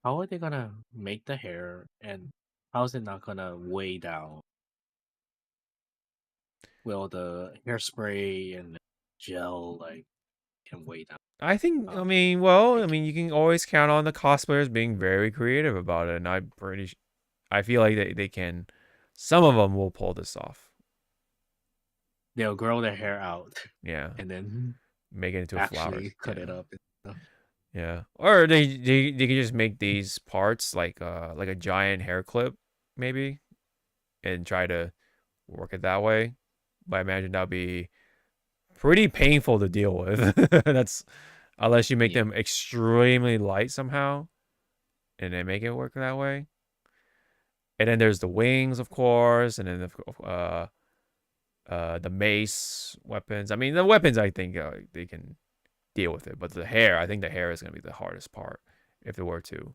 how are they gonna make the hair, and how is it not gonna weigh down? Will the hairspray and the gel can weigh down? I think. I mean, well, I mean, you can always count on the cosplayers being very creative about it, and I feel like they can. Some of them will pull this off. They'll grow their hair out. Yeah. And then make it into a flower. Cut it up. Yeah. Or they can just make these parts like a giant hair clip, maybe, and try to work it that way. But I imagine that'll be pretty painful to deal with. That's unless you make them extremely light somehow, and then make it work that way. And then there's the wings, of course, and then the mace weapons. I mean, the weapons, I think they can deal with it, but the hair, I think the hair is going to be the hardest part if they were to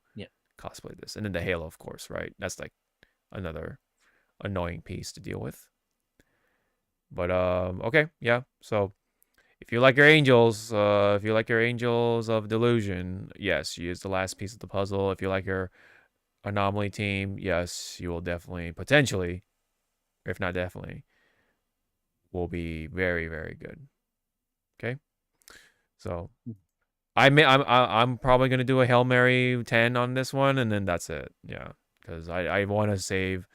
cosplay this. And then the halo, of course, right? That's like another annoying piece to deal with. But okay, yeah. So if you like your angels, if you like your angels of delusion, yes, she is the last piece of the puzzle. If you like your anomaly team, yes, you will definitely, potentially, if not definitely, will be very, very good. Okay, so I'm probably gonna do a Hail Mary 10 on this one, and then that's it. Yeah, because I want to save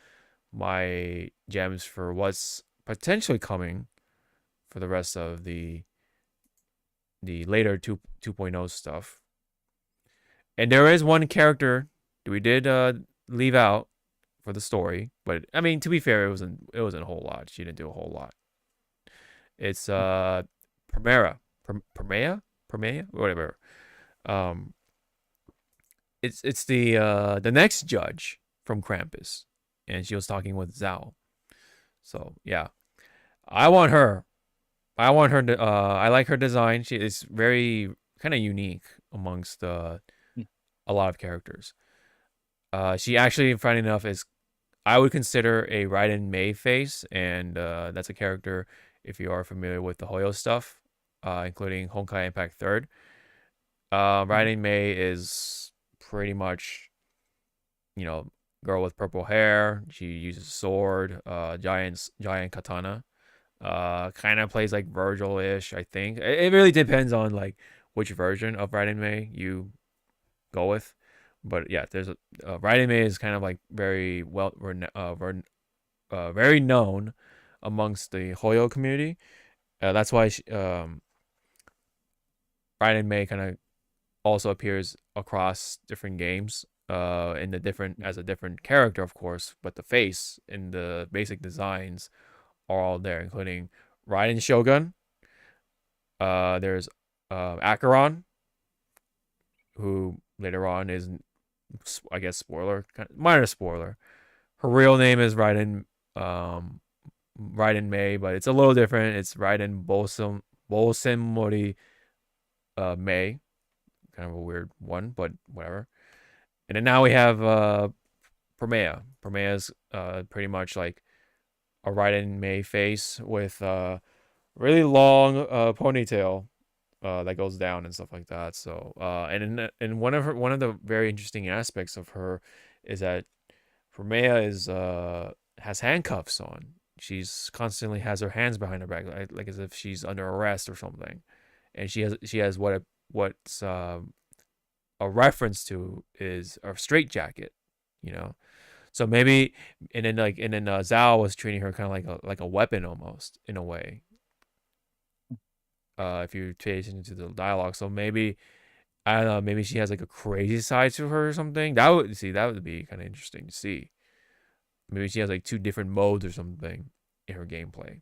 my gems for what's potentially coming for the rest of the later 2.0 stuff. And there is one character that we did leave out for the story, but I mean, to be fair, it wasn't a whole lot. She didn't do a whole lot. It's Primera, whatever. It's the next judge from Krampus, and she was talking with Zao. So yeah, I want her. I like her design. She is very kind of unique amongst a lot of characters. She actually, funny enough, is I would consider a Raiden Mei face, and that's a character if you are familiar with the Hoyo stuff, including Honkai Impact 3rd. Raiden Mei is pretty much, girl with purple hair. She uses a sword, giant katana, Kind of plays like Virgil-ish, I think. It really depends on like which version of Raiden Mei you go with. But yeah, there's a Raiden Mei is kind of like very very known amongst the Hoyo community. That's why Raiden Mei kind of also appears across different games. In the different as a different character, of course, but the face and the basic designs are all there, including Raiden Shogun. There's Acheron, who later on is, I guess, spoiler, minor spoiler. Her real name is Raiden Mei, but it's a little different. It's Raiden Bosenmori Mei. Kind of a weird one, but whatever. And then now we have Promea. Promea's pretty much like a Raiden Mei face with really long ponytail that goes down and stuff like that. So and one of the very interesting aspects of her is that Promea is has handcuffs on. She's constantly has her hands behind her back, like as if she's under arrest or something. And she has what's a reference to is a straitjacket, you know. So maybe and then Zhao was treating her kind of like a weapon almost in a way. If you pay attention to the dialogue, so maybe I don't know, maybe she has like a crazy side to her or something. That would be kind of interesting to see. Maybe she has like two different modes or something in her gameplay.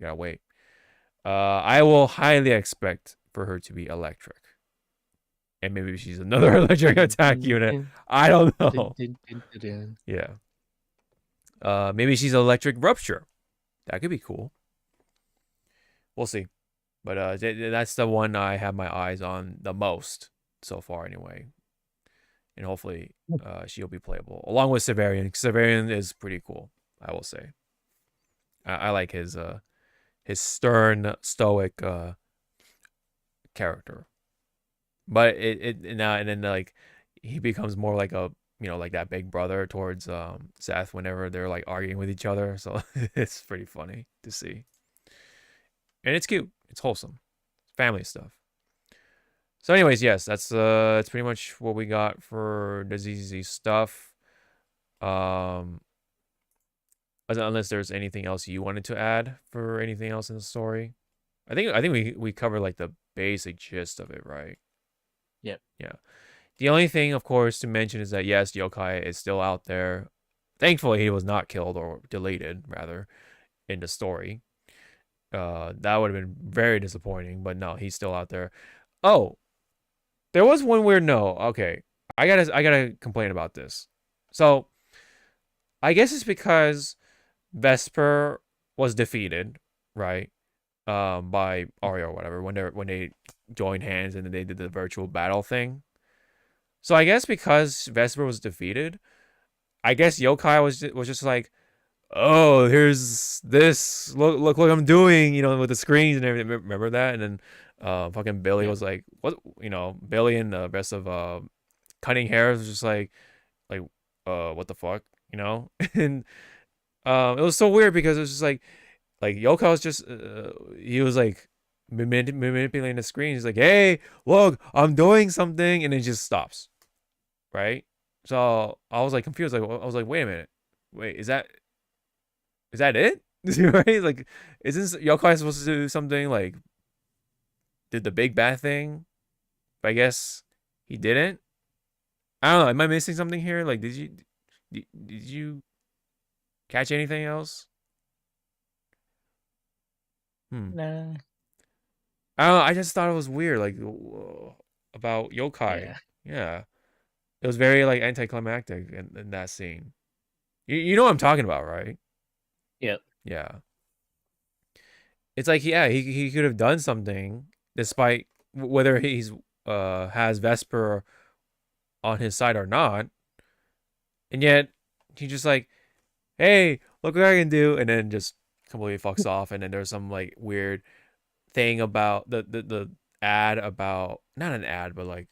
Gotta wait. I will highly expect for her to be electric. And maybe she's another electric attack unit. I don't know. Yeah. Maybe she's electric rupture. That could be cool. We'll see. But that's the one I have my eyes on the most so far anyway. And hopefully she'll be playable. Along with Severian. Severian is pretty cool, I will say. I like his stern, stoic character. But and then like he becomes more like a like that big brother towards Seth whenever they're like arguing with each other. So it's pretty funny to see. And it's cute. It's wholesome. Family stuff. So anyways, yes, that's pretty much what we got for the ZZZ stuff. Unless there's anything else you wanted to add for anything else in the story. I think we covered like the basic gist of it, right? Yep. Yeah. The only thing, of course, to mention is that yes, Yokai is still out there. Thankfully, he was not killed or deleted, rather, in the story. That would have been very disappointing, but no, he's still out there. Oh, there was one weird no. Okay, I gotta complain about this. So, I guess it's because Vesper was defeated, right? By Arya or whatever when they joined hands and then they did the virtual battle thing. So I guess because Vesper was defeated, I guess Yokai was just like, oh, here's this. Look what I'm doing, with the screens and everything. Remember that? And then fucking Billy was like, what? Billy and the rest of Cutting Hair was just like what the fuck, And it was so weird because it was just like Yokai was just he was like manipulating the screen. He's like, hey, look, I'm doing something, and it just stops, right? So I was like confused. I was like, wait a minute, is that it? Right? Like, isn't Yokai supposed to do something like did the big bad thing? But I guess he didn't. I don't know. Am I missing something here? Like, did you catch anything else? Nah. I don't know. I just thought it was weird, like about Yokai. Yeah. It was very like anticlimactic in that scene. You know what I'm talking about, right? Yep. Yeah. It's like, yeah, he could have done something despite whether he's has Vesper on his side or not. And yet he just like, hey, look what I can do, and then just completely fucks off. And then there's some like weird thing about the ad about, not an ad, but like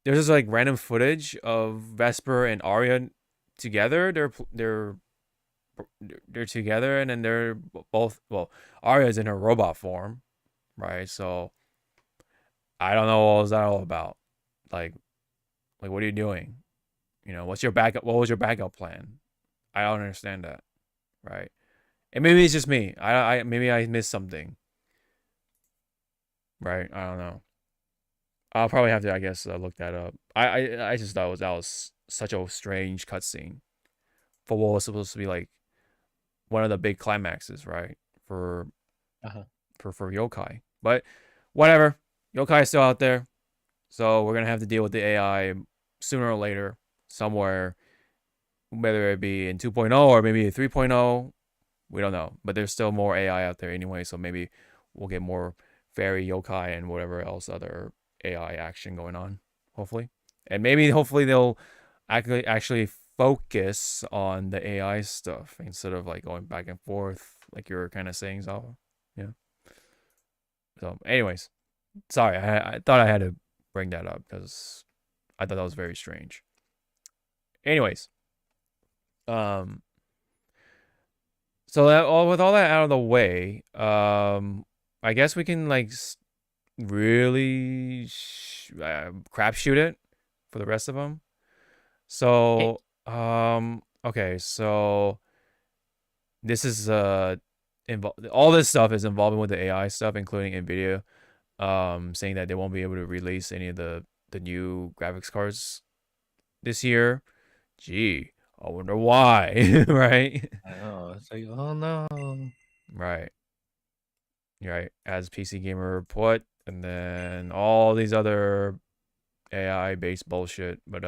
there's this like random footage of Vesper and Arya together. They're they're together, and then they're both. Well, Arya's in her robot form, right? So I don't know what was that all about. Like what are you doing? What's your backup? What was your backup plan? I don't understand that, right? And maybe it's just me. Maybe I missed something, right? I don't know. I'll probably have to, I guess, look that up. I just thought that was such a strange cutscene for what was supposed to be like one of the big climaxes, right? For for yokai, but whatever. Yokai is still out there, so we're gonna have to deal with the AI sooner or later, somewhere, whether it be in 2.0 or maybe 3.0. We don't know, but there's still more AI out there anyway, so maybe we'll get more fairy yokai and whatever else other AI action going on, hopefully. And maybe hopefully they'll actually focus on the AI stuff instead of like going back and forth like you're kind of saying, Zawa. Yeah. So anyways, sorry, I thought I had to bring that up because I thought that was very strange. Anyways, so that with all that out of the way, I guess we can like really crapshoot it for the rest of them. So, okay, so this is all this stuff is involving with the AI stuff, including Nvidia, saying that they won't be able to release any of the new graphics cards this year. Gee, I wonder why, right? I know. It's like, oh no. Right. Right. As PC Gamer put, and then all these other AI based bullshit. But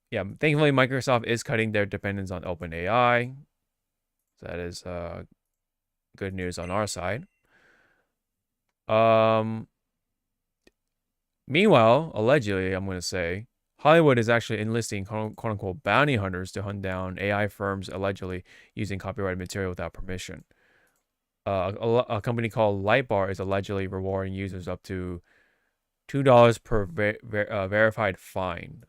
yeah, thankfully Microsoft is cutting their dependence on OpenAI. So that is good news on our side. Meanwhile, allegedly, I'm gonna say, Hollywood is actually enlisting quote-unquote bounty hunters to hunt down AI firms allegedly using copyrighted material without permission. A company called Lightbar is allegedly rewarding users up to $2 per verified fine.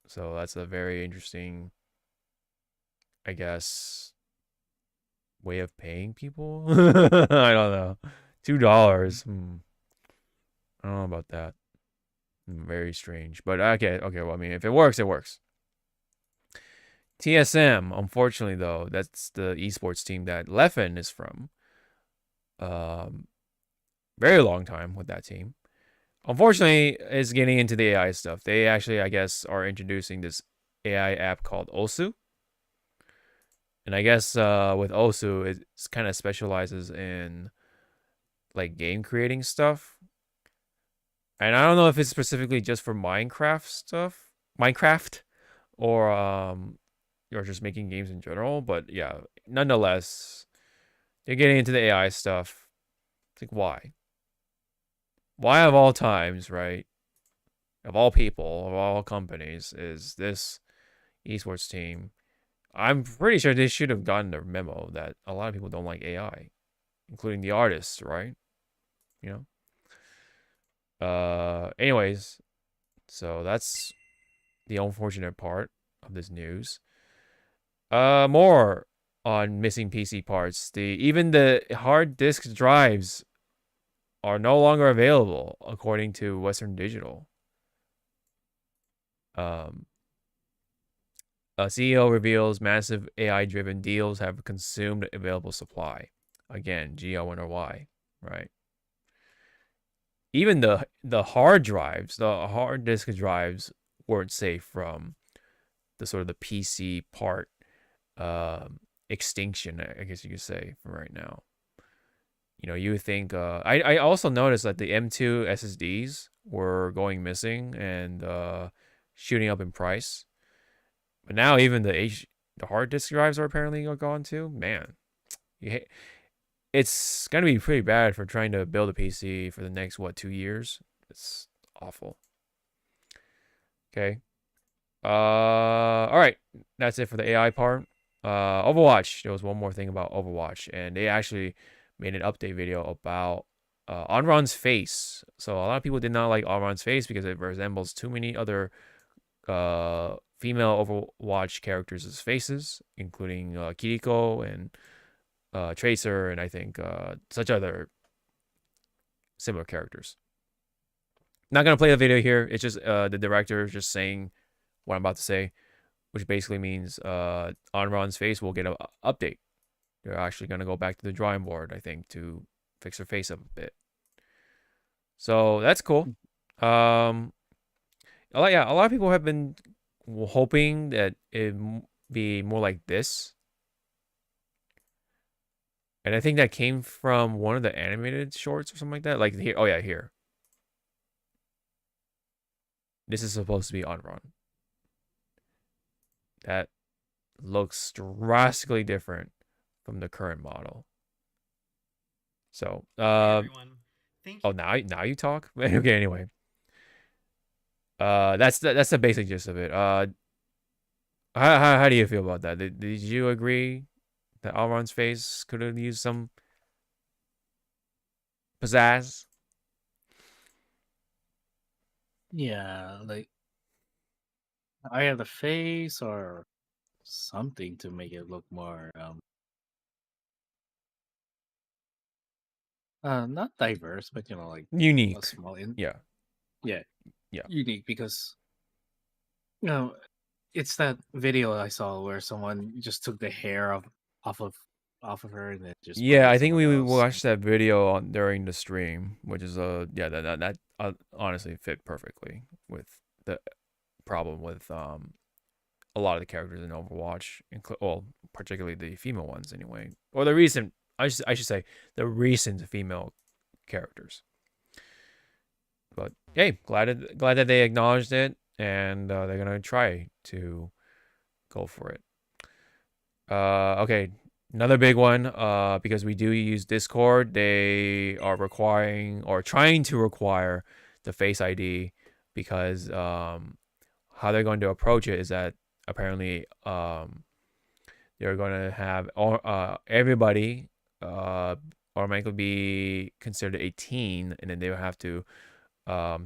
So that's a very interesting, I guess, way of paying people. I don't know. $2. I don't know about that. Very strange, but okay. Well, I mean, if it works, it works. TSM, unfortunately, though, that's the esports team that Leffen is from. Very long time with that team. Unfortunately, is getting into the AI stuff. They actually, I guess, are introducing this AI app called Osu. And I guess with Osu, it kind of specializes in like game creating stuff. And I don't know if it's specifically just for Minecraft stuff, or just making games in general. But yeah, nonetheless, they're getting into the AI stuff. It's like, why? Why of all times, right? Of all people, of all companies, is this esports team? I'm pretty sure they should have gotten the memo that a lot of people don't like AI, including the artists, right? Anyways, so that's the unfortunate part of this news. More on missing PC parts. Even the hard disk drives are no longer available, according to Western Digital. A CEO reveals massive AI-driven deals have consumed available supply. Again, gee, I wonder why, right? Even the hard drives, the hard disk drives weren't safe from the sort of the PC part extinction, I guess you could say, from right now. You would think. I also noticed that the M2 SSDs were going missing and shooting up in price. But now even the hard disk drives are apparently gone too. Man, it's gonna be pretty bad for trying to build a PC for the next 2 years. It's awful. Okay. All right. That's it for the AI part. Overwatch. There was one more thing about Overwatch, and they actually made an update video about Onron's face. So a lot of people did not like Onron's face because it resembles too many other female Overwatch characters' faces, including Kiriko and Tracer, and I think such other similar characters. Not gonna play the video here. It's just the director just saying what I'm about to say, which basically means Anran's face will get an update. They're actually gonna go back to the drawing board, I think, to fix her face up a bit. So that's cool. A lot of people have been hoping that it be more like this. And I think that came from one of the animated shorts or something like that. Like here, oh yeah, here. This is supposed to be Anran. That looks drastically different from the current model. So, everyone. Thank you. oh, now you talk. Okay, anyway. That's the basic gist of it. How do you feel about that? Did you agree that Alron's face could have used some pizzazz? Yeah, like I have the face or something to make it look more not diverse, but like Unique. a small Yeah. unique, because it's that video I saw where someone just took the hair off of her and then just put Yeah, it I think we somewhere else. watched that video during the stream, which is that honestly fit perfectly with the problem with a lot of the characters in Overwatch, particularly the female ones anyway, or the recent I should say the recent female characters. But hey, glad that they acknowledged it, and they're gonna try to go for it. Okay, another big one. Because we do use Discord, they are requiring or trying to require the Face ID, because how they're going to approach it is that apparently they're going to have everybody automatically be considered 18, and then they will have to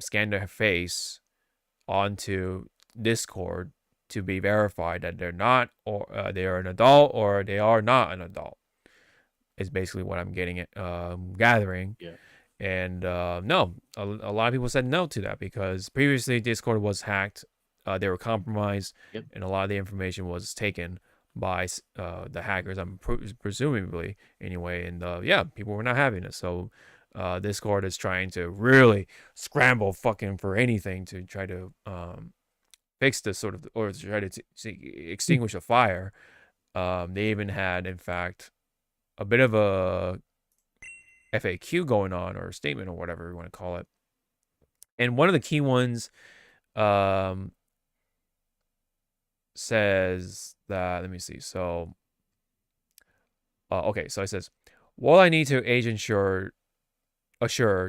scan their face onto Discord to be verified that they're not, or they are an adult, or they are not an adult. Is basically what I'm gathering. Yeah. And no, a lot of people said no to that, because previously Discord was hacked. They were compromised, Yep. and a lot of the information was taken by the hackers, I'm presumably anyway. And people were not having it. So Discord is trying to really scramble fucking for anything to try to fix this or to try to extinguish the fire. They even had, in fact, a bit of a FAQ going on, or a statement, or whatever you want to call it. And one of the key ones says that, let me see. So, okay, so it says, will I need to age assure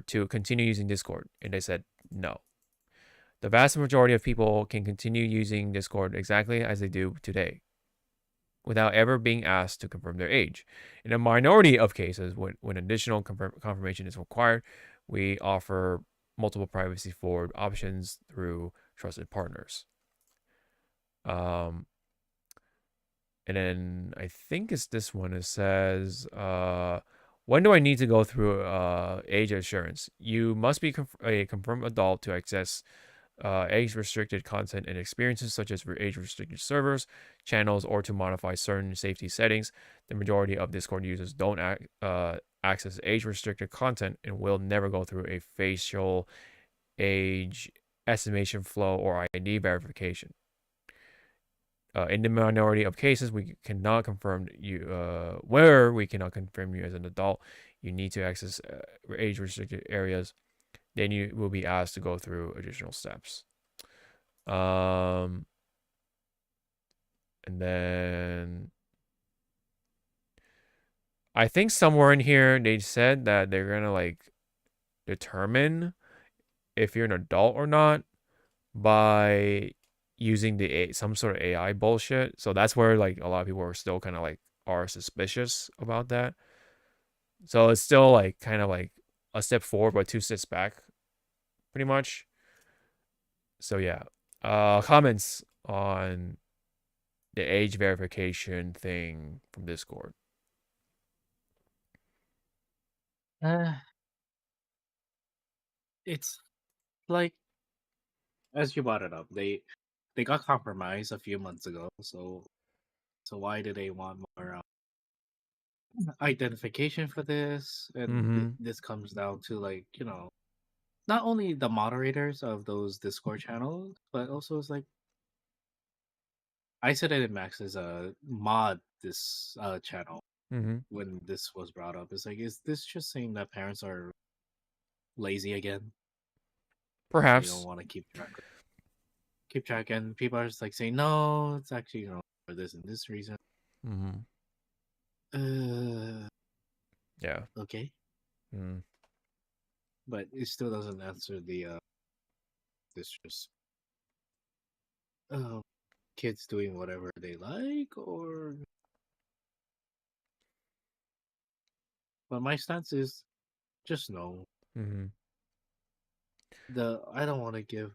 to continue using Discord? And they said no. The vast majority of people can continue using Discord exactly as they do today, without ever being asked to confirm their age. In a minority of cases, when additional confirmation is required, we offer multiple privacy forward options through trusted partners. And then I think it's this one. It says, when do I need to go through age assurance? You must be a confirmed adult to access age-restricted content and experiences, such as age-restricted servers, channels, or to modify certain safety settings. The majority of Discord users don't access age-restricted content and will never go through a facial age estimation flow or ID verification. In the minority of cases, we cannot confirm you. Where we cannot confirm you as an adult, you need to access age-restricted areas. Then you will be asked to go through additional steps. And then I think somewhere in here they said that they're gonna determine if you're an adult or not by using some sort of AI bullshit. So that's where a lot of people are still kind of are suspicious about that. So it's still kind of a step forward but 2 steps back, pretty much. So yeah, comments on the age verification thing from Discord? It's like, as you brought it up, they got compromised a few months ago. So why do they want more identification for this? And Mm-hmm. this comes down to, like, not only the moderators of those Discord channels, but also it's like Isolated and Max is a mod this channel. Mm-hmm. When this was brought up, it's like, is this just saying that parents are lazy again? They don't Perhaps. want to keep track, and people are just like saying, no, it's actually, for this and this reason. Mm-hmm. Yeah. Okay, Mm. but it still doesn't answer the this just kids doing whatever they like, or. But my stance is just no. Mm-hmm. I don't want to give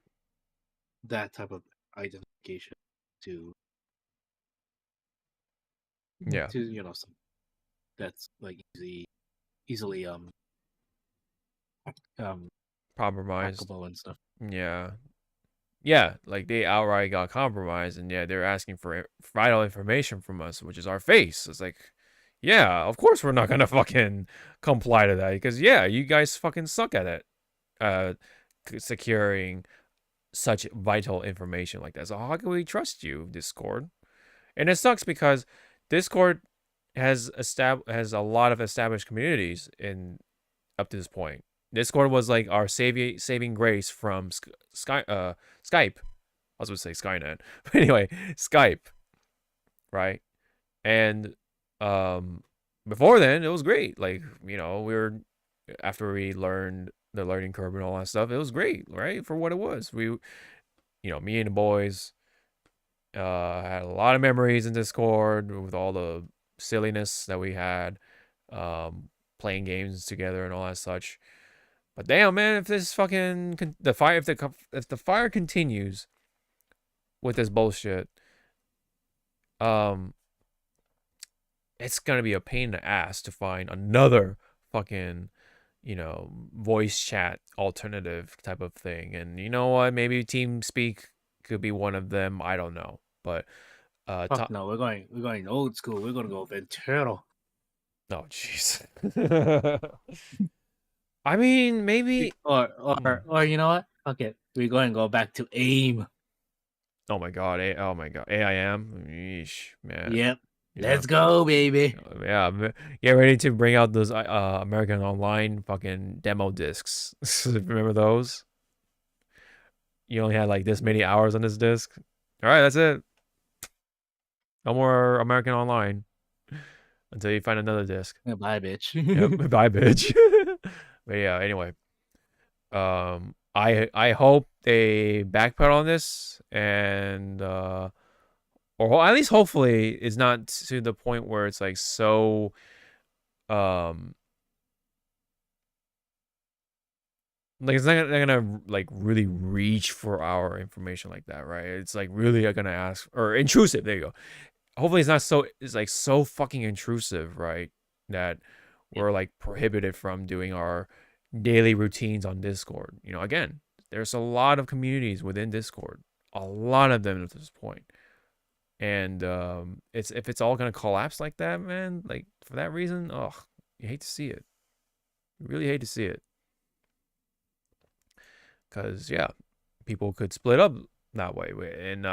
that type of identification to Yeah. some that's like easily Compromised. hackable and stuff. Yeah. Yeah, like they outright got compromised, and yeah, they're asking for vital information from us, which is our face. It's like, yeah, of course we're not gonna fucking comply to that because yeah, you guys fucking suck at it, securing such vital information like that. So how can we trust you, Discord? And it sucks because Discord has a lot of established communities in up to this point. Discord was like our saving grace from Skype. I was going to say Skynet, but anyway, Skype, right? And before then, it was great. Like we were after we learned the learning curve and all that stuff, it was great, right? For what it was, me and the boys had a lot of memories in Discord with all the silliness that we had, playing games together and all that such. But damn, man, if this fucking if the fire continues with this bullshit, it's gonna be a pain in the ass to find another fucking voice chat alternative type of thing. And you know what? Maybe TeamSpeak could be one of them. I don't know, but Fuck no, we're going old school. We're gonna go Venturo. Oh jeez. I mean, maybe. Or you know what? Fuck it. We're going to go back to AIM. Oh my god. AIM. Yeesh, man. Yep. Yeah. Let's go, baby. Yeah. Get ready to bring out those American Online fucking demo discs. Remember those? You only had like this many hours on this disc. All right, that's it. No more American Online until you find another disc. Bye, bitch. Yep, bye, bitch. But yeah, anyway. I hope they backpedal on this and or at least hopefully it's not to the point where it's like so like it's not gonna like really reach for our information like that, right? It's like really gonna ask or intrusive. There you go. Hopefully it's like so fucking intrusive, right? That we're like prohibited from doing our daily routines on Discord. Again, there's a lot of communities within Discord, a lot of them at this point. And if it's all gonna collapse like that, man, like for that reason, you hate to see it. You really hate to see it. Cause yeah, people could split up that way, and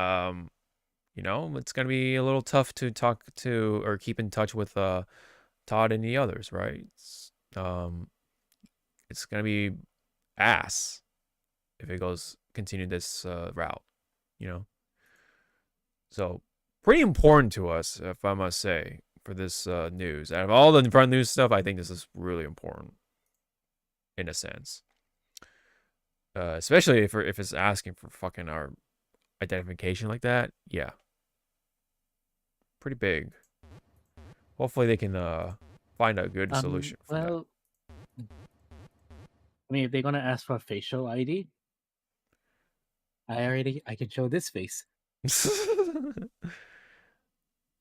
it's gonna be a little tough to talk to or keep in touch with Todd and the others, right? It's gonna be ass if it continue this route, So pretty important to us, if I must say, for this news. Out of all the front news stuff, I think this is really important, in a sense. Especially if it's asking for fucking our identification like that. Yeah. Pretty big. Hopefully they can find a good solution for that. I mean, if they're gonna ask for a facial ID, I can show this face.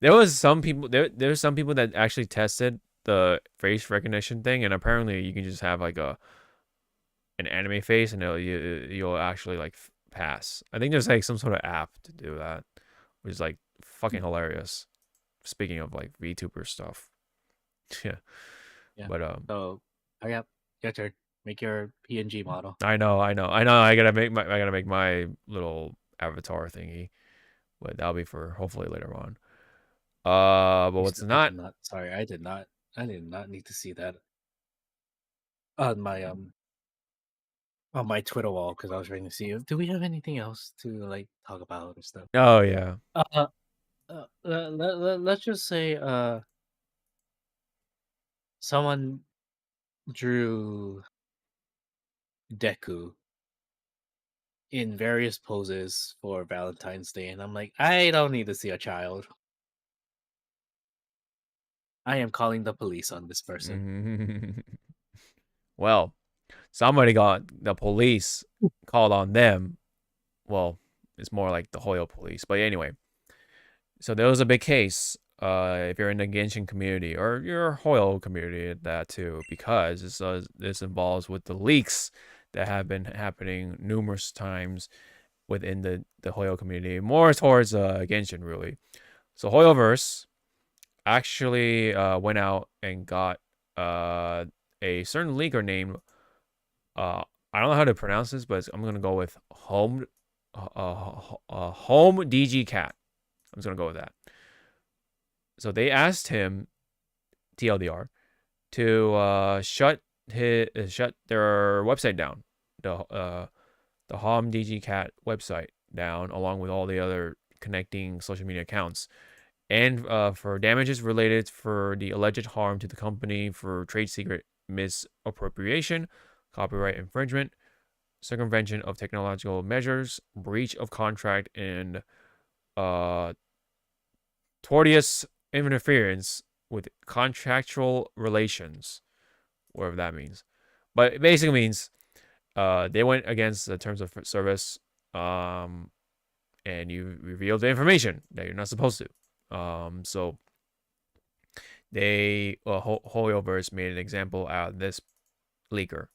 There's some people that actually tested the face recognition thing, and apparently you can just have like an anime face, and you'll actually like pass. I think there's like some sort of app to do that, which is like fucking hilarious. Speaking of like VTuber stuff, yeah. Yeah. But So, I got your turn. Make your PNG model. I know. I gotta make my little avatar thingy, but that'll be for hopefully later on. But what's not? Sorry, I did not need to see that on my Twitter wall because I was waiting to see. Do we have anything else to like talk about or stuff? Oh yeah. Let's just say someone drew Deku in various poses for Valentine's Day, and I'm like, I don't need to see a child. I am calling the police on this person. Well, somebody got the police called on them. Well, it's more like the Hoyo police. But anyway, so there was a big case. If you're in the Genshin community or your Hoyo community, that too, because this involves with the leaks that have been happening numerous times within the Hoyo community, more towards Genshin really. So Hoyoverse actually went out and got a certain leaker named I don't know how to pronounce this, but I'm gonna go with Home DG Cat. I'm just gonna go with that. So they asked him, TLDR, to shut their website down, the Home DG Cat website down, along with all the other connecting social media accounts, and for damages related for the alleged harm to the company for trade secret misappropriation, copyright infringement, circumvention of technological measures, breach of contract, and tortious interference with contractual relations, whatever that means. But it basically means they went against the terms of service, and you revealed the information that you're not supposed to. So they Hoyoverse made an example out of this leaker.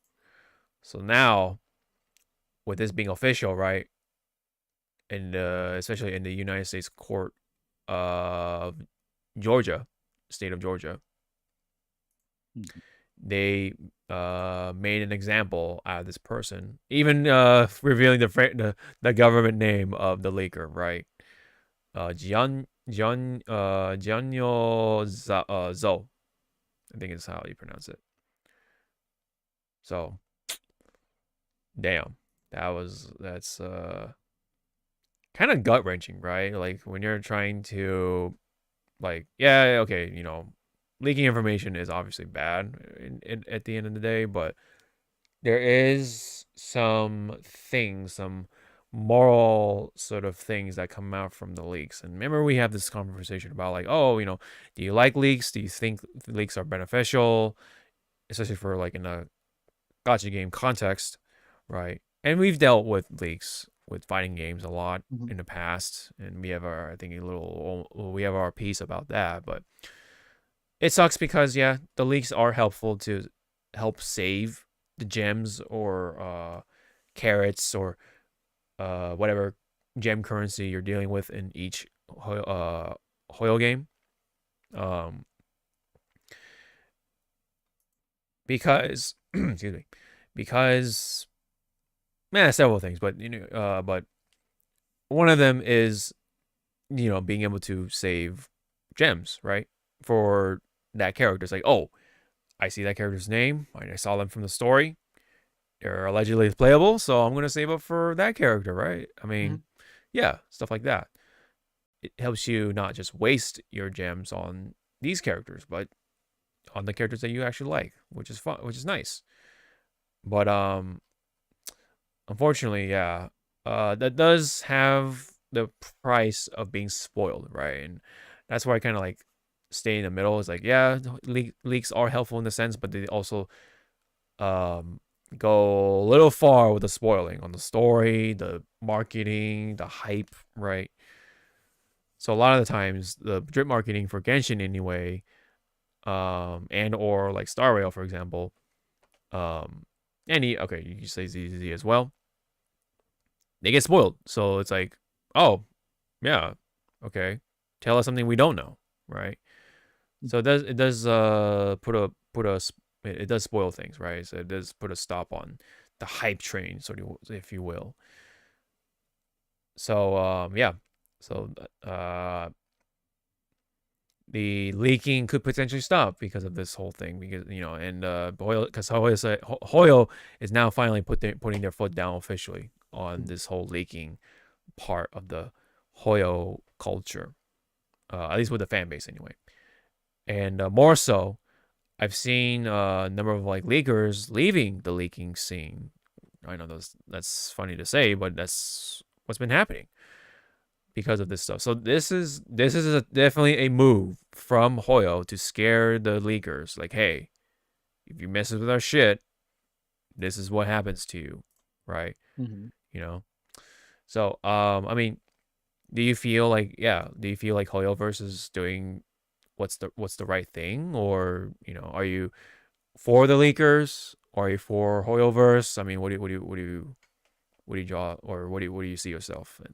So now, with this being official, right, and especially in the United States court of Georgia, state of Georgia, they made an example out of this person, even revealing the government name of the leaker, right? Gianyo Zo, I think is how you pronounce it. So, damn, that's kind of gut wrenching, right? Like when you're trying to, like, yeah, okay, leaking information is obviously bad at the end of the day, but there is some moral sort of things that come out from the leaks. And remember, we have this conversation about like, oh, do you like leaks? Do you think leaks are beneficial, especially for like in a gacha game context, right? And we've dealt with leaks with fighting games a lot in the past, and we have our piece about that. But it sucks because the leaks are helpful to help save the gems or carrots or whatever gem currency you're dealing with in each Hoyo game. Because excuse me, because several things, but but one of them is being able to save gems, right, for that character. It's like, oh, I see that character's name, I saw them from the story, they're allegedly playable, so I'm gonna save up for that character, right? I mean, yeah, stuff like that. It helps you not just waste your gems on these characters, but on the characters that you actually like, which is fun, which is nice. But unfortunately, that does have the price of being spoiled, right? And that's why I kind of like stay in the middle. It's like, yeah, leaks are helpful in the sense, but they also go a little far with the spoiling on the story, the marketing, the hype, right? So a lot of the times, the drip marketing for Genshin anyway, and or like Star Rail, for example, okay, you can say ZZZ as well. They get spoiled. So it's like, oh, yeah, okay, tell us something we don't know, right? So it does it does spoil things, right? So it does put a stop on the hype train, sort of, if you will. So yeah, so the leaking could potentially stop because of this whole thing, because and Hoyo is now finally putting their foot down officially on this whole leaking part of the Hoyo culture, at least with the fan base anyway. And more so, I've seen a number of like leakers leaving the leaking scene. I know that's funny to say, but that's what's been happening because of this stuff. So this is definitely a move from Hoyo to scare the leakers. Like, hey, if you mess with our shit, this is what happens to you, right? So I mean, do you feel like Hoyoverse is doing what's the right thing, or are you for the leakers, or are you for Hoyoverse? I mean, what do you draw, or what do you see yourself in?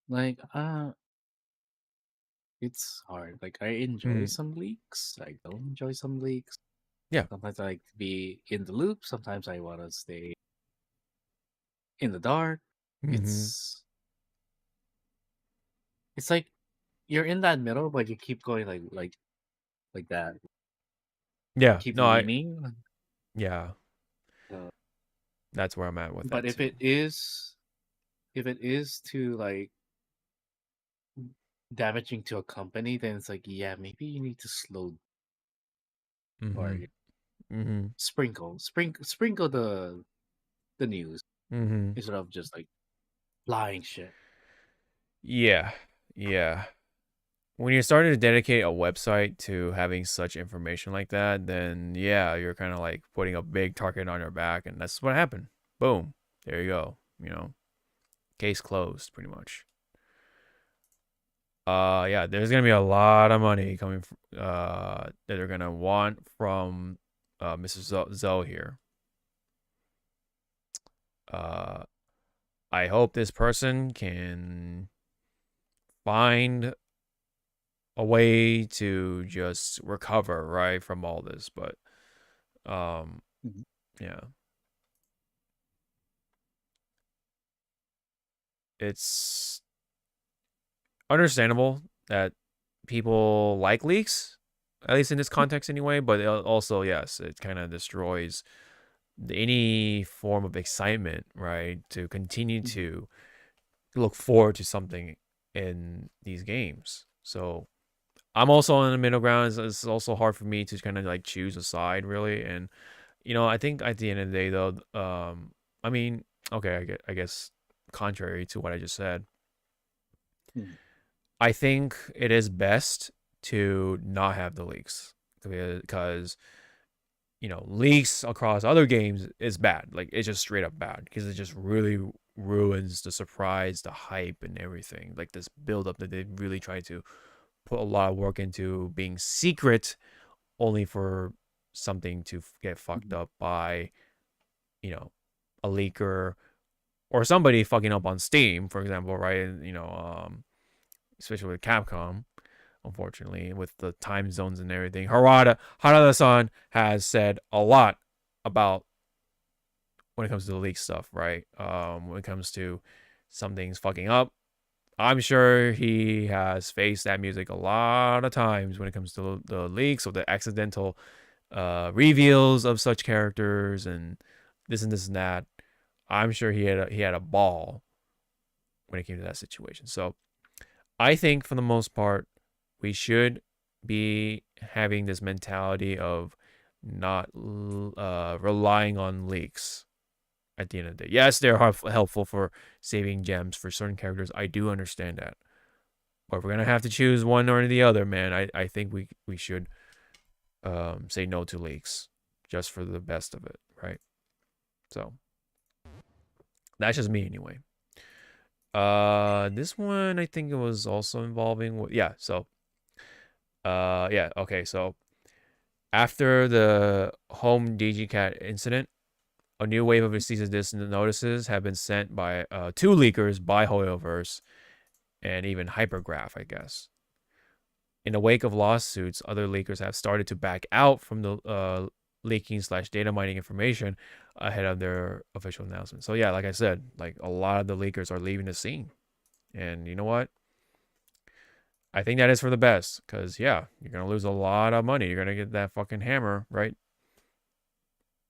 Like, it's hard. Like, I enjoy some leaks. I don't enjoy some leaks. Yeah. Sometimes I like to be in the loop. Sometimes I want to stay in the dark. It's like you're in that middle, but you keep going like that. Yeah. Keep No, leaning. Yeah. That's where I'm at with that. But if it is to like damaging to a company, then it's like, yeah, maybe you need to slow or sprinkle the news instead of just like lying shit. Yeah. When you're starting to dedicate a website to having such information like that, then yeah, you're kind of like putting a big target on your back, and that's what happened. Boom. There you go. Case closed, pretty much. Yeah, there's gonna be a lot of money coming that they're gonna want from Mrs. Zoe here. I hope this person can find a way to just recover, right, from all this, but yeah, it's understandable that people like leaks, at least in this context anyway, but also, yes, it kind of destroys any form of excitement, right, to continue to look forward to something in these games. So I'm also in the middle ground. It's also hard for me to kind of like choose a side, really. And I think at the end of the day, though, I mean, okay, I guess contrary to what I just said, I think it is best to not have the leaks, because leaks across other games is bad. Like, it's just straight up bad, because it just really ruins the surprise, the hype, and everything. Like, this build up that they really try to put a lot of work into being secret, only for something to get fucked up by a leaker or somebody fucking up on Steam, for example, right? And especially with Capcom, unfortunately, with the time zones and everything. Harada-san has said a lot about when it comes to the leak stuff, right? When it comes to something's fucking up, I'm sure he has faced that music a lot of times when it comes to the leaks or the accidental reveals of such characters and this and that. I'm sure he had a ball when it came to that situation. So I think for the most part, we should be having this mentality of not relying on leaks at the end of the day. Yes, they're helpful for saving gems for certain characters. I do understand that. But if we're going to have to choose one or the other, man, I think we should say no to leaks. just for the best of it, right? So that's just me anyway. This one I think it was also involving so okay, so after the home DigiCat incident, a new wave of cease and desist notices have been sent by 2 leakers by HoYoverse and even Hypergraph, I guess. In the wake of lawsuits, other leakers have started to back out from the leaking/data mining information ahead of their official announcement. So yeah, like I said, like a lot of the leakers are leaving the scene. And you know what? I think that is for the best, because yeah, you're going to lose a lot of money. You're going to get that fucking hammer, right?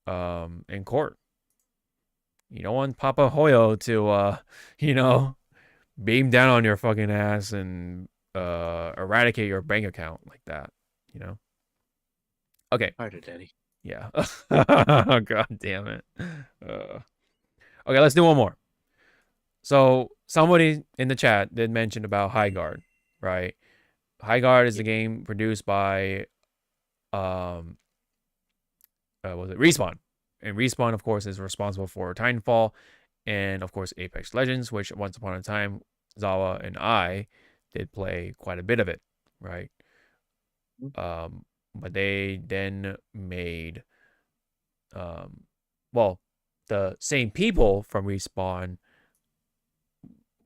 In court. You don't want Papa Hoyo to, beam down on your fucking ass and eradicate your bank account like that, Okay. Harder, Daddy. Yeah. God damn it. Okay, let's do one more. So somebody in the chat did mention about High Guard, right? High Guard is a game produced by was it Respawn? And Respawn, of course, is responsible for Titanfall and, of course, Apex Legends, which once upon a time, Zawa and I did play quite a bit of it, right? But they then made, the same people from Respawn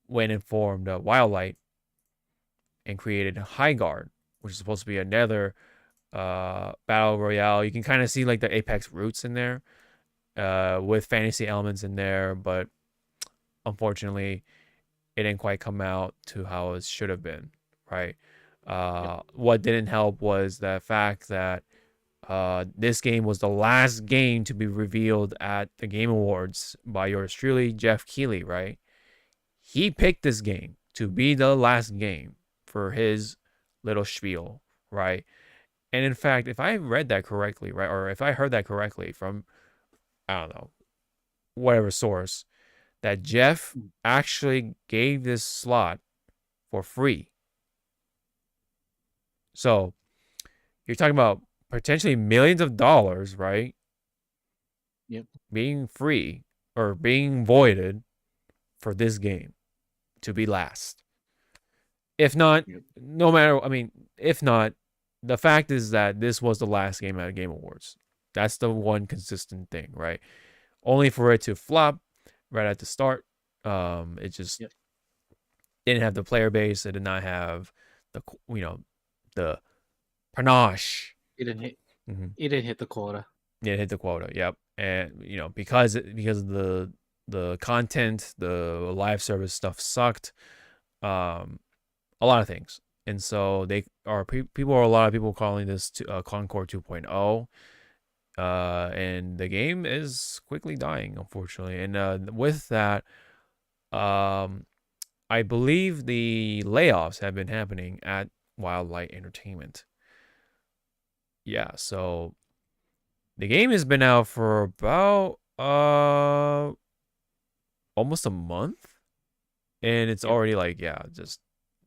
went and formed Wildlight and created High Guard, which is supposed to be another battle royale. You can kind of see like the Apex roots in there, with fantasy elements in there, but unfortunately, it didn't quite come out to how it should have been, right? What didn't help was the fact that this game was the last game to be revealed at the Game Awards by yours truly, Jeff Keighley, right? He picked this game to be the last game for his little spiel, right? And in fact, if I read that correctly, right, or if I heard that correctly from, I don't know, whatever source, that Jeff actually gave this slot for free. So you're talking about potentially millions of dollars, right? Yep. Being free or being voided for this game to be last. If not, no matter, if not, the fact is that this was the last game at Game Awards. That's the one consistent thing, right? Only for it to flop right at the start. It just didn't have the player base. It did not have the panache. It didn't hit. It didn't hit the quota. It hit the quota. Yep. And because of the content, the live service stuff sucked. A lot of things. And so a lot of people calling this Concord 2.0. And the game is quickly dying, unfortunately. And with that, I believe the layoffs have been happening at Wildlight Entertainment. Yeah, so the game has been out for about almost a month, and it's already just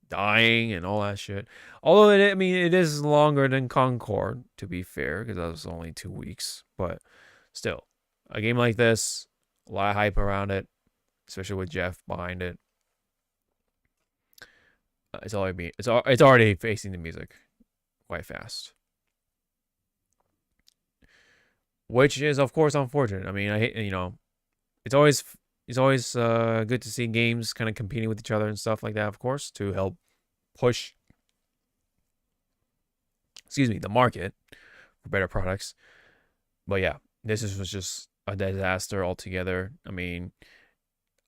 dying and all that shit. Although it is longer than Concord, to be fair, because that was only 2 weeks. But still, a game like this, a lot of hype around it, especially with Jeff behind it. It's already facing the music quite fast, which is of course unfortunate. I hate, it's always good to see games kind of competing with each other and stuff like that, of course, to help push the market for better products. But yeah, this was just a disaster altogether.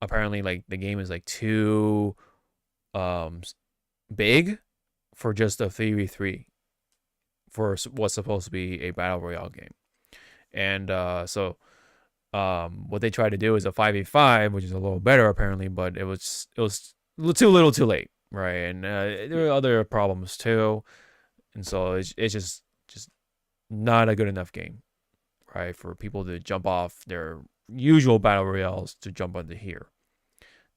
Apparently the game is too big for just a 3v3 for what's supposed to be a battle royale game. And so what they tried to do is a 5v5, which is a little better apparently, but it was too little too late, right? And there are other problems too, and so it's just not a good enough game, right, for people to jump off their usual battle royales to jump onto here.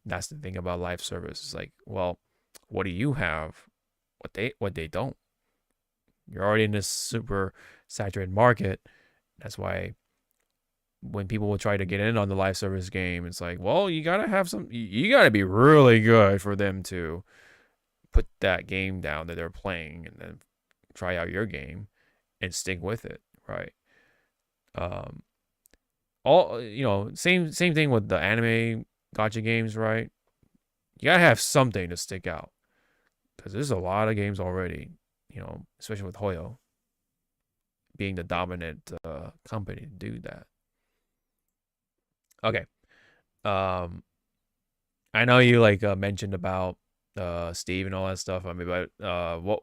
That's the thing about live service. It's well, what do you have what they don't? You're already in this super saturated market, That's why when people will try to get in on the live service game, it's like, well, you gotta have some. You gotta be really good for them to put that game down that they're playing and then try out your game and stick with it, right? All same thing with the anime gotcha games, right? You gotta have something to stick out because there's a lot of games already, especially with Hoyo being the dominant company to do that. Okay. I know you mentioned about Steve and all that stuff. I mean, but what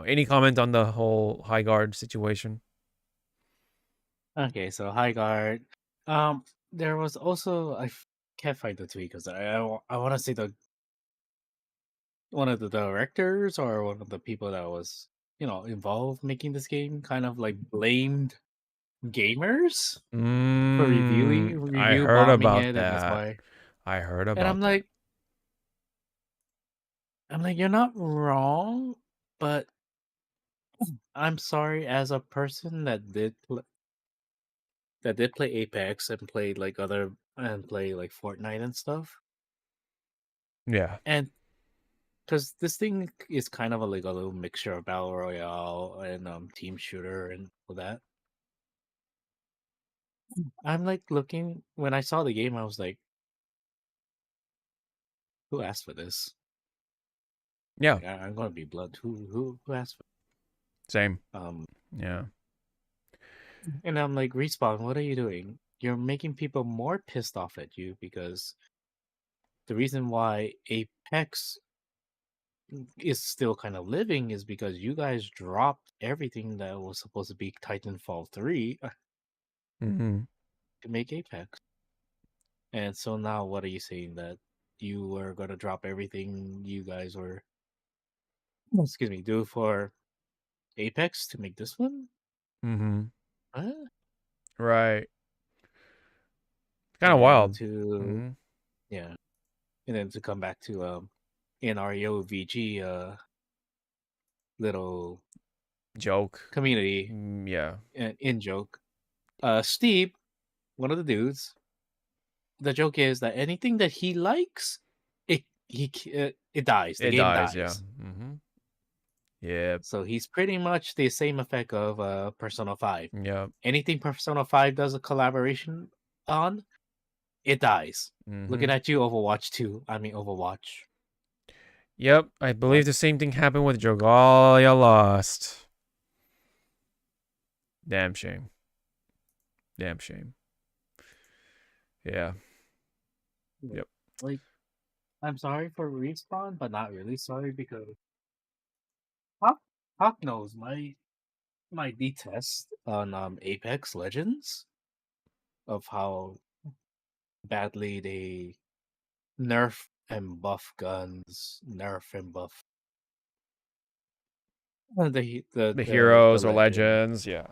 any comment on the whole high guard situation? Okay, so high guard. There was also can't find the tweet because I want to say one of the directors or one of the people that was involved making this game kind of like blamed gamers for I review heard bombing about it, and that's that. why. I heard And about that. I'm like, you're not wrong, but I'm sorry as a person that did play Apex and played play like Fortnite and stuff. Yeah. And because this thing is kind of a little mixture of battle royale and team shooter and all that. I'm like looking when I saw the game, I was like, who asked for this? Yeah. Like, I'm gonna be blunt. Who asked for Same. um Yeah. and I'm like, Respawn, what are you doing? You're making people more pissed off at you because the reason why Apex is still kind of living is because you guys dropped everything that was supposed to be Titanfall 3 Mm-hmm. to make Apex. And so now what are you saying, that you were going to drop everything you guys were do for Apex to make this one? Mm-hmm. Huh? Right. Kind of And then wild. to Mm-hmm. yeah. And then to come back to NREO VG little Joke. community Yeah. in joke. Steve, one of the dudes, the joke is that anything that he likes, it dies. The It game dies. Yeah. dies. Mm-hmm. Yeah. So he's pretty much the same effect of Persona 5. Yeah. Anything Persona 5 does a collaboration on, it dies. Mm-hmm. Looking at you, Overwatch 2. I mean, Overwatch. Yep. I believe What? the same thing happened with Jogalia Lost. Damn shame. Damn shame. Yeah. Yep. Like, I'm sorry for Respawn, but not really sorry because Hawk knows my detest on Apex Legends of how badly they nerf and buff guns, nerf and buff The the heroes or legend. legends. Yeah.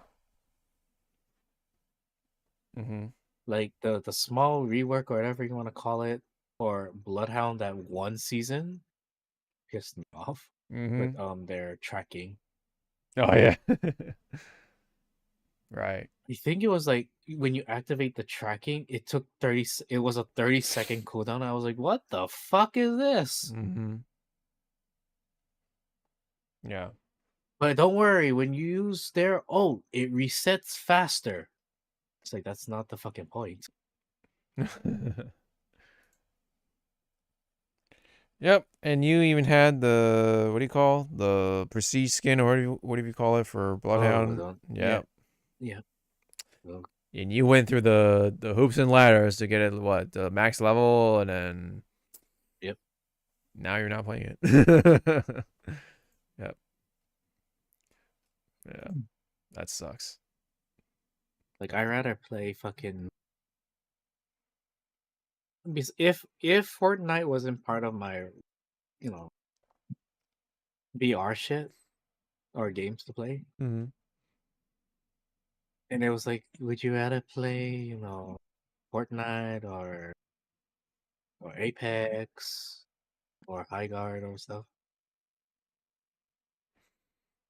Mm-hmm. Like the small rework or whatever you want to call it for Bloodhound that one season pissed me off with Mm-hmm. their tracking. Oh yeah. Right. I think it was like when you activate the tracking, it was a 30-second cooldown. I was like, what the fuck is this? Mm-hmm. Yeah. But don't worry, when you use their ult, it resets faster. It's like, that's not the fucking point. Yep. And you even had the what do you call the prestige skin, or what do you call it for Oh, Bloodhound? yeah, Yeah. yeah. So, And you went through the hoops and ladders to get it the max level, and then yep. now you're not playing it. Yep. Yeah. That sucks. Like, I rather play fucking. Because if Fortnite wasn't part of my, you know, VR shit or games to play, Mm-hmm. and it was like, would you rather play, Fortnite or Apex or High Guard or stuff?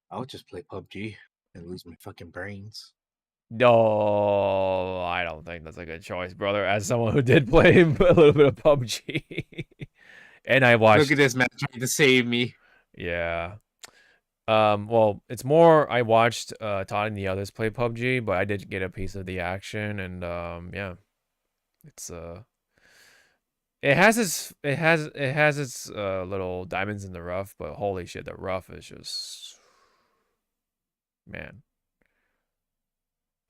I would just play PUBG and lose my fucking brains. No, I don't think that's a good choice, brother. As someone who did play a little bit of PUBG, and I watched. Look at this man trying to save me. Yeah. Well, it's more I watched Todd and the others play PUBG, but I did get a piece of the action, and yeah, it's it has its little diamonds in the rough, but holy shit, the rough is just, man.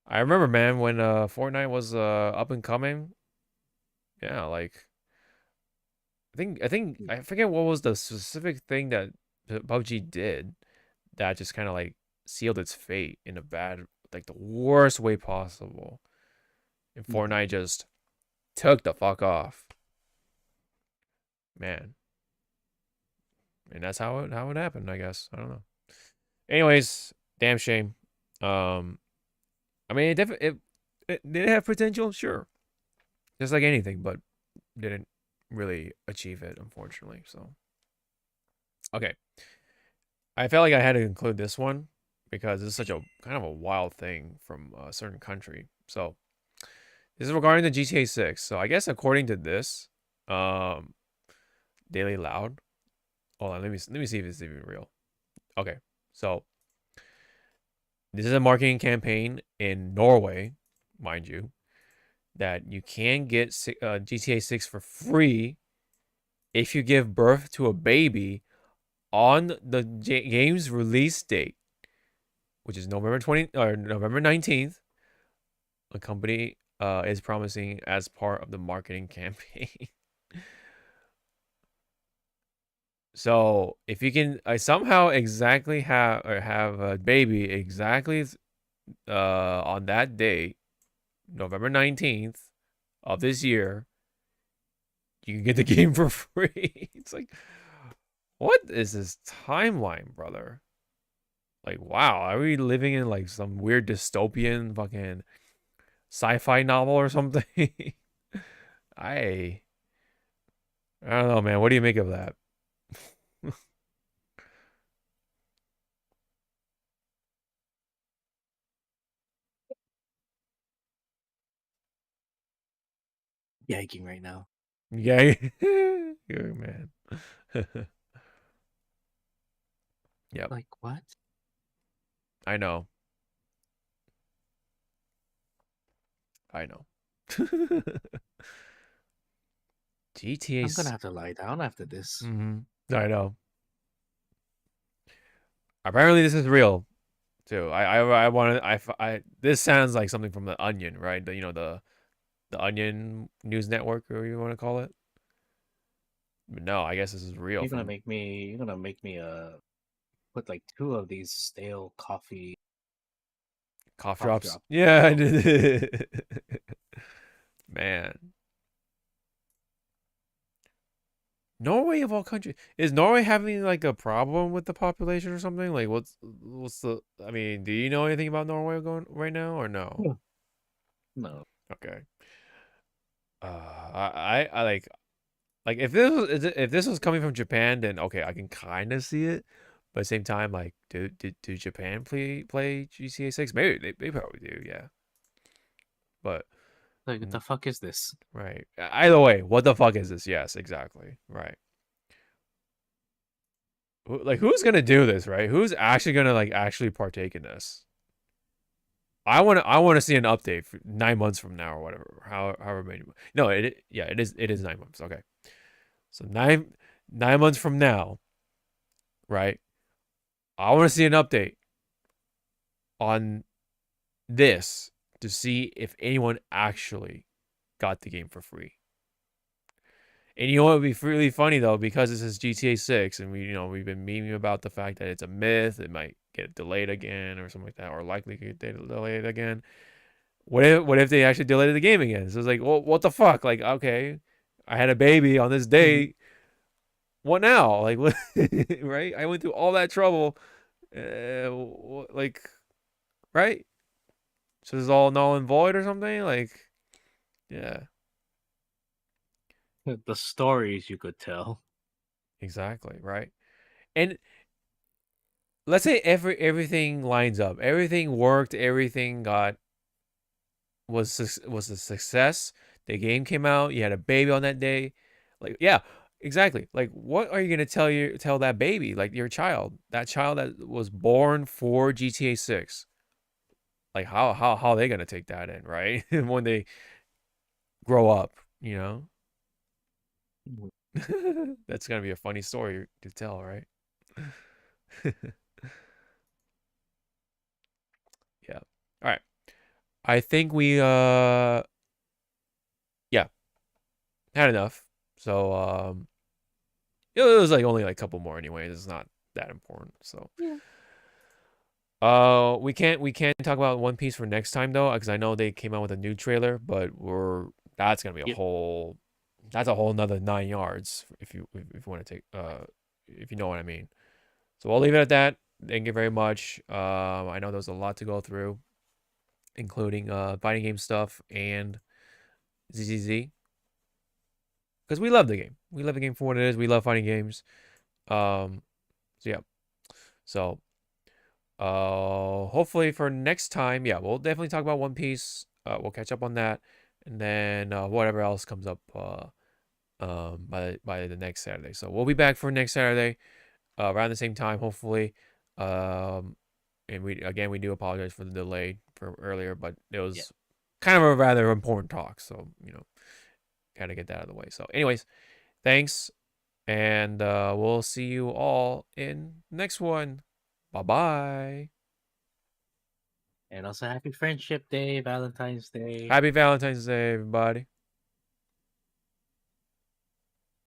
I remember, man, when Fortnite was up and coming. Yeah, like I forget what was the specific thing that PUBG did that just kind of like sealed its fate in a bad, like the worst way possible. And Fortnite just took the fuck off. Man. And that's how it happened, I guess. I don't know. Anyways, damn shame. I mean, it did have potential, sure. Just like anything, but didn't really achieve it, unfortunately. So, okay. I felt like I had to include this one because it's such a kind of a wild thing from a certain country. So, this is regarding the GTA 6. So, I guess according to this, Daily Loud. Hold on, let me see if it's even real. Okay, so this is a marketing campaign in Norway, mind you, that you can get GTA 6 for free if you give birth to a baby on the game's release date, which is November 19th. The company is promising as part of the marketing campaign. So if you can somehow exactly have a baby exactly on that date, November 19th of this year, you can get the game for free. It's like, what is this timeline, brother? Like, wow, are we living in like some weird dystopian fucking sci-fi novel or something? I don't know, man. What do you make of that? Yanking right now. Yeah, you're man. Yep. Like what? I know. GTA. I'm gonna have to lie down after this. I know. Apparently, this is real, too. I want to. I this sounds like something from the Onion, right? The Onion news network, or you want to call it. But no, I guess this is real. You're gonna make me put like 2 of these stale cough drops. Yeah, I did. Man. Norway of all countries. Is Norway having like a problem with the population or something? Like what's the I mean, do you know anything about Norway going right now or no? No. Okay. I like if this was coming from Japan, then okay, I can kind of see it. But at the same time, like, do Japan play GTA 6? Maybe they probably do, yeah. But like, what the fuck is this? Right. Either way, what the fuck is this? Yes, exactly. Right. Like, who's gonna do this? Right? Who's actually gonna like actually partake in this? I want to see an update for 9 months from now or whatever. However many. No, it is 9 months. Okay. So 9 months from now, right? I want to see an update on this to see if anyone actually got the game for free. And you know what would be really funny though, because this is GTA 6 and we've been memeing about the fact that it's a myth, it might get delayed again or something like that, or likely get delayed again. What if they actually delayed the game again? So it's like, well, what the fuck? Like, okay, I had a baby on this date. What now? Like, what, right? I went through all that trouble. Like, right? So this is all null and void or something? Like, yeah. The stories you could tell. Exactly, right? And let's say everything lines up. Everything worked, everything got was a success. The game came out. You had a baby on that day. Like, yeah, exactly. Like, what are you gonna tell that baby, like your child, that was born for GTA 6? Like, how are they gonna take that in, right? When they grow up, you know? That's gonna be a funny story to tell, right? Yeah. All right. I think we yeah, had enough. So it was like only like a couple more anyways. It's not that important. So Yeah. we can't talk about One Piece for next time though, because I know they came out with a new trailer, but that's gonna be a Yep. whole nother 9 yards if you want to take if you know what I mean. So we'll leave it at that. Thank you very much. I know there's a lot to go through, including fighting game stuff and ZZZ, because we love the game. We love the game for what it is. We love fighting games. So yeah. So hopefully for next time, yeah, we'll definitely talk about One Piece. We'll catch up on that, and then whatever else comes up by the next Saturday. So we'll be back for next Saturday around the same time, hopefully. And we do apologize for the delay for earlier, but it was kind of a rather important talk, so gotta get that out of the way. So anyways, thanks, and we'll see you all in next one. Bye-bye. And also happy Friendship Day, Valentine's Day. Happy Valentine's Day, everybody.